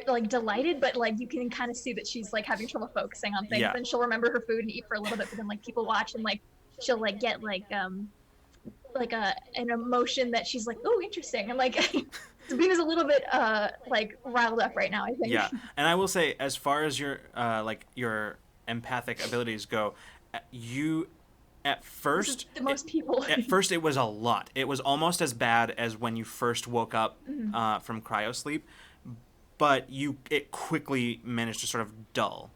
like delighted, but like you can kind of see that she's like having trouble focusing on things. Yeah. And she'll remember her food and eat for a little bit, but then like people watch and like she'll like get like an emotion that she's like, oh, interesting. And like Sabina's a little bit like riled up right now, I think. Yeah, and I will say, as far as your like your empathic abilities go, you at first the most people. At first it was a lot. It was almost as bad as when you first woke up from cryosleep, but it quickly managed to sort of dull.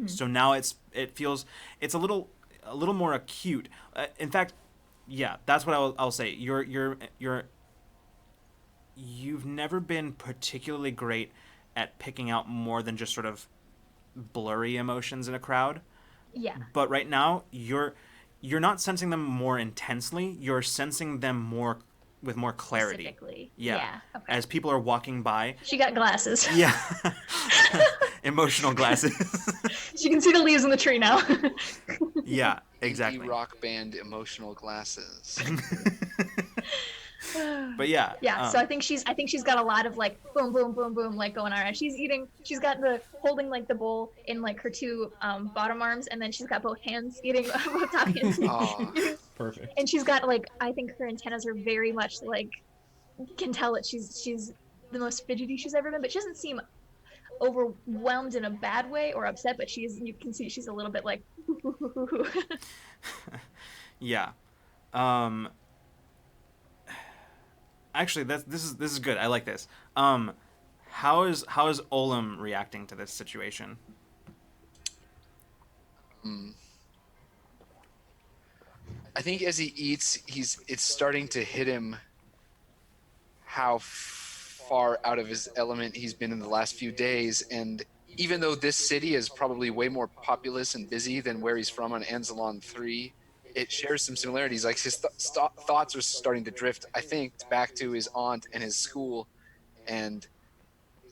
So now it feels it's a little more acute. In fact, yeah, that's what I'll say. You've never been particularly great at picking out more than just sort of blurry emotions in a crowd. Yeah. But right now, you're not sensing them more intensely. You're sensing them with more clarity. Specifically. Yeah. Okay. As people are walking by. She got glasses. Yeah. Emotional glasses. She can see the leaves on the tree now. Yeah, exactly. Indie rock band emotional glasses. But yeah. Yeah, so I think she's got a lot of like boom boom boom boom like going on. And she's got holding like the bowl in like her two bottom arms, and then she's got both hands eating both top hands. Oh, Perfect. And she's got like I think her antennas are very much like can tell that she's the most fidgety she's ever been, but she doesn't seem overwhelmed in a bad way or upset, but you can see she's a little bit like Yeah. Actually, this is good. I like this. How is Olam reacting to this situation? I think as he eats, it's starting to hit him how far out of his element he's been in the last few days. And even though this city is probably way more populous and busy than where he's from on Anzalon 3, it shares some similarities. Like his thoughts are starting to drift, I think, back to his aunt and his school and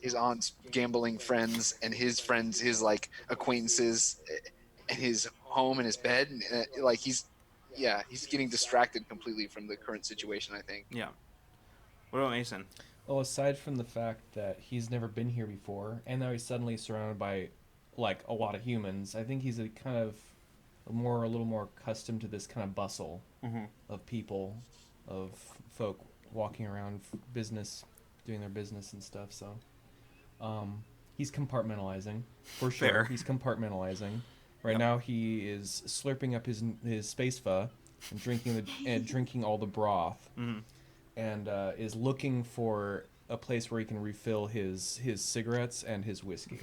his aunt's gambling friends and his friends, his like acquaintances and his home and his bed. Like he's getting distracted completely from the current situation, I think. Yeah. What about Mason? Well, aside from the fact that he's never been here before, and now he's suddenly surrounded by, like, a lot of humans, I think he's a little more accustomed to this kind of bustle of people, of folk walking around, doing their business and stuff. So, he's compartmentalizing for sure. Fair. He's compartmentalizing. Right now, he is slurping up his space pho and drinking all the broth. And is looking for a place where he can refill his cigarettes and his whiskey.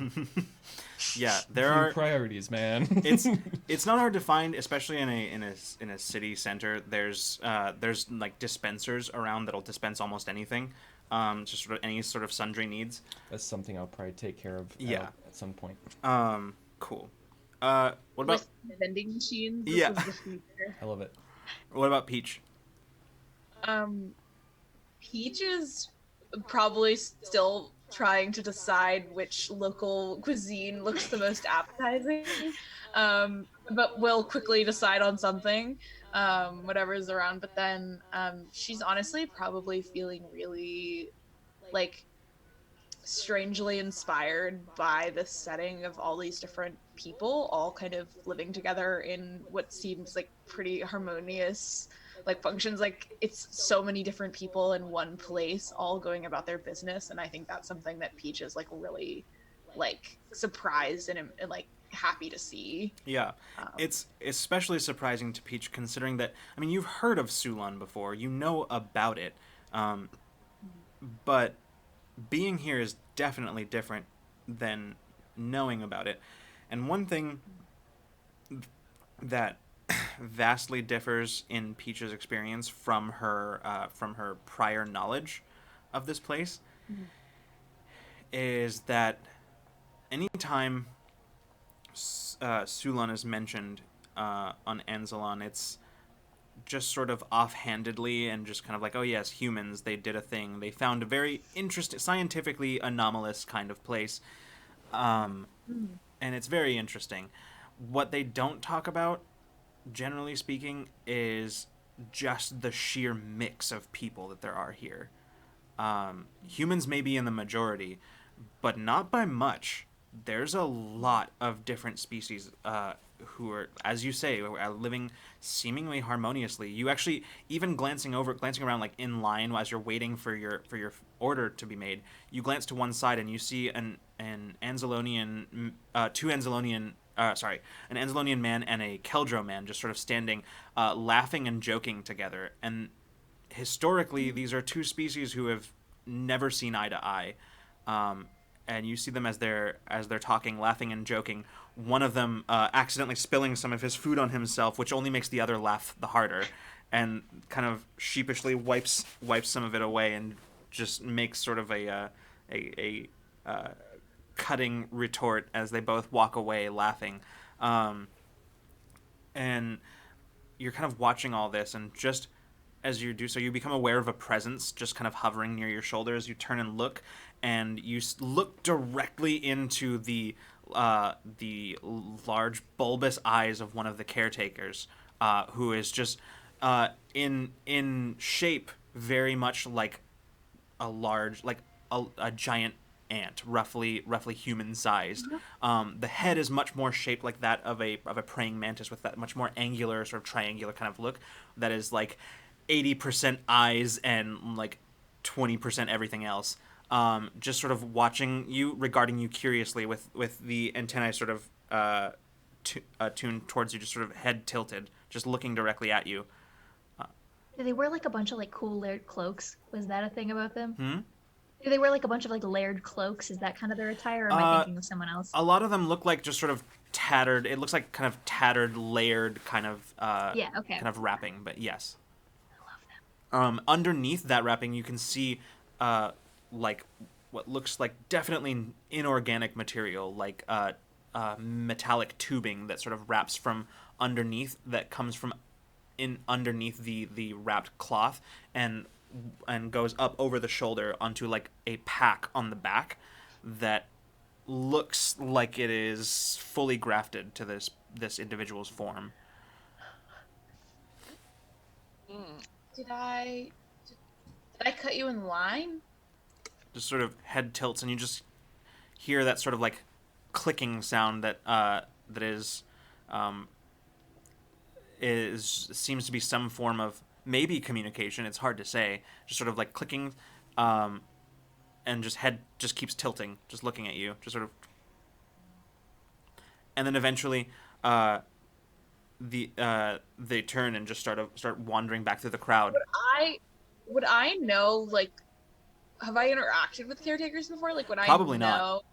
Yeah, there are priorities, man. it's not hard to find, especially in a city center. There's like dispensers around that'll dispense almost anything, just sort of any sort of sundry needs. That's something I'll probably take care of. At some point. Cool. What about vending machines? Yeah. This is the future. I love it. What about Peach? Peach is probably still trying to decide which local cuisine looks the most appetizing, but will quickly decide on something, whatever is around. But then she's honestly probably feeling really, like, strangely inspired by the setting of all these different people all kind of living together in what seems like pretty harmonious like functions. Like it's so many different people in one place all going about their business, and I think that's something that Peach is like really like surprised and like happy to see. Yeah, it's especially surprising to Peach considering that, I mean, you've heard of Sulon before, you know about it, but being here is definitely different than knowing about it. And one thing that vastly differs in Peach's experience from her prior knowledge of this place is that anytime Sulon is mentioned on Anzalon, it's just sort of offhandedly and just kind of like, oh yes, humans, they did a thing. They found a very interesting, scientifically anomalous kind of place. and it's very interesting. What they don't talk about, generally speaking, is just the sheer mix of people that there are here. Humans may be in the majority, but not by much. There's a lot of different species who are, as you say, are living seemingly harmoniously. You actually, even glancing around like in line as you're waiting for your order to be made, you glance to one side and you see an Anzalonian, an Anzalonian man and a Keldro man just sort of standing, laughing and joking together. And historically, these are two species who have never seen eye to eye. And you see them as they're talking, laughing and joking. One of them accidentally spilling some of his food on himself, which only makes the other laugh the harder, and kind of sheepishly wipes some of it away and just makes sort of a cutting retort as they both walk away laughing. And you're kind of watching all this, and just as you do so, you become aware of a presence just kind of hovering near your shoulders. You turn and look, and you look directly into the large bulbous eyes of one of the caretakers, who is just in shape very much like a large, like a giant ant, roughly human sized. The head is much more shaped like that of a praying mantis, with that much more angular, sort of triangular kind of look that is like 80% eyes and like 20% everything else. Just sort of watching you, regarding you curiously with the antennae sort of tuned towards you, just sort of head tilted, just looking directly at you. Do they wear like a bunch of like cool layered cloaks? Was that a thing about them? Hmm? Do they wear like a bunch of like layered cloaks? Is that kind of their attire, or am I thinking of someone else? A lot of them look like just sort of tattered. It looks like kind of tattered, layered kind of kind of wrapping. But yes. I love them. Underneath that wrapping, you can see like what looks like definitely inorganic material, like metallic tubing that sort of wraps from underneath, that comes from in underneath the wrapped cloth and goes up over the shoulder onto like a pack on the back that looks like it is fully grafted to this individual's form. Did I cut you in line? Just sort of head tilts, and you just hear that sort of like clicking sound that seems to be some form of maybe communication. It's hard to say. Just sort of like clicking, and just head just keeps tilting, just looking at you, just sort of. And then eventually, they turn and just start wandering back through the crowd. Would I know, like, have I interacted with caretakers before? Like, would I Probably know? not.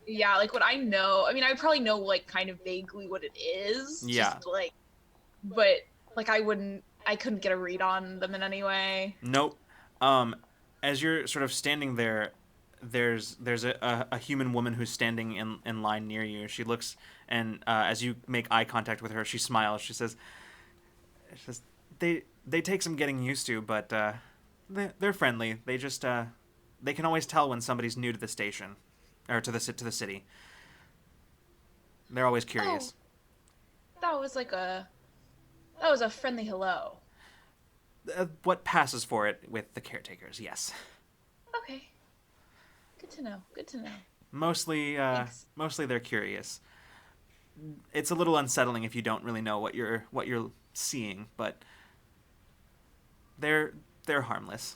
Yeah, like, would I know? I mean, I would probably know, like, kind of vaguely what it is. Yeah. Just, like, but, like, I couldn't get a read on them in any way. Nope. As you're sort of standing there, there's a human woman who's standing in line near you. She looks, and as you make eye contact with her, she smiles. She says, they take some getting used to, but they're friendly. They just they can always tell when somebody's new to the station or to the city. They're always curious. Oh, that was a friendly hello. What passes for it with the caretakers, yes. Okay. Good to know. Mostly they're curious. It's a little unsettling if you don't really know what you're seeing, but they're harmless.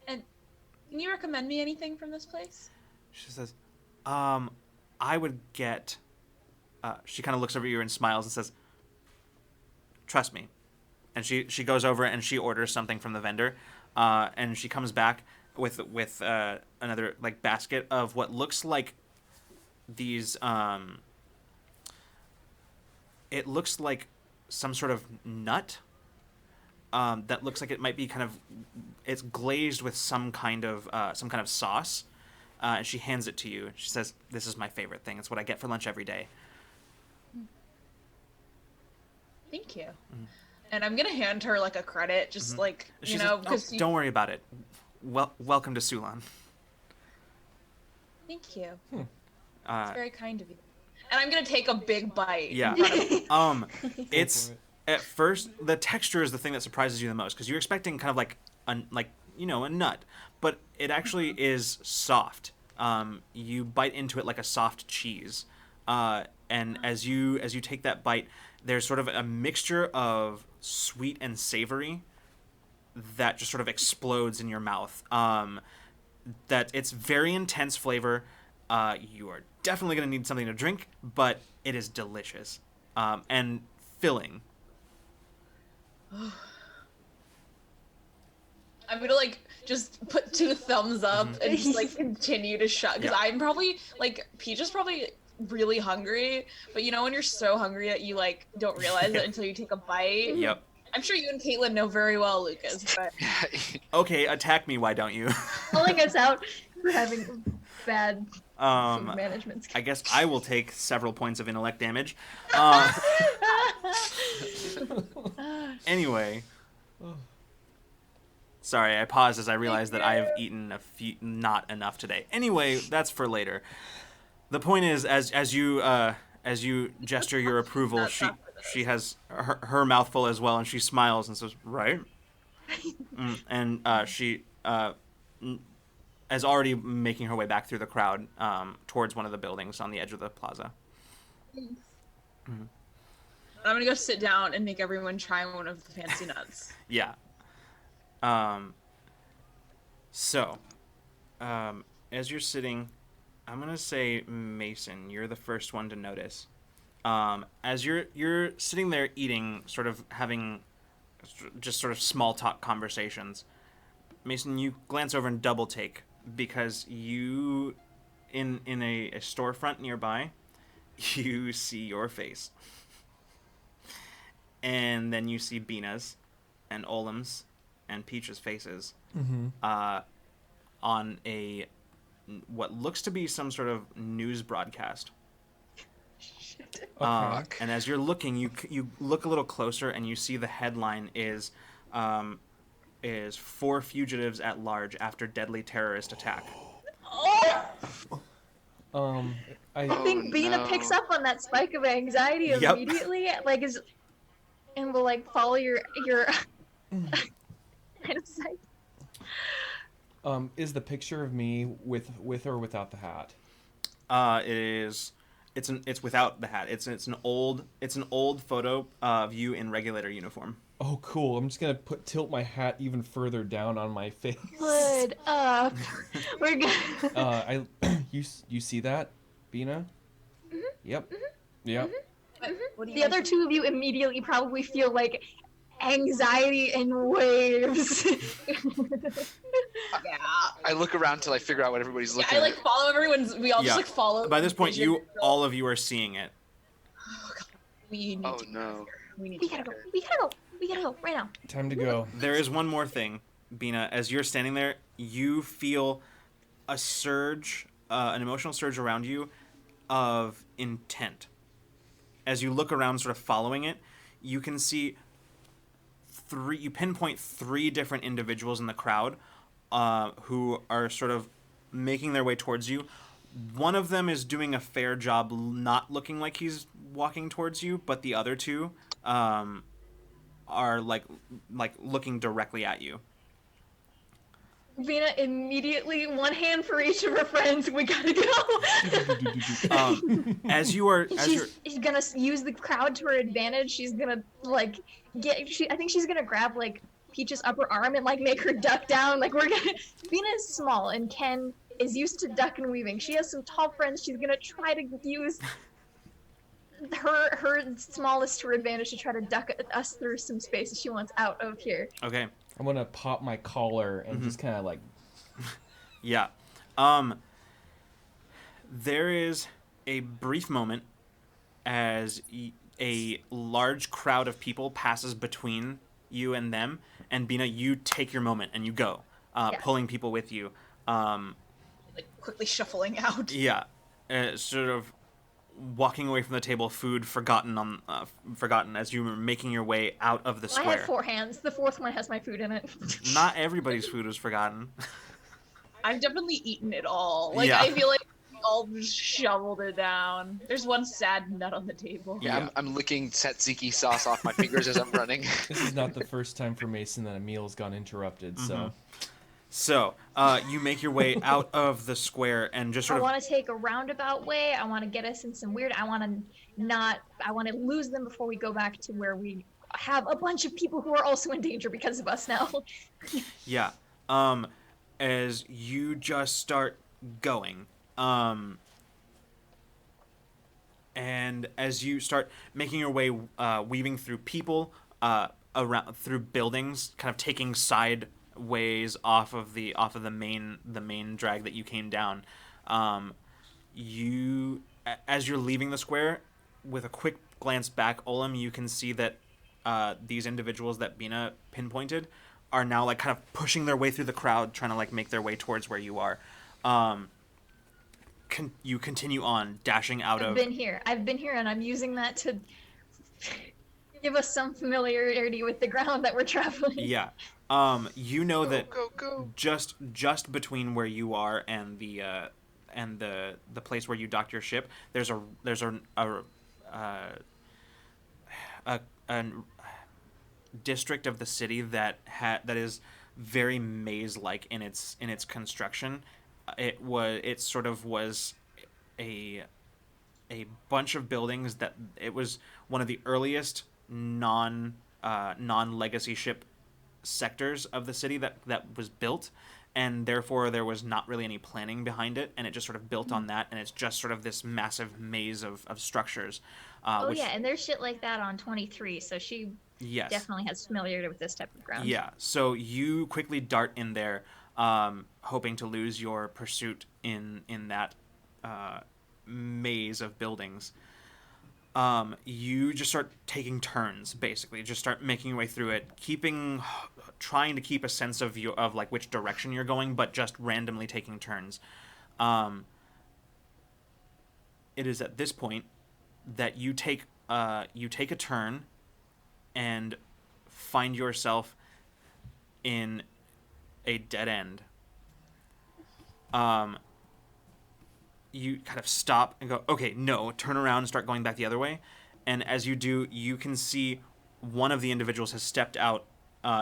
And can you recommend me anything from this place? She says, I would get. She kind of looks over at you and smiles and says, "Trust me." And she goes over and she orders something from the vendor, and she comes back with another like basket of what looks like these. It looks like some sort of nut. That looks like it might be it's glazed with some kind of sauce. And she hands it to you. She says, "This is my favorite thing. It's what I get for lunch every day." Thank you. Mm-hmm. And I'm gonna hand her like a credit, just like she says, because don't worry about it. Welcome to Sulon. Thank you. It's very kind of you. And I'm gonna take a big bite. Yeah. In front of me. It's at first the texture is the thing that surprises you the most because you're expecting kind of like a nut, but it actually is soft. You bite into it like a soft cheese, and as you take that bite, there's sort of a mixture of sweet and savory that just sort of explodes in your mouth. That it's very intense flavor. You are definitely going to need something to drink, but it is delicious and filling. I'm gonna just put 2 thumbs up and just continue to shut because I'm probably Peach is probably really hungry, but when you're so hungry that you don't realize it until you take a bite. Yep. I'm sure you and Caitlin know very well, Lucas. But Okay, attack me. Why don't you? Calling us out for having bad food management skills. I guess I will take several points of intellect damage. Anyway. Sorry, I paused as I realized that I have eaten not enough today. Anyway, that's for later. The point is, as you gesture your approval, she has her mouth full as well, and she smiles and says, "Right." And she is already making her way back through the crowd towards one of the buildings on the edge of the plaza. I'm gonna go sit down and make everyone try one of the fancy nuts. Yeah. So, as you're sitting, I'm gonna say, Mason, you're the first one to notice. As you're sitting there eating, sort of having just sort of small talk conversations, Mason, you glance over and double take because you, in a storefront nearby, you see your face. And then you see Bina's and Olam's and Peach's faces on what looks to be some sort of news broadcast. And as you're looking, you look a little closer and you see the headline is 4 fugitives at large after deadly terrorist attack. I think Bina picks up on that spike of anxiety immediately, and will follow your line of sight. Is the picture of me with or without the hat? It's without the hat. It's an old photo of you in regulator uniform. Oh, cool! I'm just gonna tilt my hat even further down on my face. Good up. We're good. You see that, Bina? Mm-hmm. Yep. Mm-hmm. Yep. Mm-hmm. The other 2 of you immediately probably feel anxiety in waves. I look around till I figure out what everybody's looking at. I follow everyone's. We all just follow. By this point, all of you are seeing it. Oh God. We need to no. We gotta go. We gotta go right now. Time to go. There is one more thing, Bina. As you're standing there, you feel a surge, an emotional surge around you of intent. As you look around, sort of following it, you can see you pinpoint 3 different individuals in the crowd who are sort of making their way towards you. One of them is doing a fair job not looking like he's walking towards you, but the other 2 are looking directly at you. Bina immediately, one hand for each of her friends. We gotta go. As you're she's gonna use the crowd to her advantage. She's gonna I think she's gonna grab Peach's upper arm and make her duck down. Bina is small and Ken is used to duck and weaving. She has some tall friends. She's gonna try to use her smallest to her advantage to try to duck us through some space she wants out of here. Okay. I'm gonna pop my collar and just kind of Yeah. There is a brief moment as a large crowd of people passes between you and them, and Bina, you take your moment and you go, pulling people with you. Quickly shuffling out. Yeah. Sort of walking away from the table, food forgotten as you were making your way out of the square. I had 4 hands. The 4th one has my food in it. Not everybody's food was forgotten. I've definitely eaten it all. Yeah. I feel all just shoveled it down. There's one sad nut on the table. Yeah, I'm licking tzatziki sauce off my fingers as I'm running. This is not the first time for Mason that a meal's gone interrupted, so... So, you make your way out of the square and just I sort of... want to take a roundabout way. I want to get us in some weird. I want to lose them before we go back to where we have a bunch of people who are also in danger because of us now. Yeah. As you just start going, and as you start making your way, weaving through people, around through buildings, kind of taking sideways off of the main drag that you came down, as you're leaving the square, with a quick glance back, Olam, you can see that these individuals that Bina pinpointed are now like kind of pushing their way through the crowd, trying to like make their way towards where you are. You continue on, dashing out of... I've been here, and I'm using that to give us some familiarity with the ground that we're traveling. Yeah. You know that Go. just between where you are and the place where you docked your ship, there's a district of the city that is very maze-like in its construction. It was a bunch of buildings that it was one of the earliest non-legacy ship sectors of the city that was built, and therefore there was not really any planning behind it, and it just sort of built on that, and it's just sort of this massive maze of structures. And there's shit like that on 23, so she Yes. definitely has familiarity with this type of ground. Yeah, so you quickly dart in there, hoping to lose your pursuit in that maze of buildings. You just start taking turns, basically. Just start making your way through it, trying to keep a sense of like which direction you're going, but just randomly taking turns. It is at this point that you take a turn and find yourself in a dead end. You kind of stop and go, okay, no, turn around and start going back the other way. And as you do, you can see one of the individuals has stepped out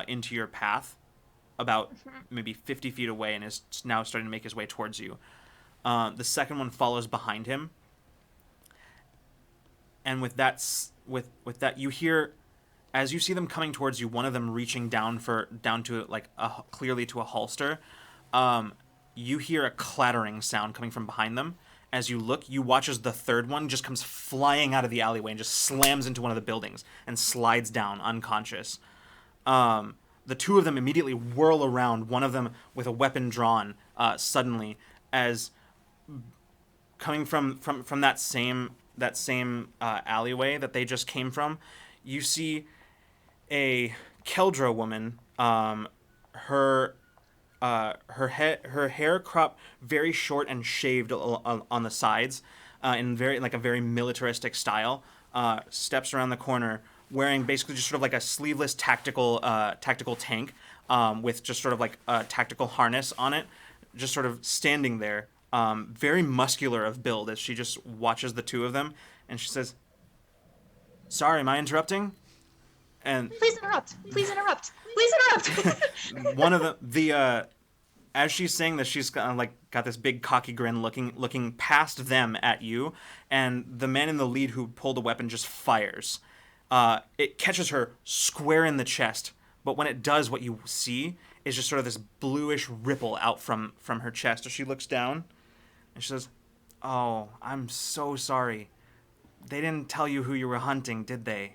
into your path about maybe 50 feet away and is now starting to make his way towards you. The second one follows behind him. And with that, you hear, as you see them coming towards you, one of them reaching down to like clearly to a holster. You hear a clattering sound coming from behind them. As you look, you watch as the third one just comes flying out of the alleyway and just slams into one of the buildings and slides down unconscious. The two of them immediately whirl around, one of them with a weapon drawn suddenly, as coming from that same alleyway that they just came from, you see a Keldra woman, her hair cropped very short and shaved on the sides, in a very militaristic style, steps around the corner wearing basically just sort of like a sleeveless tactical tank, with just sort of like a tactical harness on it, just sort of standing there, very muscular of build, as she just watches the two of them, and she says, "Sorry, am I interrupting?" And Please interrupt. one of as she's saying this, she's got this big cocky grin, looking past them at you, and the man in the lead who pulled the weapon just fires. It catches her square in the chest, but when it does, what you see is just sort of this bluish ripple out from her chest as she looks down, and she says, "Oh, I'm so sorry. They didn't tell you who you were hunting, did they?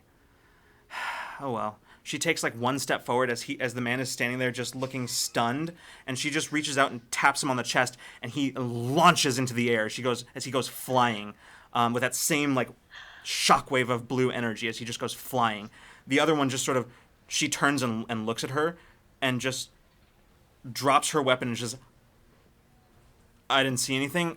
Oh well." She takes like one step forward as the man is standing there just looking stunned, and she just reaches out and taps him on the chest, and he launches into the air as he goes flying, with that same like shockwave of blue energy as he just goes flying. The other one just sort of, she turns and looks at her and just drops her weapon and says, "I didn't see anything.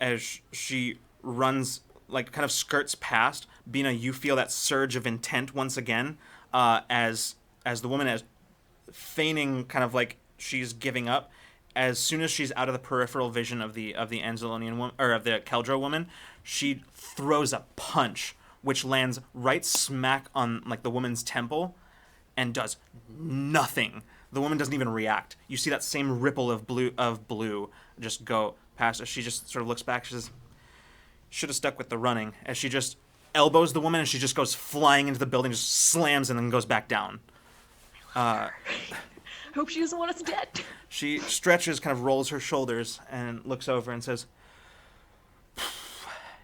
As she runs, like kind of skirts past, Bina, you feel that surge of intent once again, as the woman is feigning kind of like she's giving up, as soon as she's out of the peripheral vision of the Anzalonian woman, or of the Keldro woman, she throws a punch which lands right smack on like the woman's temple and does nothing. The woman doesn't even react. You see that same ripple of blue just go past her. She just sort of looks back. She says, "Should have stuck with the running." As she just elbows the woman and she just goes flying into the building, just slams and then goes back down. Hope she doesn't want us dead. She stretches, kind of rolls her shoulders, and looks over and says,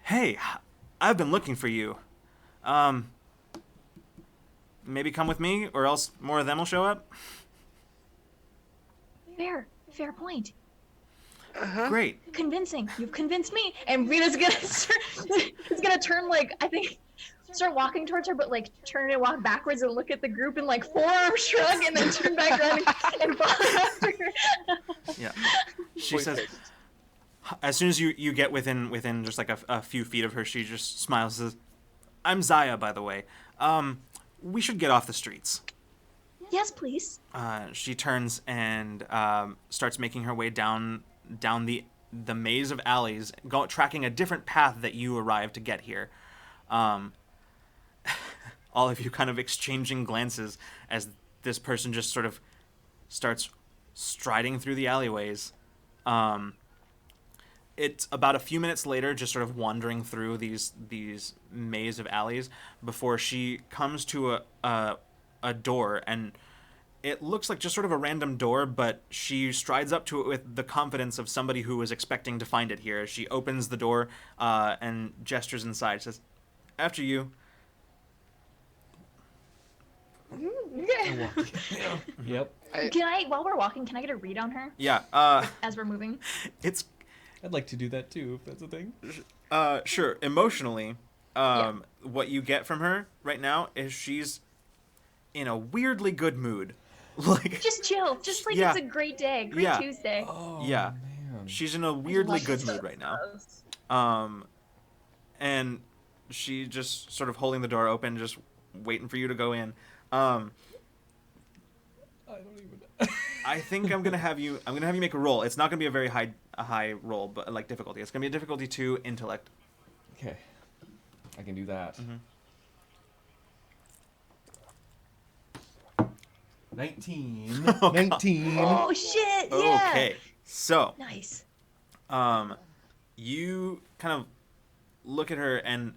"Hey, I've been looking for you. Maybe come with me, or else more of them will show up." Fair point. Great. Convincing. You've convinced me. And Bina's gonna turn, like, I think, start walking towards her, but like turn and walk backwards and look at the group and like forearm shrug and then turn back around and follow after her. Yeah. She says, as soon as you get within just like a few feet of her, she just smiles and says, "I'm Zaya, by the way. We should get off the streets." Yes, please. She turns and starts making her way down the maze of alleys, tracking a different path that you arrived to get here. All of you kind of exchanging glances as this person just sort of starts striding through the alleyways. It's about a few minutes later, just sort of wandering through these maze of alleys before she comes to a door, and it looks like just sort of a random door, but she strides up to it with the confidence of somebody who was expecting to find it here. She opens the door and gestures inside. Says, "After you." Yep. While we're walking, can I get a read on her Yeah. as we're moving? It's I'd like to do that too, if that's a thing. sure. Emotionally, what you get from her right now is she's in a weirdly good mood. Like, Just chill. Just like Yeah. it's a great day. Great Yeah. Tuesday. Oh, Yeah. man. she's in a weirdly good mood right now. And she just sort of holding the door open, just waiting for you to go in. I don't even. I think I'm gonna have you make a roll. It's not gonna be a very high roll, but like difficulty. It's gonna be a difficulty 2 intellect. Okay. I can do that. Mhm. 19. Oh, God. 19. Oh shit! Yeah. Okay, so Nice. you kind of look at her, and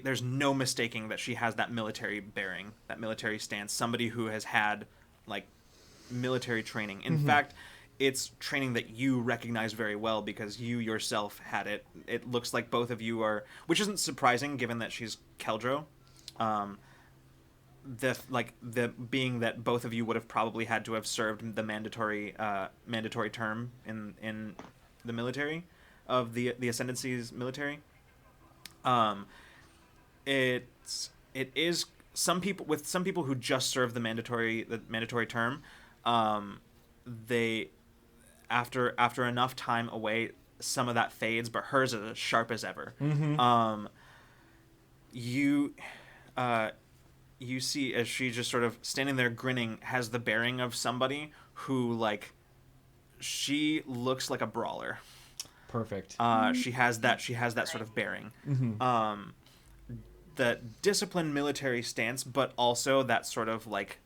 there's no mistaking that she has that military bearing, that military stance. Somebody who has had like military training. In fact, it's training that you recognize very well because you yourself had it. It looks like both of you are, which isn't surprising given that she's Keldro. The being that both of you would have probably had to have served the mandatory term in the military of the Ascendancy's military. It is some people who just serve the mandatory term. They after enough time away, some of that fades, but hers is as sharp as ever. You see as she just sort of standing there grinning, has the bearing of somebody who, like, she looks like a brawler. Perfect. She has that sort of bearing. The disciplined military stance, but also that sort of like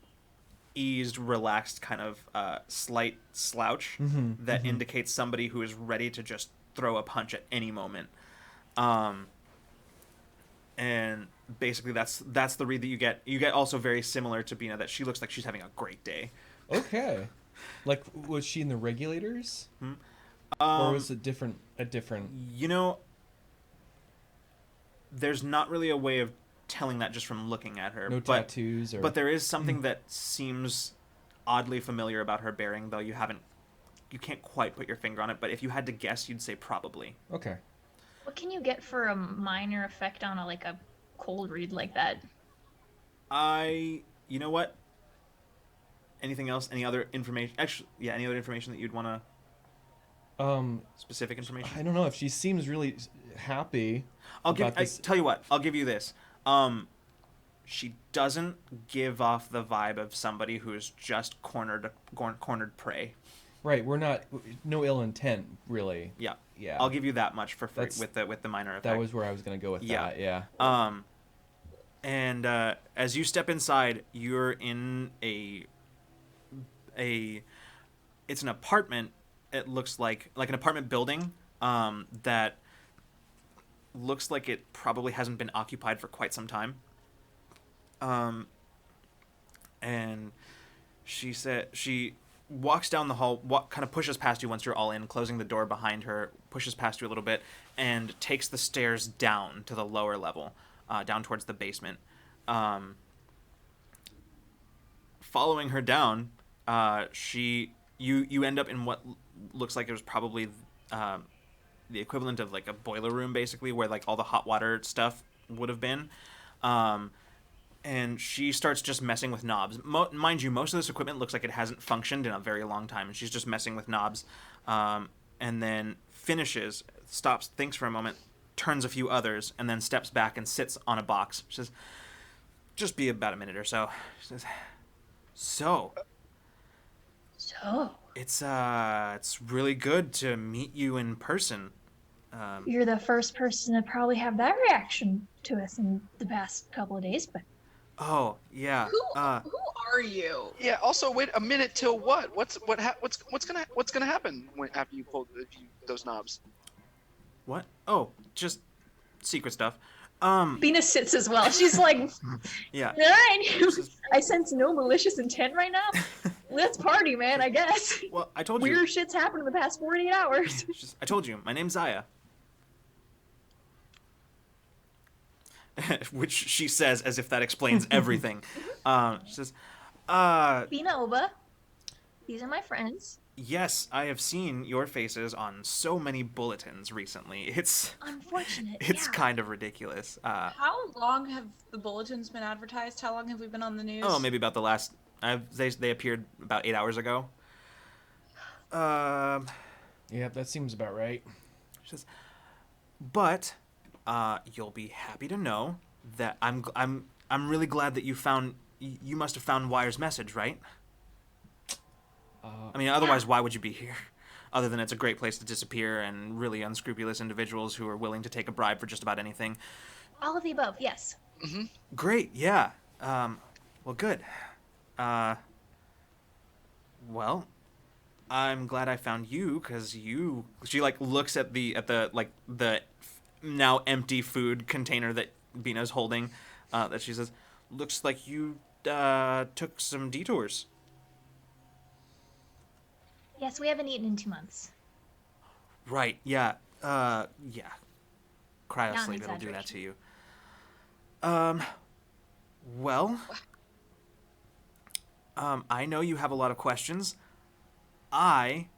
eased, relaxed kind of slight slouch that indicates somebody who is ready to just throw a punch at any moment. And basically that's the read that you get. You get also very similar to Bina, that she looks like she's having a great day. Okay. Like, was she in the regulators? Or was it different? You know, there's not really a way of telling that just from looking at her. No tattoos, or... But there is something that seems oddly familiar about her bearing, though you can't quite put your finger on it. But if you had to guess, you'd say probably. Okay. What can you get for a minor effect on a cold read like that? You know what? Anything else? Any other information? Actually, yeah, any other information that you'd want to... specific information? I don't know. If she seems really happy tell you what, I'll give you this. She doesn't give off the vibe of somebody who's just cornered prey. Right, we're not no ill intent really. Yeah. Yeah. I'll give you that much for free That's- with the minor effect. That was where I was gonna go with Yeah. that. Yeah. And as you step inside, you're in it's an apartment. It looks like an apartment building that looks like it probably hasn't been occupied for quite some time. And she walks down the hall, kind of pushes past you once you're all in, closing the door behind her, pushes past you a little bit, and takes the stairs down to the lower level, down towards the basement. Following her down, you end up in what looks like it was probably the equivalent of like a boiler room, basically, where like all the hot water stuff would have been. And she starts just messing with knobs. Mind you, most of this equipment looks like it hasn't functioned in a very long time, and she's just messing with knobs. And then finishes, stops, thinks for a moment, turns a few others, and then steps back and sits on a box. She says, "Just be about a minute or so." She says, "So, it's really good to meet you in person." You're the first person to probably have that reaction to us in the past couple of days, but Oh yeah. Who are you? Yeah. Also, wait a minute till what? What's gonna happen after you pull those knobs? What? Oh, just secret stuff. Bina sits as well. She's like, Yeah. all right, I sense no malicious intent right now. Let's party, man, I guess. Well, I told you. Weird shit's happened in the past 48 hours. I told you. My name's Zaya. Which she says as if that explains everything. She says, Bina Oba, these are my friends. "Yes, I have seen your faces on so many bulletins recently. It's Unfortunate. it's yeah. kind of ridiculous." How long have the bulletins been advertised? How long have we been on the news? Oh, maybe about the last. They appeared about 8 hours ago. Yeah, that seems about right. She says, "But you'll be happy to know that I'm really glad that you must have found Wire's message, right? I mean, otherwise, why would you be here? Other than it's a great place to disappear and really unscrupulous individuals who are willing to take a bribe for just about anything. All of the above, yes. Great, yeah. Well, good. Well, I'm glad I found you because she like looks at the now empty food container that Bina's holding, that she says, "Looks like you took some detours." Yes, we haven't eaten in 2 months. Right, yeah. Yeah. Cryo Not an sleep, it'll do that to exaggeration. you. Well, I know you have a lot of questions. I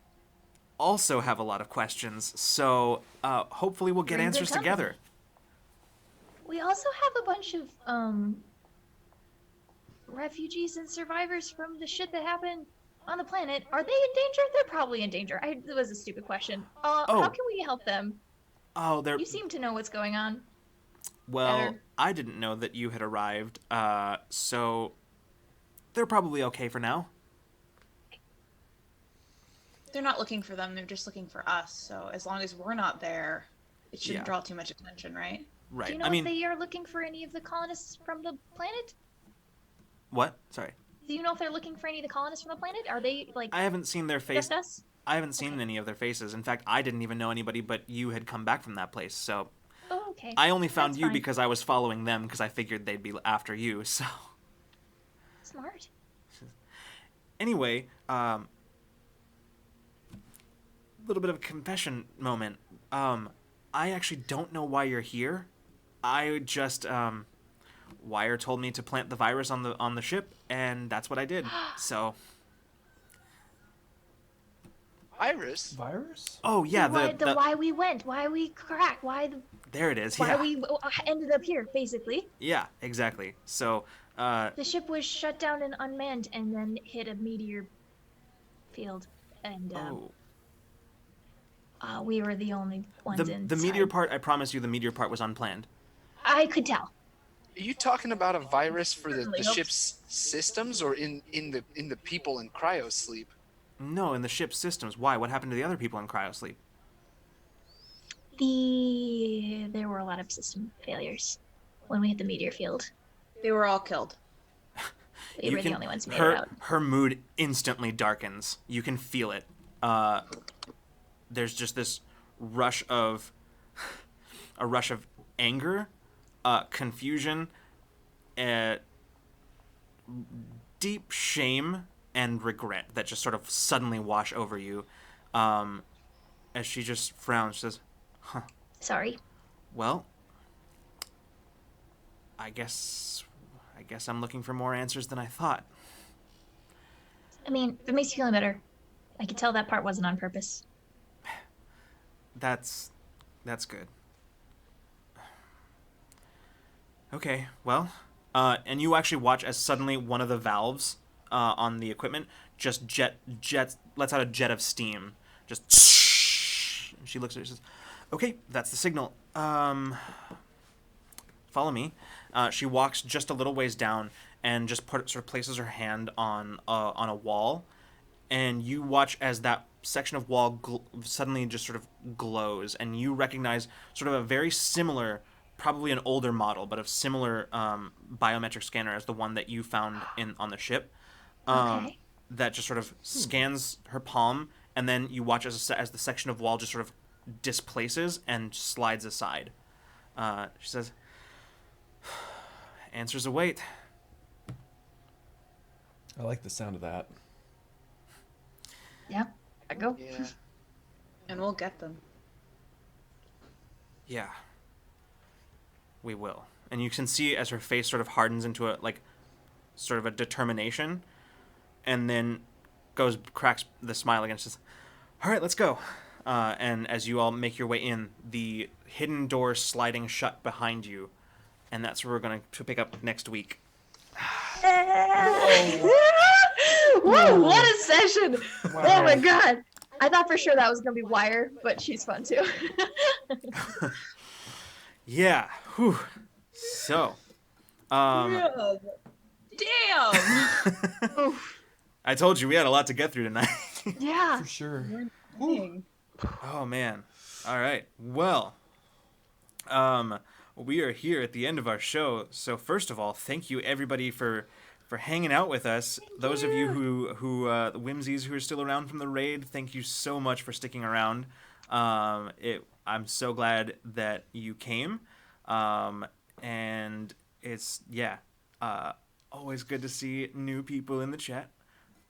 also have a lot of questions, so hopefully we'll get We're in good answers company. together. We also have a bunch of refugees and survivors from the shit that happened on the planet. Are they in danger? They're probably in danger. That was a stupid question. How can we help them? Oh, they're You seem to know what's going on. well. better. I didn't know that you had arrived, so they're probably okay for now. They're not looking for them. They're just looking for us. So as long as we're not there, it shouldn't Yeah. draw too much attention, right? Right. Do you know I mean, if they are looking for any of the colonists from the planet? what? Sorry, Do you know if they're looking for any of the colonists from the planet? Are they like I haven't seen their face. just us? I haven't seen any of their faces. In fact, I didn't even know anybody but you had come back from that place. So Oh, okay. I only found That's you fine. because I was following them because I figured they'd be after you. So Smart. anyway, little bit of a confession moment. I actually don't know why you're here. I just Wire told me to plant the virus on the ship, and that's what I did. So Iris? Virus? oh yeah, Why we went, why we cracked, there it is. why Yeah, we ended up here, basically. yeah, exactly. So The ship was shut down and unmanned, and then hit a meteor field, and we were the only ones inside. the meteor part. I promise you, the meteor part was unplanned. I could tell. Are you talking about a virus for the Certainly hope ship's systems, or in the people in cryo sleep? No, in the ship's systems. Why? What happened to the other people in cryosleep? There were a lot of system failures when we hit the meteor field. They were all killed. We were the only ones who made it her out. her mood instantly darkens. You can feel it. There's just this rush of anger, confusion, deep shame and regret that just sort of suddenly wash over you. As she just frowns, she says, Sorry. "Well, I guess I'm looking for more answers than I thought." I mean, if it makes you feel better, I could tell that part wasn't on purpose. That's good. Okay, well, and you actually watch as suddenly one of the valves on the equipment just lets out a jet of steam. Just she looks at it and says, "Okay, that's the signal. Follow me." She walks just a little ways down and just sort of places her hand on a wall, and you watch as that section of wall suddenly just sort of glows, and you recognize sort of a very similar, probably an older model, but of similar biometric scanner as the one that you found on the ship. Okay. That just sort of scans her palm, and then you watch as the section of wall just sort of displaces and slides aside. She says, "Answers await." I like the sound of that. Yeah. I go. Yeah. And we'll get them. Yeah. We will. And you can see as her face sort of hardens into sort of a determination, and then cracks the smile again. She says, "All right, let's go." And as you all make your way in, the hidden door sliding shut behind you, and that's where we're going to pick up next week. Whoa, what a session! Oh my god! I thought for sure that was gonna be Wire, but she's fun too. Yeah. Whew. So, Damn. I told you we had a lot to get through tonight. Yeah. For sure. Oh man. All right. Well, we are here at the end of our show. So first of all, thank you everybody for hanging out with us. Those of you who the whimsies who are still around from the raid, thank you so much for sticking around. I'm so glad that you came. And it's always good to see new people in the chat.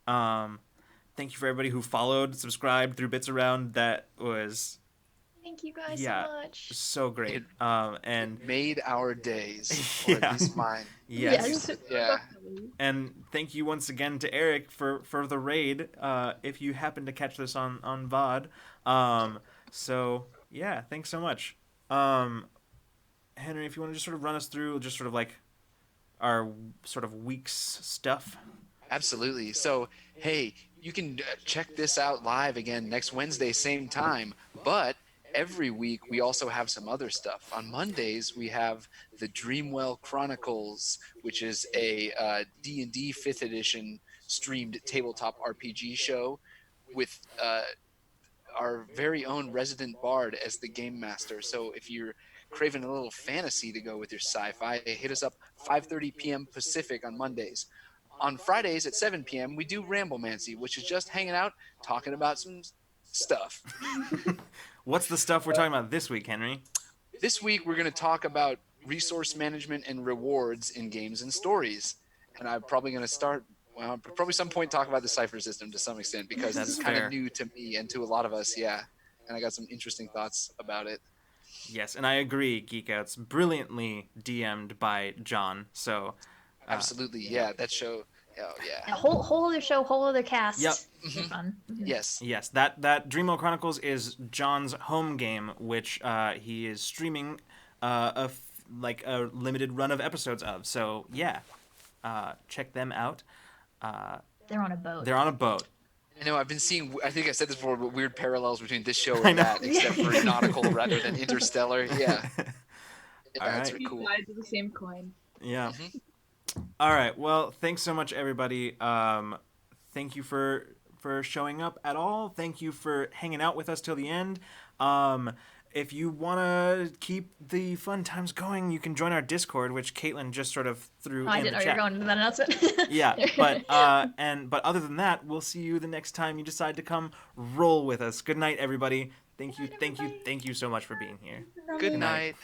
Thank you for everybody who followed, subscribed, threw bits around. That was Thank you guys so much. so great. And Made our days, or at least mine. yes. Yeah. And thank you once again to Eric for the raid. If you happen to catch this on VOD. So yeah, thanks so much. Henry, if you want to just sort of run us through just sort of like our sort of week's stuff. Absolutely. So, hey, you can check this out live again next Wednesday, same time. But every week we also have some other stuff. On Mondays we have the Dreamwell Chronicles, which is a D&D 5th edition streamed tabletop RPG show with our very own resident bard as the game master. So if you're craving a little fantasy to go with your sci-fi, hit us up 5:30 p.m. Pacific on Mondays. On Fridays at 7 p.m. we do Ramblemancy, which is just hanging out, talking about some stuff. What's the stuff we're talking about this week, Henry? This week we're going to talk about resource management and rewards in games and stories. And I'm probably going to start, probably some point talk about the Cypher system to some extent, because That's it's kind fair. of new to me and to a lot of us, yeah. And I got some interesting thoughts about it. Yes, and I agree, Geek Out's brilliantly DM'd by John. So Absolutely, yeah, that show, oh yeah. A whole other show, whole other cast. Yep. It's fun. Yes. Yes, that Dreamwell Chronicles is John's home game, which he is streaming a limited run of episodes of. So yeah, check them out. They're on a boat. They're on a boat. I know, I've been seeing, I think I said this before, but weird parallels between this show and that, except for nautical rather than interstellar. Yeah. All That's right. really cool. Sides of the same coin. Yeah. All right. Well, thanks so much, everybody. Thank you for for showing up at all. Thank you for hanging out with us till the end. If you want to keep the fun times going, you can join our Discord, which Caitlin just sort of threw I in didn't the know you chat. were going to that announcement. Yeah, but other than that, we'll see you the next time you decide to come roll with us. Good night, everybody. Thank you so much for being here. Good night.